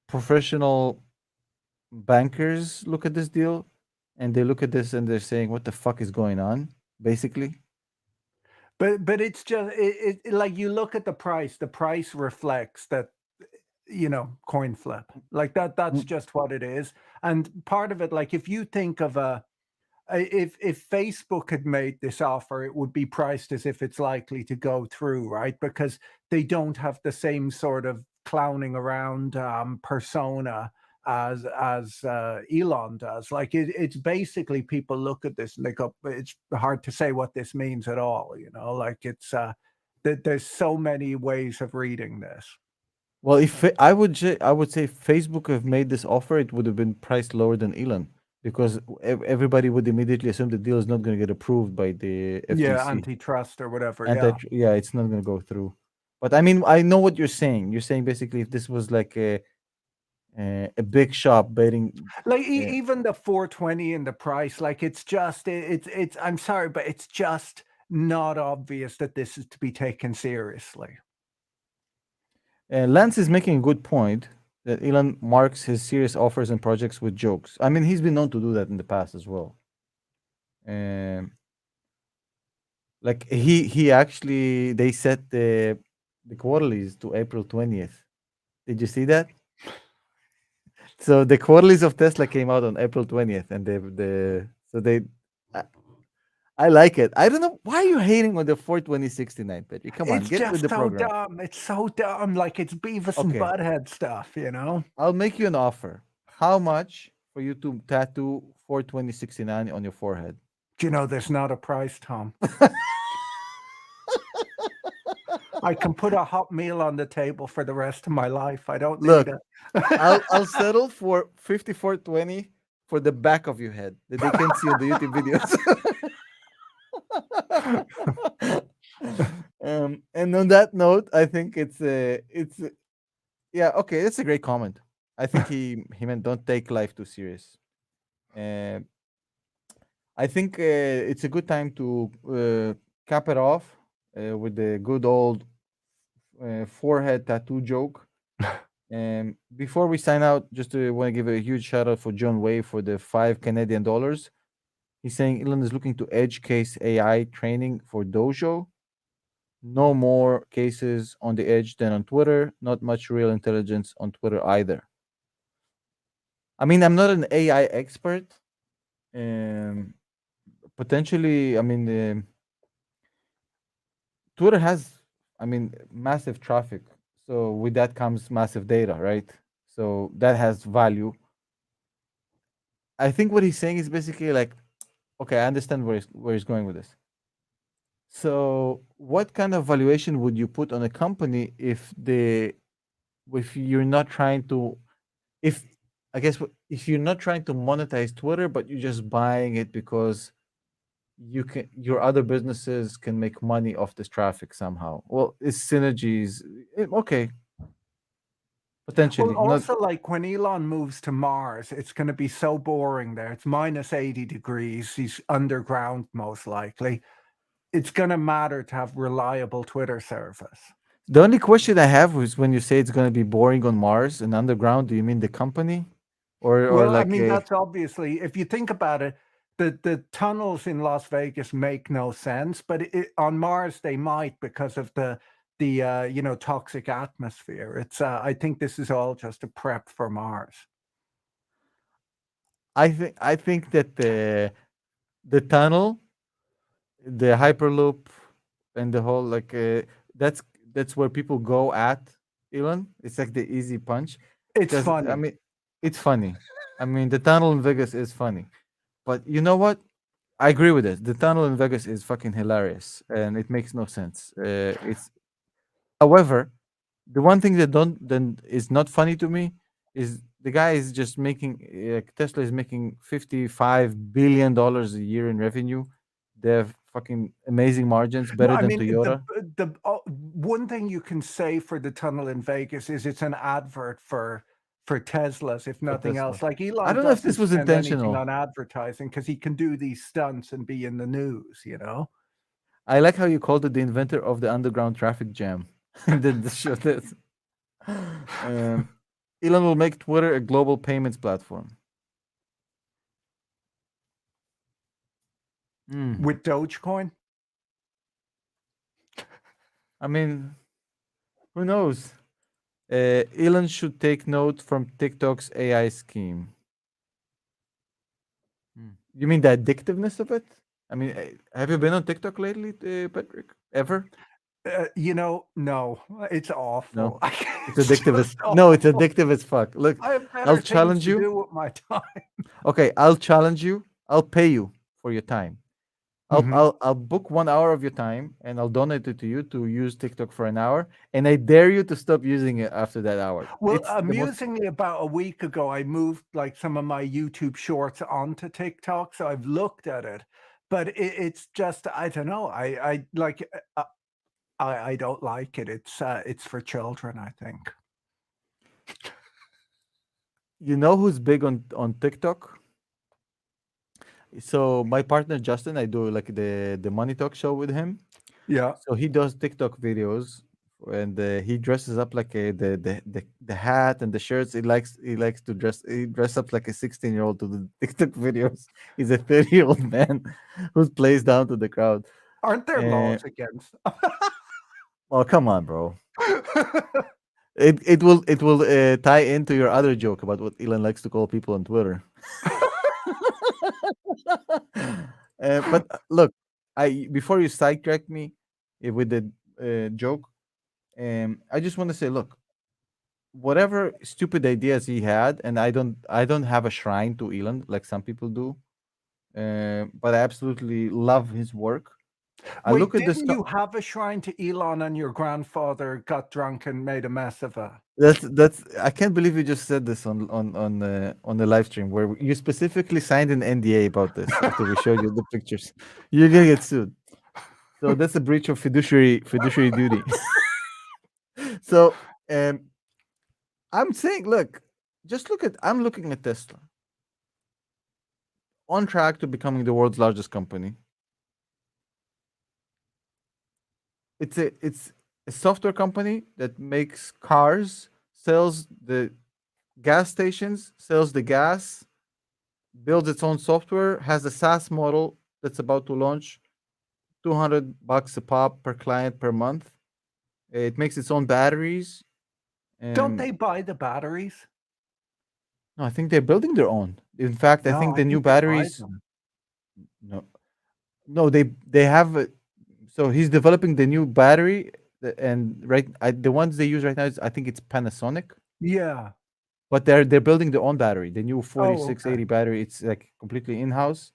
professional bankers look at this deal, and they look at this and they're saying, "What the fuck is going on?" Basically, But it's just like you look at the price reflects that, coin flip. Like that's Mm, just what it is. And part of it, like if you think of if Facebook had made this offer, it would be priced as if it's likely to go through, right? Because they don't have the same sort of clowning around persona as Elon does. Like it's basically people look at this and they go, it's hard to say what this means at all. Like it's there's so many ways of reading this. well, if I would say if Facebook have made this offer, it would have been priced lower than Elon because everybody would immediately assume the deal is not going to get approved by the Yeah, FTC. antitrust or whatever. And that, Yeah. yeah, it's not going to go through. But I mean, I know what you're saying. You're saying basically if this was like a big shop betting, Like uh, even the 420 in the price, like it's just it's I'm sorry, but it's just not obvious that this is to be taken seriously. Lance is making a good point that Elon marks his serious offers and projects with jokes. I mean, he's been known to do that in the past as well. Um, like he actually they set the quarterlies to April 20th. Did you see that? So the quarterlies of Tesla came out on April 20th, and I, I like it. I don't know why are you hating on the 42069, Petri. Come on, It's get with just the so program. dumb. It's so dumb. Like it's Beavis and Okay, Butthead stuff. I'll make you an offer. How much for you to tattoo 42069 on your forehead? Do you know there's not a price, Tom? I can put a hot meal on the table for the rest of my life. I don't need Look, it. I'll settle for 5420 for the back of your head that they can see on the YouTube videos. And on that note, I think yeah, okay, that's a great comment. I think he meant don't take life too serious. Uh, I think it's a good time to cap it off with the good old forehead tattoo joke. Before we sign out, just want to give a huge shout out for John Way for the $5 Canadian. He's saying Elon is looking to edge case AI training for Dojo. No more cases on the edge than on Twitter. Not much real intelligence on Twitter either. I mean, I'm not an AI expert. Um, Potentially, I mean, Twitter has, I mean, massive traffic. So with that comes massive data, right? So that has value. I think what he's saying is basically like, okay, I understand where he's going with this. So what kind of valuation would you put on a company if you're not trying to, if I guess if you're not trying to monetize Twitter, but you're just buying it because your other businesses can make money off this traffic somehow. Well, it's synergies. Okay, Well, potentially not. also, like when Elon moves to Mars, it's going to be so boring there. It's minus 80 degrees. He's underground, most likely. It's going to matter to have reliable Twitter service. The only question I have is when you say it's going to be boring on Mars and underground, do you mean the company, or Well, I like mean, a? that's obviously, if you think about it, the tunnels in Las Vegas make no sense, but on Mars they might because of the toxic atmosphere. It's I think this is all just a prep for Mars. I think that the tunnel, the hyperloop, and the whole like that's that's where people go at Elon. It's like the easy punch It's because I funny. mean it's funny. I mean the tunnel in Vegas is funny, but you know what? I agree with it. The tunnel in Vegas is fucking hilarious, and it makes no sense. It's however, the one thing that don't then is not funny to me is the guy is just making Tesla is making $55 billion a year in revenue. They have fucking amazing margins, No, better I than mean, Toyota. one thing you can say for the tunnel in Vegas is it's an advert for Teslas, if For nothing Tesla, else. Like I Elon don't know if this doesn't was spend anything intentional. on advertising because he can do these stunts and be in the news, you know? I like how you called it the inventor of the underground traffic jam. And then the show this. Um, Elon will make Twitter a global payments platform. Mm. With Dogecoin? I mean, who knows? Elon should take note from TikTok's AI scheme. You mean the addictiveness of it? I mean, have you been on TikTok lately, Patrick? Ever? No, it's No. awful. It's It's addictive as just no, it's awful. addictive as fuck. Look, I have I'll better things challenge to you. do with my time. Okay, I'll challenge you. I'll pay you for your time. I'll Mhm. I'll I'll book 1 hour of your time and I'll donate it to you to use TikTok for an hour. And I dare you to stop using it after that hour. Well, It's the most amusingly, about a week ago, I moved like some of my YouTube shorts onto TikTok, so I've looked at it, but it's just I don't know. I like I don't like it. It's for children, I think. you know who's big on TikTok? So my partner Justin, I do like the Money Talk show with him. Yeah. So he does TikTok videos, and he dresses up like the hat and the shirts. He likes to dress up like a 16-year-old to the TikTok videos. He's a 30-year-old man who plays down to the crowd. Aren't there Uh, laws against? oh come on, bro. It will tie into your other joke about what Elon likes to call people on Twitter. But look, I before you sidetrack me with the joke, I just want to say, look, whatever stupid ideas he had, and I don't have a shrine to Elon like some people do, but I absolutely love his work. I Wait, look at this. didn't you have a shrine to Elon and your grandfather got drunk and made a mess of it? That's I can't believe you just said this on the live stream where you specifically signed an NDA about this after we showed you the pictures. You're gonna get sued. So that's a breach of fiduciary duty. So um, I'm saying, look, just look at I'm looking at Tesla on track to becoming the world's largest company. It's a software company that makes cars, sells the gas stations, sells the gas, builds its own software, has a SaaS model that's about to launch, $200 a pop per client per month. It makes its own batteries. Don't Um, they buy the batteries? no, I think they're building their own. In fact, I No, think I the new think they buy batteries. them. No, no, they have. So he's developing the new battery, and the ones they use right now is I think it's Panasonic, Yeah. but they're building their own battery. The new Oh, okay. 4680 battery, it's like completely in house.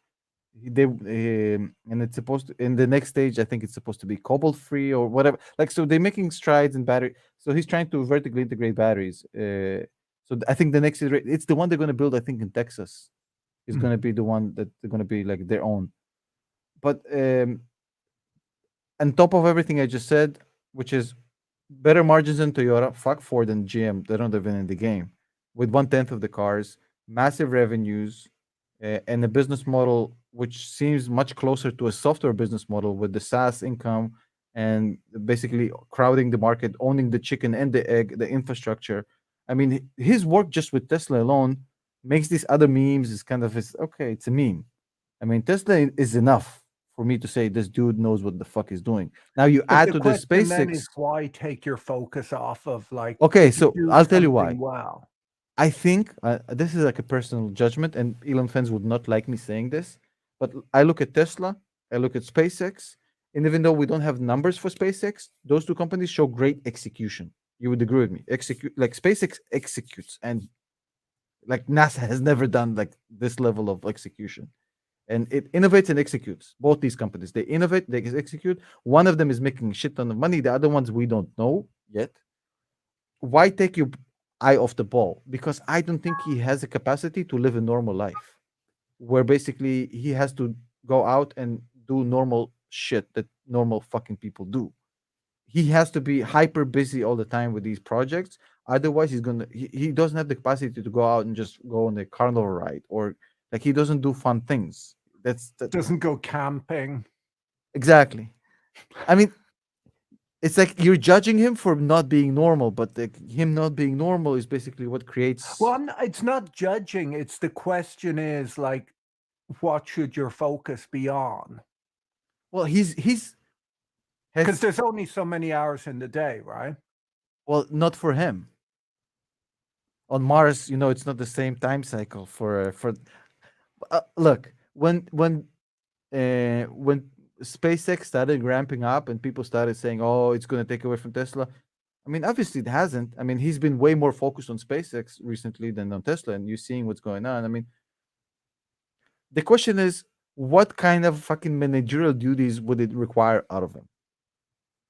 They and it's supposed to in the next stage. I think it's supposed to be cobalt free or whatever. Like so, they're making strides in battery. So he's trying to vertically integrate batteries. I think the next it's the one they're going to build. I think in Texas is Mm. going to be the one that they're going to be like their own. But on top of everything I just said, which is better margins than Toyota, fuck Ford and GM. They're not even in the game. With 1/10 of the cars, massive revenues, and a business model which seems much closer to a software business model with the SaaS income and basically crowding the market, owning the chicken and the egg, the infrastructure. I mean, his work just with Tesla alone makes these other memes is kind of okay, it's a meme. I mean, Tesla is enough for me to say this dude knows what the fuck he's doing. Now you But add the to the question then SpaceX. is why take your focus off of like Okay, if you so do I'll tell you why. something well? I think this is like a personal judgment, and Elon fans would not like me saying this, but I look at Tesla, I look at SpaceX, and even though we don't have numbers for SpaceX, those two companies show great execution. You would agree with me? Execute like SpaceX executes, and like NASA has never done like this level of execution. And it innovates and executes. Both these companies, they innovate, they execute. One of them is making a shit ton of money. The other ones we don't know yet. Why take you? eye off the ball, because I don't think he has a capacity to live a normal life where basically he has to go out and do normal shit that normal fucking people do. He has to be hyper busy all the time with these projects. Otherwise, he doesn't have the capacity to go out and just go on a carnival ride, or like he doesn't do fun things. That's that Doesn't go camping. exactly. I mean, it's like you're judging him for not being normal, but him not being normal is basically what creates. Well, it's not judging. It's the question is like, what should your focus be on? Well, he's Because has there's only so many hours in the day, right? well, not for him. On Mars, it's not the same time cycle for. Look, when SpaceX started ramping up and people started saying, "Oh, it's going to take away from Tesla," I mean, obviously it hasn't. I mean, he's been way more focused on SpaceX recently than on Tesla, and you're seeing what's going on. I mean, the question is, what kind of fucking managerial duties would it require out of him?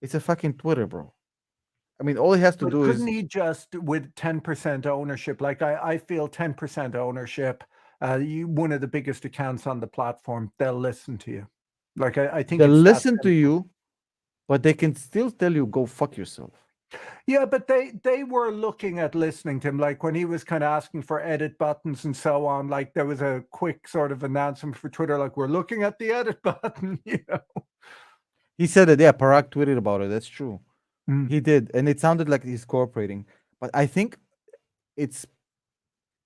It's a fucking Twitter, bro. I mean, all he has to But do couldn't is he just with 10% ownership? Like I feel 10% ownership. One of the biggest accounts on the platform, they'll listen to you. Like I think they it's that listen to simple. you, but they can still tell you go fuck yourself. Yeah, but they were looking at listening to him. Like when he was kind of asking for edit buttons and so on. Like there was a quick sort of announcement for Twitter, like we're looking at the edit button. He said it. Yeah, Parag tweeted about it. That's true. Mm. He did, and it sounded like he's cooperating. But I think it's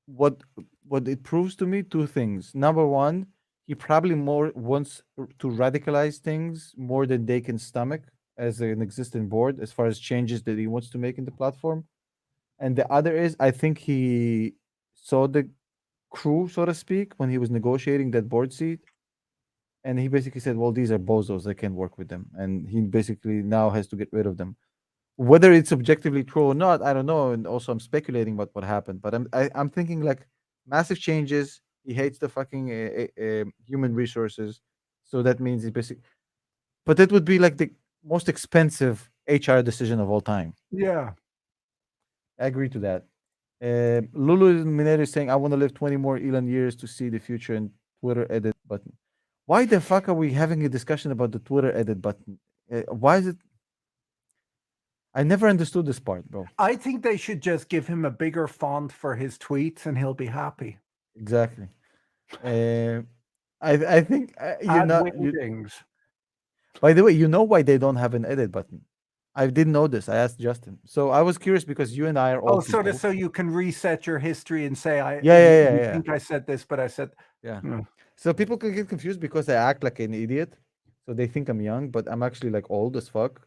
what what it proves to me two things. Number one, he probably more wants to radicalize things more than they can stomach as an existing board, as far as changes that he wants to make in the platform. And the other is, I think he saw the crew, so to speak, when he was negotiating that board seat, and he basically said, "Well, these are bozos. I can't work with them," and he basically now has to get rid of them. Whether it's objectively true or not, I don't know. And also, I'm speculating about what happened. But I'm thinking like massive changes. He hates the fucking human resources, so that means he basically. But that would be like the most expensive HR decision of all time. Yeah. I agree to that. Lulu Mineta is saying, "I want to live 20 more Elon years to see the future." And Twitter edit button. Why the fuck are we having a discussion about the Twitter edit button? Why is it? I never understood this part, bro. I think they should just give him a bigger font for his tweets and he'll be happy. Exactly. I think you're Add not. You, wingdings. by the way, you know why they don't have an edit button? I didn't know this. I asked Justin. So I was curious because you and I are Oh, old sort of people. so you can reset your history and say, Yeah. you think I said this, but I said, Yeah. Mm. So people can get confused because I act like an idiot. So they think I'm young, but I'm actually like old as fuck.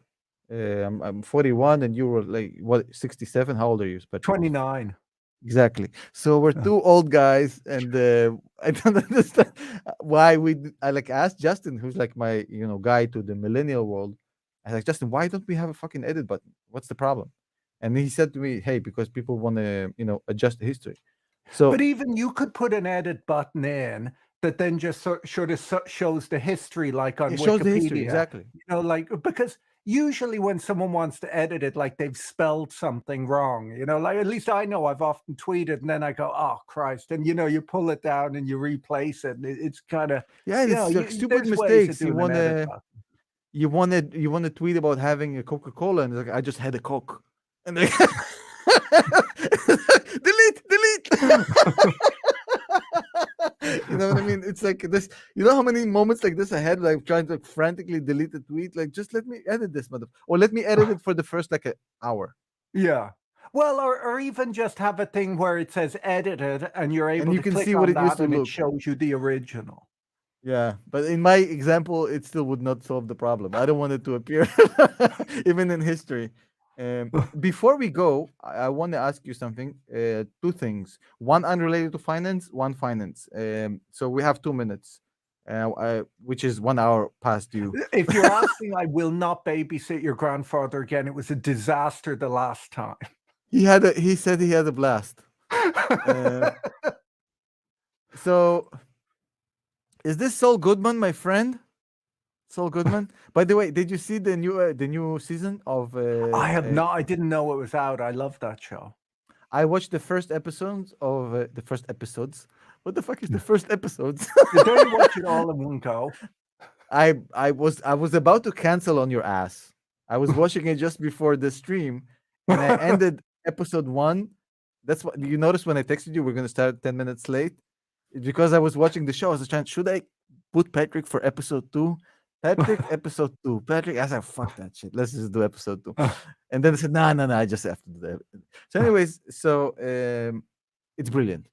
I'm 41 and you were like, what, 67? How old are you, Patrick? 29. Exactly. So we're Yeah. two old guys, and I don't understand why I like asked Justin, who's like my guy to the millennial world. I was like, Justin, why don't we have a fucking edit button? What's the problem? And he said to me, hey, because people want to adjust the history. So But even you could put an edit button in that then just sort of shows the history, like on it shows the history Wikipedia. exactly. Like because usually when someone wants to edit it, like they've spelled something wrong. Like at least I know I've often tweeted and then I go, oh Christ, and you pull it down and you replace it. And it's kind of It's like stupid there's ways of mistakes. You doing an edit button. you want to tweet about having a Coca-Cola, and it's like I just had a Coke, and like delete. You know what I mean? It's like this. You know how many moments like this I had, like trying to frantically delete the tweet. Like, just let me edit this, or let me edit it for the first like an hour. Yeah. Well, or even just have a thing where it says edited and you're able you to can click see what on it used that to and it look. shows you the original. Yeah, but in my example, it still would not solve the problem. I don't want it to appear, even in history. Before we go, I want to ask you something. Two things. One unrelated to finance, one finance. So we have 2 minutes, which is 1 hour past due. If you're asking, I will not babysit your grandfather again. It was a disaster the last time. He said he had a blast. So, is this Saul Goodman, my friend? Saul Goodman. By the way, did you see the new season of? I have not. I didn't know it was out. I love that show. I watched the first episodes of the first episodes. What the fuck is the first episodes? Don't you watch it all in one go? I was about to cancel on your ass. I was watching it just before the stream, and I ended episode one. That's what you noticed when I texted you. We're gonna start 10 minutes late. It's because I was watching the show. I was trying. Should I put Patrick for episode two? Patrick, episode two. Patrick, I said, fuck that shit. Let's just do episode two. And then I said, no, no, no. I just have to do that. So, anyways, it's brilliant,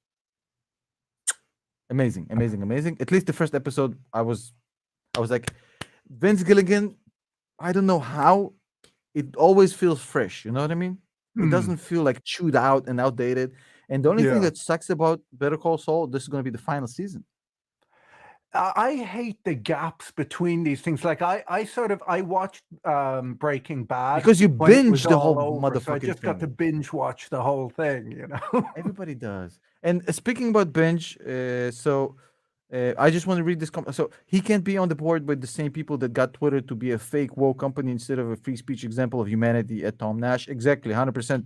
amazing, amazing, amazing. At least the first episode, I was like, Vince Gilligan. I don't know how it always feels fresh. You know what I mean? It Hmm, doesn't feel like chewed out and outdated. And the only thing yeah. that sucks about Better Call Saul, this is going to be the final season I hate the gaps between these things. Like I watched Breaking Bad because you when it was binge the all whole over, so I motherfucking just got to thing. binge watch the whole thing, you know. Everybody does. And speaking about binge, I just want to read this. So he can't be on the board with the same people that got Twitter to be a fake woke company instead of a free speech example of humanity at Tom Nash. Exactly, 100%.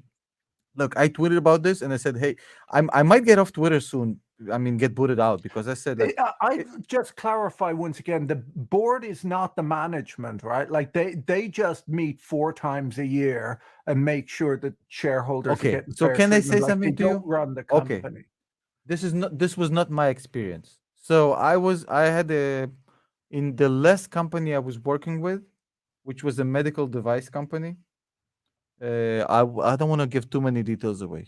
Look, I tweeted about this and I said, hey, I might get off Twitter soon. I mean, get booted out because I said like, I it, just clarify once again, the board is not the management, right? Like they just meet 4 times a year and make sure that shareholders are okay. getting So fair can I treatment. say Like they something to don't you? run the Okay, company. this was not my experience. So I had a in the last company I was working with, which was a medical device company. I don't want to give too many details away.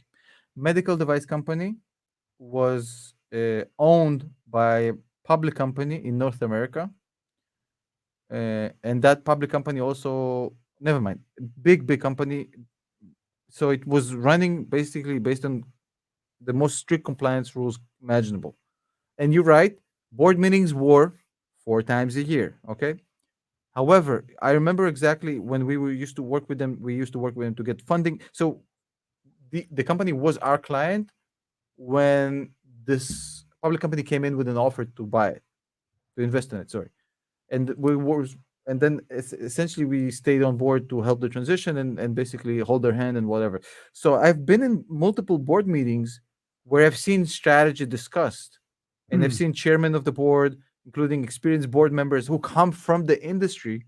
Medical device company was owned by a public company in North America, and that public company also, never mind, big company. So it was running basically based on the most strict compliance rules imaginable. And you're right, board meetings were 4 times a year. Okay. However, I remember exactly when we were used to work with them. We used to work with them to get funding. So the company was our client when this public company came in with an offer to buy it, to invest in it. Sorry, and we was and then essentially we stayed on board to help the transition and basically hold their hand and whatever. So I've been in multiple board meetings where I've seen strategy discussed, and I've Hmm. seen chairman of the board, including experienced board members who come from the industry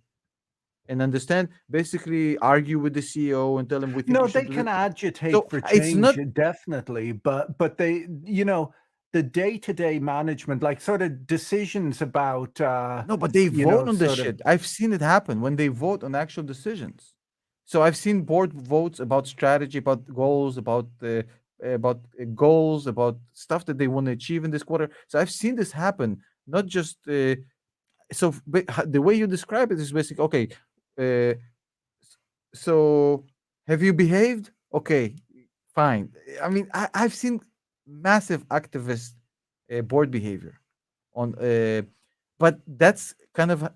and understand, basically argue with the CEO and tell him we think No, you should they do can this. agitate So for it's change, not. definitely, but they, the day-to-day management, like sort of decisions about, No, but they vote on the sort of. shit. I've seen it happen when they vote on actual decisions. So I've seen board votes about strategy, about goals, about about stuff that they want to achieve in this quarter. So I've seen this happen. Not just the way you describe it is basically okay. Uh, so have you behaved? Okay, fine. I mean, I've seen massive activist board behavior on, but that's kind of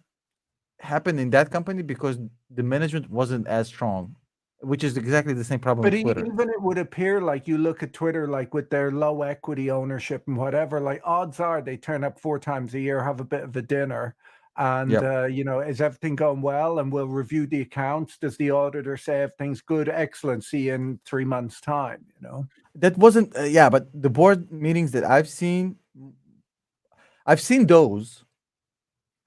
happened in that company because the management wasn't as strong, which is exactly the same problem But with Twitter. even it would appear like you look at Twitter, like with their low equity ownership and whatever, like odds are they turn up 4 times a year, have a bit of a dinner, and Yep. is everything going well? And we'll review the accounts. Does the auditor say everything's good? Excellent. See you in 3 months' time. That wasn't, yeah, but the board meetings that I've seen those.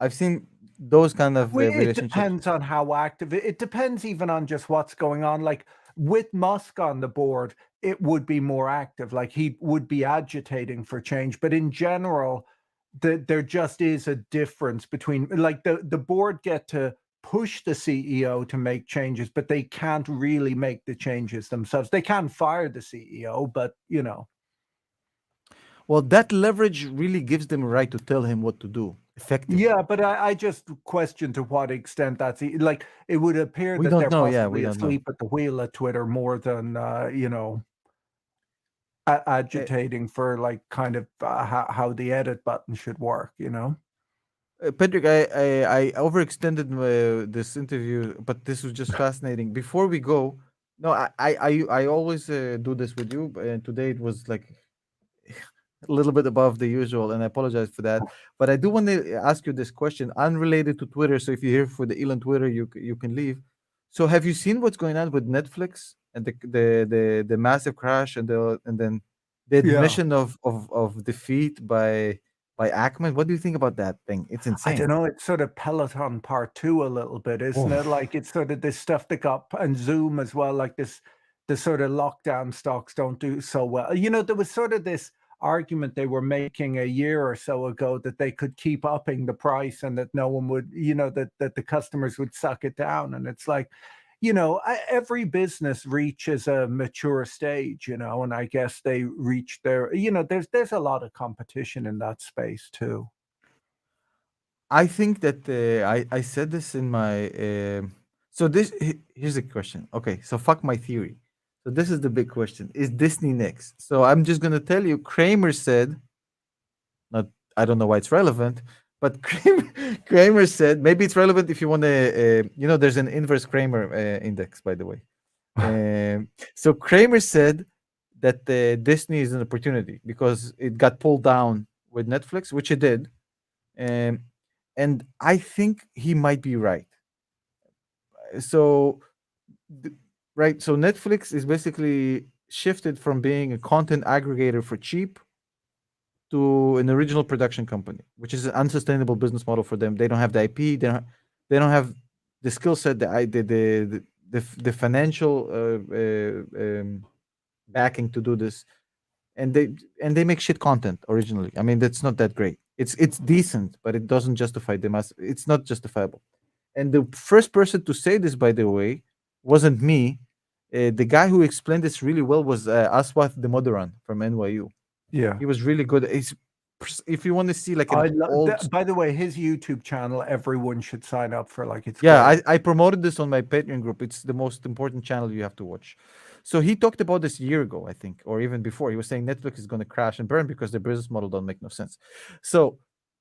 I've seen those kind of Well, it relationships. depends on how active it depends even on just what's going on. Like with Musk on the board, it would be more active. Like he would be agitating for change. But in general, there just is a difference between like the board get to push the CEO to make changes, but they can't really make the changes themselves. They can fire the CEO, but Well, that leverage really gives them a right to tell him what to do effectively. yeah, but I just question to what extent that's like. It would appear We that don't they're know. Yeah, we possibly don't know. asleep at the wheel at Twitter more than Uh, agitating for like kind of how the edit button should work. Patrick, I overextended this interview, but this was just fascinating. Before we go, no, I always do this with you, and today it was like a little bit above the usual, and I apologize for that. But I do want to ask you this question, unrelated to Twitter. So if you're here for the Elon Twitter, you can leave. So have you seen what's going on with Netflix and the massive crash and then the Yeah. admission of defeat by Ackman? What do you think about that thing? It's I don't insane. know, it's sort of Peloton part 2 a little bit, isn't it? Oof. Like, it's sort of this stuff that got and Zoom as well, like this the sort of lockdown stocks don't do so well. You know, there was sort of this argument they were making a year or so ago that they could keep upping the price and that no one would, that the customers would suck it down, and it's like, every business reaches a mature stage, and I guess they reach their there's a lot of competition in that space too. I think that I said this in my so here's a question. Okay, so fuck my theory. So this is the big question: is Disney next? So I'm just gonna tell you. Kramer said, not I don't know why it's relevant, but Kramer said maybe it's relevant if you want to. There's an inverse Kramer index, by the way. So Kramer said that Disney is an opportunity because it got pulled down with Netflix, which it did. Um, and I think he might be right. So, th- right, so Netflix is basically shifted from being a content aggregator for cheap to an original production company, which is an unsustainable business model for them. They don't have the IP. They don't have the skill set, the financial backing to do this, and they make shit content originally. I mean, that's not that great. It's decent, but it doesn't justify the mass. It's not justifiable. And the first person to say this, by the way, wasn't me. The guy who explained this really well was Aswath Damodaran from NYU. Yeah. He was really good. If you want to see like an old, By the way, his YouTube channel, everyone should sign up for. Like, it's yeah, great. I promoted this on my Patreon group. It's the most important channel you have to watch. So he talked about this a year ago, I think, or even before. He was saying Netflix is going to crash and burn because their business model don't make no sense. So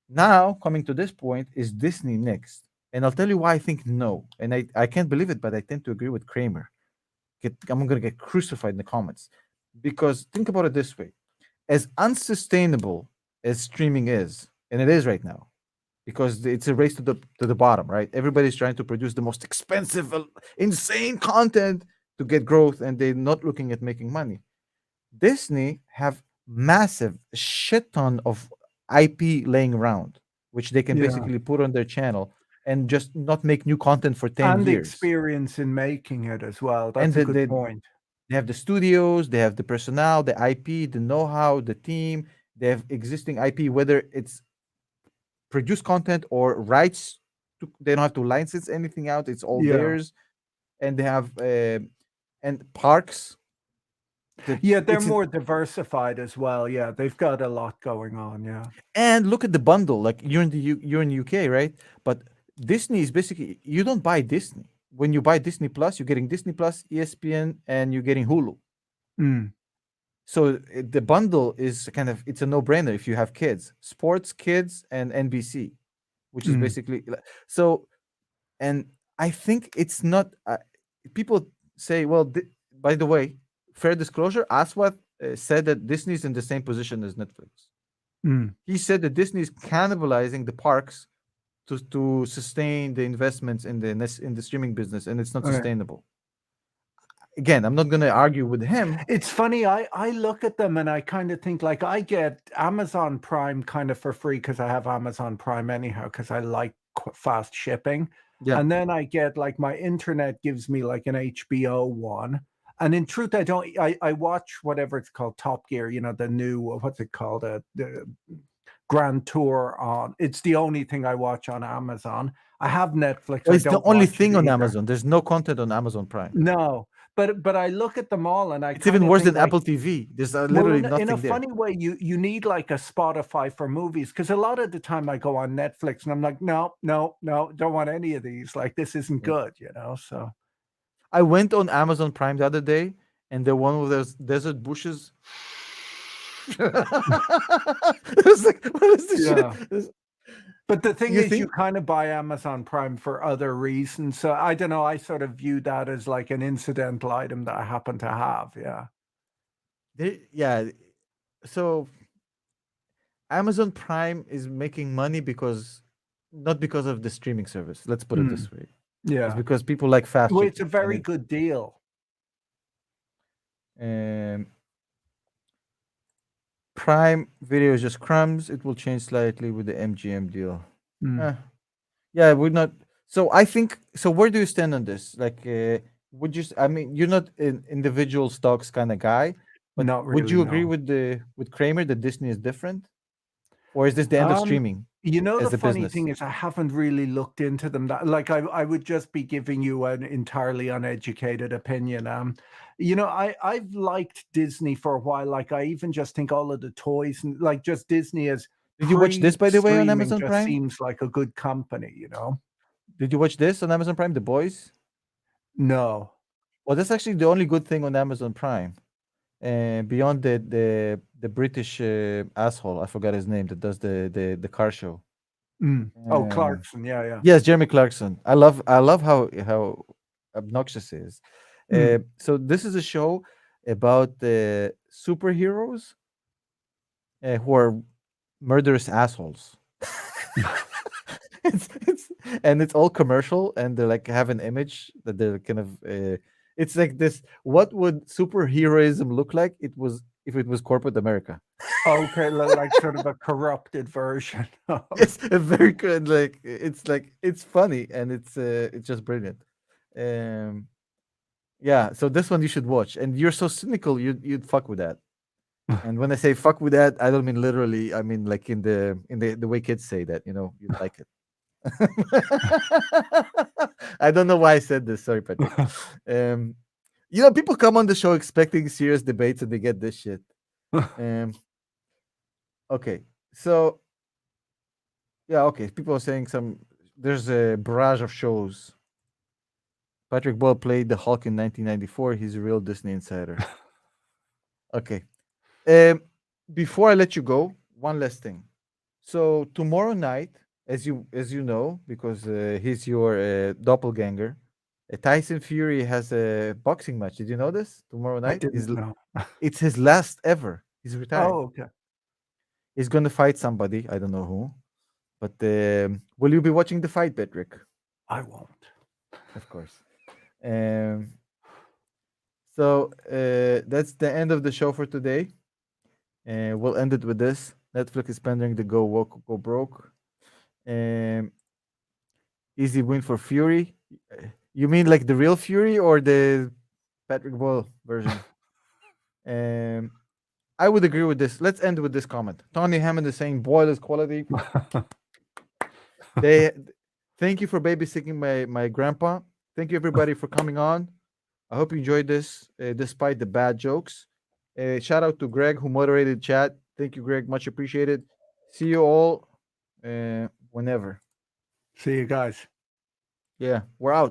now coming to this point, is Disney next? And I'll tell you why I think no. And I can't believe it, but I tend to agree with Kramer. I'm going to get crucified in the comments because think about it this way: as unsustainable as streaming is, and it is right now, because it's a race to the bottom, right? Everybody's trying to produce the most expensive, insane content to get growth, and they're not looking at making money. Disney have massive shit ton of IP laying around, which they can Yeah. basically put on their channel and just not make new content for 10 And years. experience in making it as well. And That's a good point. they have the studios, they have the personnel, the IP, the know-how, the team. They have existing IP, whether it's produce content or rights. They don't have to license anything out. It's all Yeah. theirs, and they have and parks. That Yeah, they're it's an, more diversified as well. Yeah, they've got a lot going on. Yeah. and look at the bundle. Like you're in UK, right? But Disney is basically you don't buy Disney. When you buy Disney Plus, you're getting Disney Plus, ESPN, and you're getting Hulu. Mm, So the bundle is kind of it's a no-brainer if you have kids, sports, kids, and NBC, which is mm, basically so. And I think it's not. People say, well, by the way, fair disclosure, Aswath said that Disney is in the same position as Netflix. mm, He said that Disney is cannibalizing the parks to sustain the investments in the streaming business, and it's not okay. sustainable. Again, I'm not going to argue with him. It's funny, I look at them and I kind of think, like, I get Amazon Prime kind of for free because I have Amazon Prime anyhow because I like fast shipping. Yeah, And then I get, like, my internet gives me like an HBO one. And in truth, I watch whatever it's called, Top Gear, the new, what's it called? The Grand Tour on. It's the only thing I watch on Amazon. I have Netflix. well, I it's the don't only watch it thing on either. Amazon. There's no content on Amazon Prime. No, but I look at them all and I It's kind even of worse think, than like, Apple TV. There's well, literally in a nothing there. funny way, you need like a Spotify for movies because a lot of the time I go on Netflix and I'm like, no, no, no, don't want any of these. Like, this isn't Yeah. good. So I went on Amazon Prime the other day, and they're one of those desert bushes. It was like, what is this shit? yeah. But the thing You is, you think? kind of buy Amazon Prime for other reasons. So I don't know. I sort of view that as like an incidental item that I happen to have. Yeah. Yeah. So Amazon Prime is making money because not because of the streaming service. Let's put it Mm, this way. It's Yeah. because people like fast Well, chicken. it's a very good deal. Prime Video is just crumbs. It will change slightly with the MGM deal. Mm. Yeah, we're not. So I think. So where do you stand on this? Like, would you? I mean, you're not an individual stocks kind of guy, but Not would really, you agree no. with Kramer that Disney is different, or is this the end of streaming You know, as the a funny business? thing is I haven't really looked into them that like I would just be giving you an entirely uneducated opinion. You know, I've liked Disney for a while. Like I even just think all of the toys and like just Disney as Did you watch this, by the way, on pre-streaming Amazon just Prime? seems like a good company, you know? Did you watch this on Amazon Prime, The Boys? No. Well, that's actually the only good thing on Amazon Prime. Beyond the British asshole, I forgot his name, that does the car show. Oh, Clarkson. Yeah, yeah. Yes, Jeremy Clarkson. I love how obnoxious he is. So this is a show about the superheroes who are murderous assholes. It's all commercial, and they like have an image that they're kind of. It's like this. What would superheroism look like? It was if it was corporate America. Okay, like sort of a corrupted version. Yes, a very good. Like it's funny and it's just brilliant. Yeah, so this one you should watch. And you're so cynical, you'd fuck with that. And when I say fuck with that, I don't mean literally. I mean like in the way kids say that. You'd like it. I don't know why I said this. Sorry, Patrick. People come on the show expecting serious debates and they get this shit. Okay, so yeah, okay. People are saying there's a barrage of shows. Patrick Boyle played the Hulk in 1994. He's a real Disney insider. Okay. Before I let you go, one last thing. So tomorrow night, as you know, because he's your doppelganger, Tyson Fury has a boxing match. Did you know this? Tomorrow I night didn't know. it's his last ever. He's retiring. Oh, okay. He's going to fight somebody. I don't know who. But will you be watching the fight, Patrick? I won't. Of course. So that's the end of the show for today. We'll end it with this. Netflix is pending the go woke, go broke. Easy win for Fury. You mean like the real Fury or the Patrick Boyle version? I would agree with this. Let's end with this comment. Tony Hammond is saying Boyle is quality. Thank you for babysitting my grandpa. Thank you everybody for coming on. I hope you enjoyed this, despite the bad jokes. Shout out to Greg who moderated chat. Thank you, Greg. Much appreciated. See you all whenever. See you guys. Yeah, we're out.